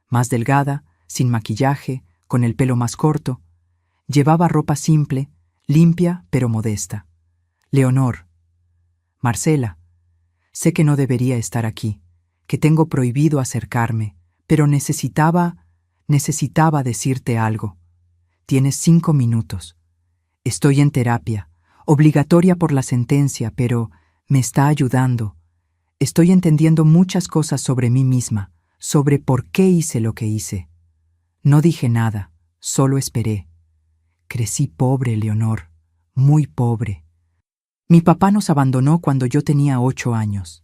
Más delgada, sin maquillaje, con el pelo más corto. Llevaba ropa simple, limpia pero modesta. Leonor. Marcela. Sé que no debería estar aquí, que tengo prohibido acercarme, pero necesitaba decirte algo. Tienes 5 minutos. Estoy en terapia, obligatoria por la sentencia, pero me está ayudando. Estoy entendiendo muchas cosas sobre mí misma, sobre por qué hice lo que hice. No dije nada, solo esperé. Crecí pobre, Leonor, muy pobre. Mi papá nos abandonó cuando yo tenía 8 años.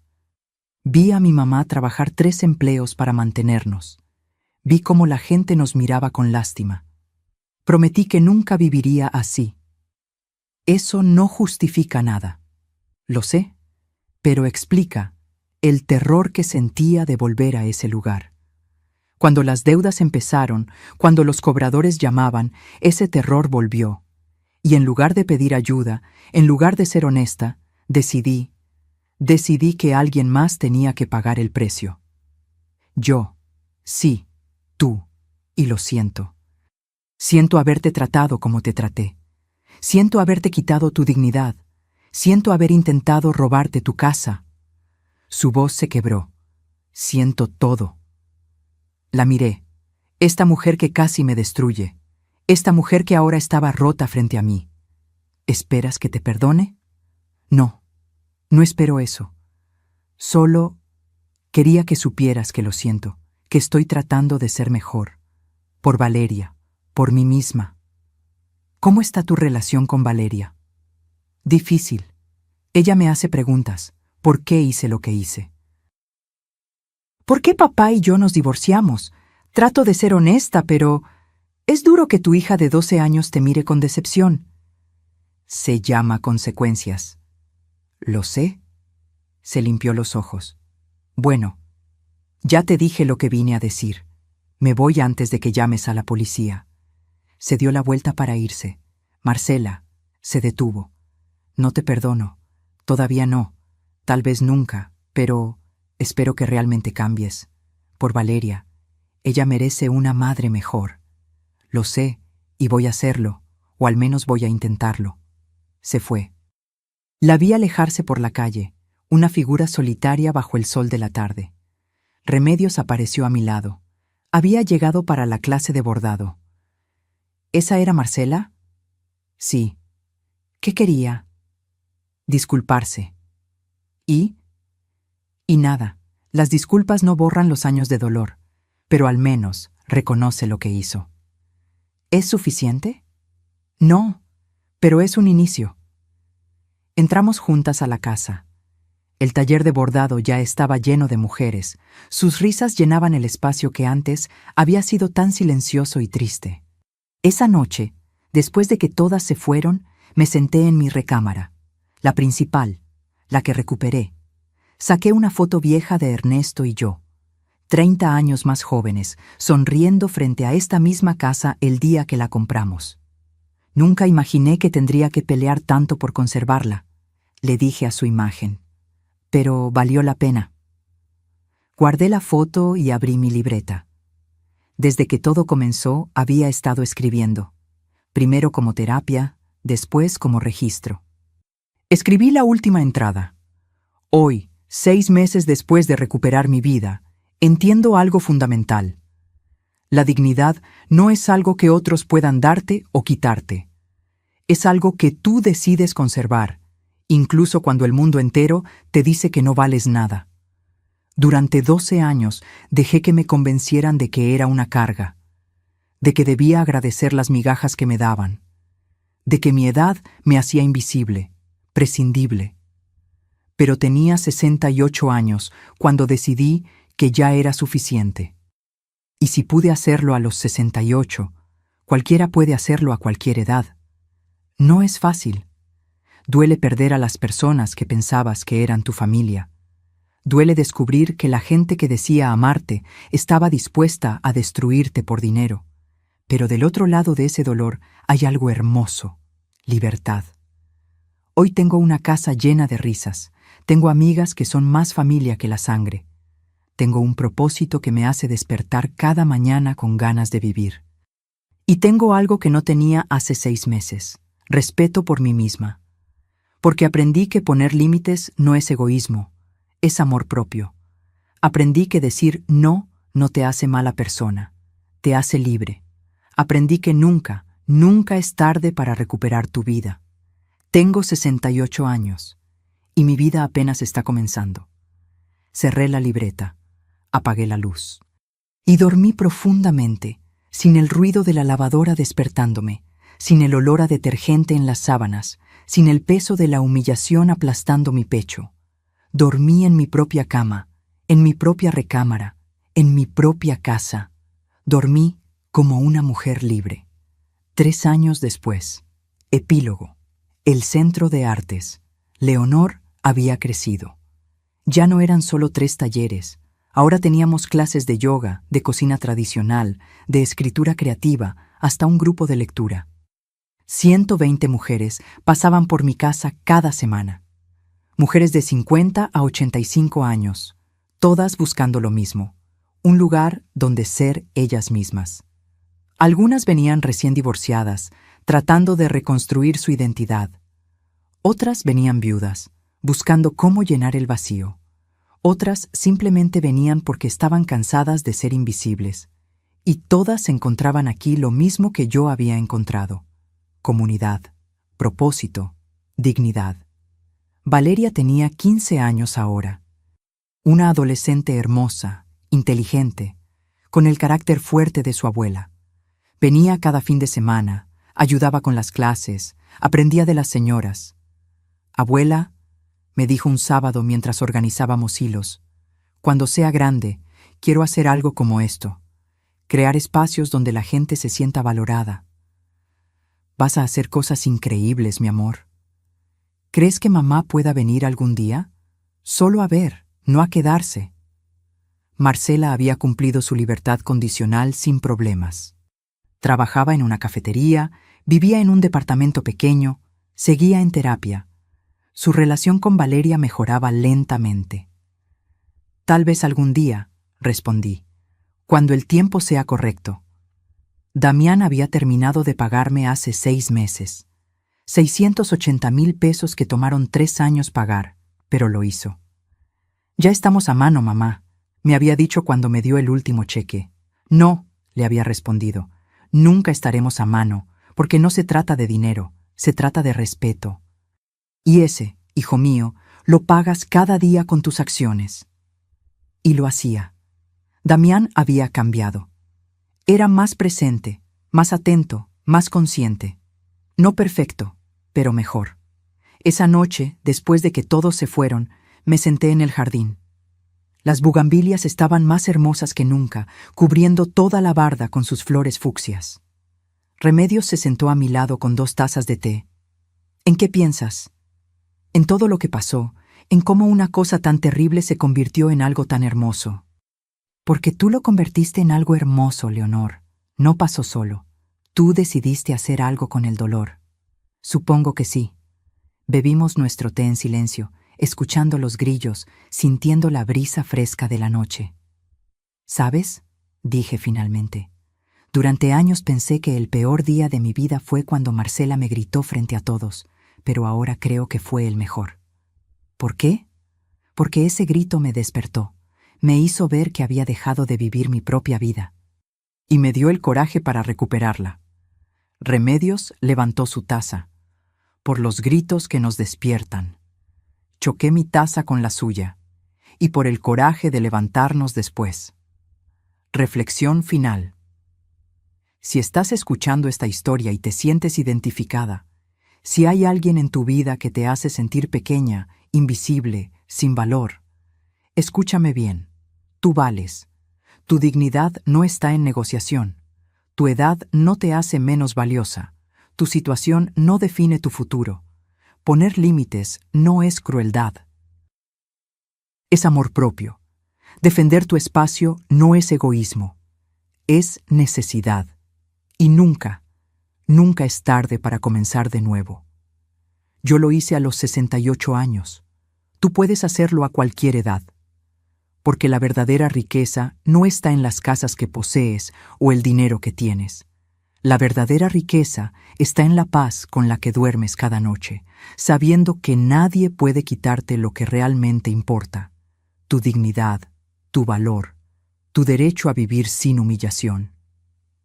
Vi a mi mamá trabajar 3 empleos para mantenernos. Vi cómo la gente nos miraba con lástima. Prometí que nunca viviría así. Eso no justifica nada. Lo sé, pero explica el terror que sentía de volver a ese lugar. Cuando las deudas empezaron, cuando los cobradores llamaban, ese terror volvió. Y en lugar de pedir ayuda, en lugar de ser honesta, decidí que alguien más tenía que pagar el precio. Yo, sí, tú, y lo siento. Siento haberte tratado como te traté. Siento haberte quitado tu dignidad. Siento haber intentado robarte tu casa. Su voz se quebró. Siento todo. La miré. Esta mujer que casi me destruye. Esta mujer que ahora estaba rota frente a mí. ¿Esperas que te perdone? No, no espero eso. Solo quería que supieras que lo siento, que estoy tratando de ser mejor. Por Valeria, por mí misma. ¿Cómo está tu relación con Valeria? Difícil. Ella me hace preguntas. ¿Por qué hice lo que hice? ¿Por qué papá y yo nos divorciamos? Trato de ser honesta, pero es duro que tu hija de 12 años te mire con decepción. Se llama consecuencias. Lo sé. Se limpió los ojos. Bueno, ya te dije lo que vine a decir. Me voy antes de que llames a la policía. Se dio la vuelta para irse. Marcela, se detuvo. No te perdono. Todavía no. Tal vez nunca, pero espero que realmente cambies. Por Valeria. Ella merece una madre mejor. Lo sé, y voy a hacerlo, o al menos voy a intentarlo. Se fue. La vi alejarse por la calle, una figura solitaria bajo el sol de la tarde. Remedios apareció a mi lado. Había llegado para la clase de bordado. ¿Esa era Marcela? Sí. ¿Qué quería? Disculparse. ¿Y? Y nada. Las disculpas no borran los años de dolor, pero al menos reconoce lo que hizo. ¿Es suficiente? No, pero es un inicio. Entramos juntas a la casa. El taller de bordado ya estaba lleno de mujeres. Sus risas llenaban el espacio que antes había sido tan silencioso y triste. Esa noche, después de que todas se fueron, me senté en mi recámara, la principal, la que recuperé. Saqué una foto vieja de Ernesto y yo, 30 años más jóvenes, sonriendo frente a esta misma casa el día que la compramos. Nunca imaginé que tendría que pelear tanto por conservarla, le dije a su imagen. Pero valió la pena. Guardé la foto y abrí mi libreta. Desde que todo comenzó, había estado escribiendo. Primero como terapia, después como registro. Escribí la última entrada. Hoy, 6 meses después de recuperar mi vida, entiendo algo fundamental. La dignidad no es algo que otros puedan darte o quitarte. Es algo que tú decides conservar, incluso cuando el mundo entero te dice que no vales nada. Durante 12 años dejé que me convencieran de que era una carga, de que debía agradecer las migajas que me daban, de que mi edad me hacía invisible, prescindible. Pero tenía 68 años cuando decidí que ya era suficiente. Y si pude hacerlo a los 68, cualquiera puede hacerlo a cualquier edad. No es fácil. Duele perder a las personas que pensabas que eran tu familia. Duele descubrir que la gente que decía amarte estaba dispuesta a destruirte por dinero. Pero del otro lado de ese dolor hay algo hermoso: libertad. Hoy tengo una casa llena de risas. Tengo amigas que son más familia que la sangre. Tengo un propósito que me hace despertar cada mañana con ganas de vivir. Y tengo algo que no tenía hace 6 meses: respeto por mí misma. Porque aprendí que poner límites no es egoísmo, es amor propio. Aprendí que decir no no te hace mala persona, te hace libre. Aprendí que nunca, nunca es tarde para recuperar tu vida. Tengo 68 años y mi vida apenas está comenzando. Cerré la libreta, apagué la luz y dormí profundamente, sin el ruido de la lavadora despertándome, sin el olor a detergente en las sábanas, sin el peso de la humillación aplastando mi pecho. Dormí en mi propia cama, en mi propia recámara, en mi propia casa. Dormí como una mujer libre. 3 años después. Epílogo. El Centro de Artes. Leonor había crecido. Ya no eran solo 3 talleres. Ahora teníamos clases de yoga, de cocina tradicional, de escritura creativa, hasta un grupo de lectura. 120 mujeres pasaban por mi casa cada semana. Mujeres de 50 a 85 años, todas buscando lo mismo: un lugar donde ser ellas mismas. Algunas venían recién divorciadas, tratando de reconstruir su identidad. Otras venían viudas, buscando cómo llenar el vacío. Otras simplemente venían porque estaban cansadas de ser invisibles. Y todas encontraban aquí lo mismo que yo había encontrado: comunidad, propósito, dignidad. Valeria tenía 15 años ahora. Una adolescente hermosa, inteligente, con el carácter fuerte de su abuela. Venía cada fin de semana, ayudaba con las clases, aprendía de las señoras. «Abuela», me dijo un sábado mientras organizábamos hilos, «cuando sea grande, quiero hacer algo como esto, crear espacios donde la gente se sienta valorada». «Vas a hacer cosas increíbles, mi amor. ¿Crees que mamá pueda venir algún día? Solo a ver, no a quedarse». Marcela había cumplido su libertad condicional sin problemas. Trabajaba en una cafetería, vivía en un departamento pequeño, seguía en terapia. Su relación con Valeria mejoraba lentamente. «Tal vez algún día», respondí, «cuando el tiempo sea correcto». Damián había terminado de pagarme hace 6 meses. 680,000 pesos que tomaron 3 años pagar, pero lo hizo. «Ya estamos a mano, mamá», me había dicho cuando me dio el último cheque. «No», le había respondido, «nunca estaremos a mano, porque no se trata de dinero, se trata de respeto. Y ese, hijo mío, lo pagas cada día con tus acciones». Y lo hacía. Damián había cambiado. Era más presente, más atento, más consciente. No perfecto, pero mejor. Esa noche, después de que todos se fueron, me senté en el jardín. Las bugambilias estaban más hermosas que nunca, cubriendo toda la barda con sus flores fucsias. Remedios se sentó a mi lado con 2 tazas de té. «¿En qué piensas?» «En todo lo que pasó, en cómo una cosa tan terrible se convirtió en algo tan hermoso». «Porque tú lo convertiste en algo hermoso, Leonor. No pasó solo. Tú decidiste hacer algo con el dolor». «Supongo que sí». Bebimos nuestro té en silencio, escuchando los grillos, sintiendo la brisa fresca de la noche. «¿Sabes?», dije finalmente. «Durante años pensé que el peor día de mi vida fue cuando Marcela me gritó frente a todos, pero ahora creo que fue el mejor». «¿Por qué?». «Porque ese grito me despertó, me hizo ver que había dejado de vivir mi propia vida. Y me dio el coraje para recuperarla». Remedios levantó su taza. «Por los gritos que nos despiertan». Choqué mi taza con la suya. «Y por el coraje de levantarnos después». Reflexión final. Si estás escuchando esta historia y te sientes identificada, si hay alguien en tu vida que te hace sentir pequeña, invisible, sin valor, escúchame bien. Tú vales. Tu dignidad no está en negociación. Tu edad no te hace menos valiosa. Tu situación no define tu futuro. Poner límites no es crueldad. Es amor propio. Defender tu espacio no es egoísmo. Es necesidad. Y nunca, nunca es tarde para comenzar de nuevo. Yo lo hice a los 68 años. Tú puedes hacerlo a cualquier edad. Porque la verdadera riqueza no está en las casas que posees o el dinero que tienes. La verdadera riqueza está en la paz con la que duermes cada noche, sabiendo que nadie puede quitarte lo que realmente importa: tu dignidad, tu valor, tu derecho a vivir sin humillación.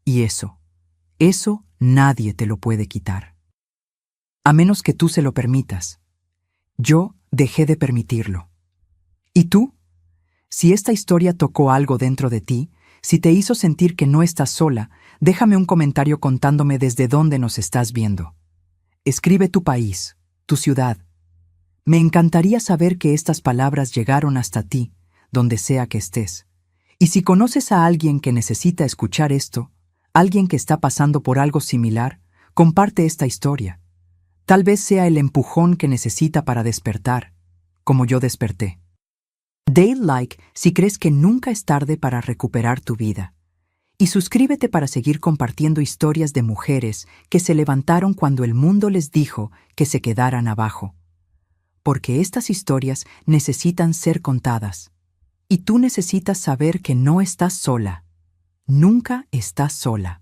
Y eso nadie te lo puede quitar. A menos que tú se lo permitas. Yo dejé de permitirlo. ¿Y tú? Si esta historia tocó algo dentro de ti, si te hizo sentir que no estás sola, déjame un comentario contándome desde dónde nos estás viendo. Escribe tu país, tu ciudad. Me encantaría saber que estas palabras llegaron hasta ti, donde sea que estés. Y si conoces a alguien que necesita escuchar esto, alguien que está pasando por algo similar, comparte esta historia. Tal vez sea el empujón que necesita para despertar, como yo desperté. Dale like si crees que nunca es tarde para recuperar tu vida. Y suscríbete para seguir compartiendo historias de mujeres que se levantaron cuando el mundo les dijo que se quedaran abajo. Porque estas historias necesitan ser contadas. Y tú necesitas saber que no estás sola. Nunca estás sola.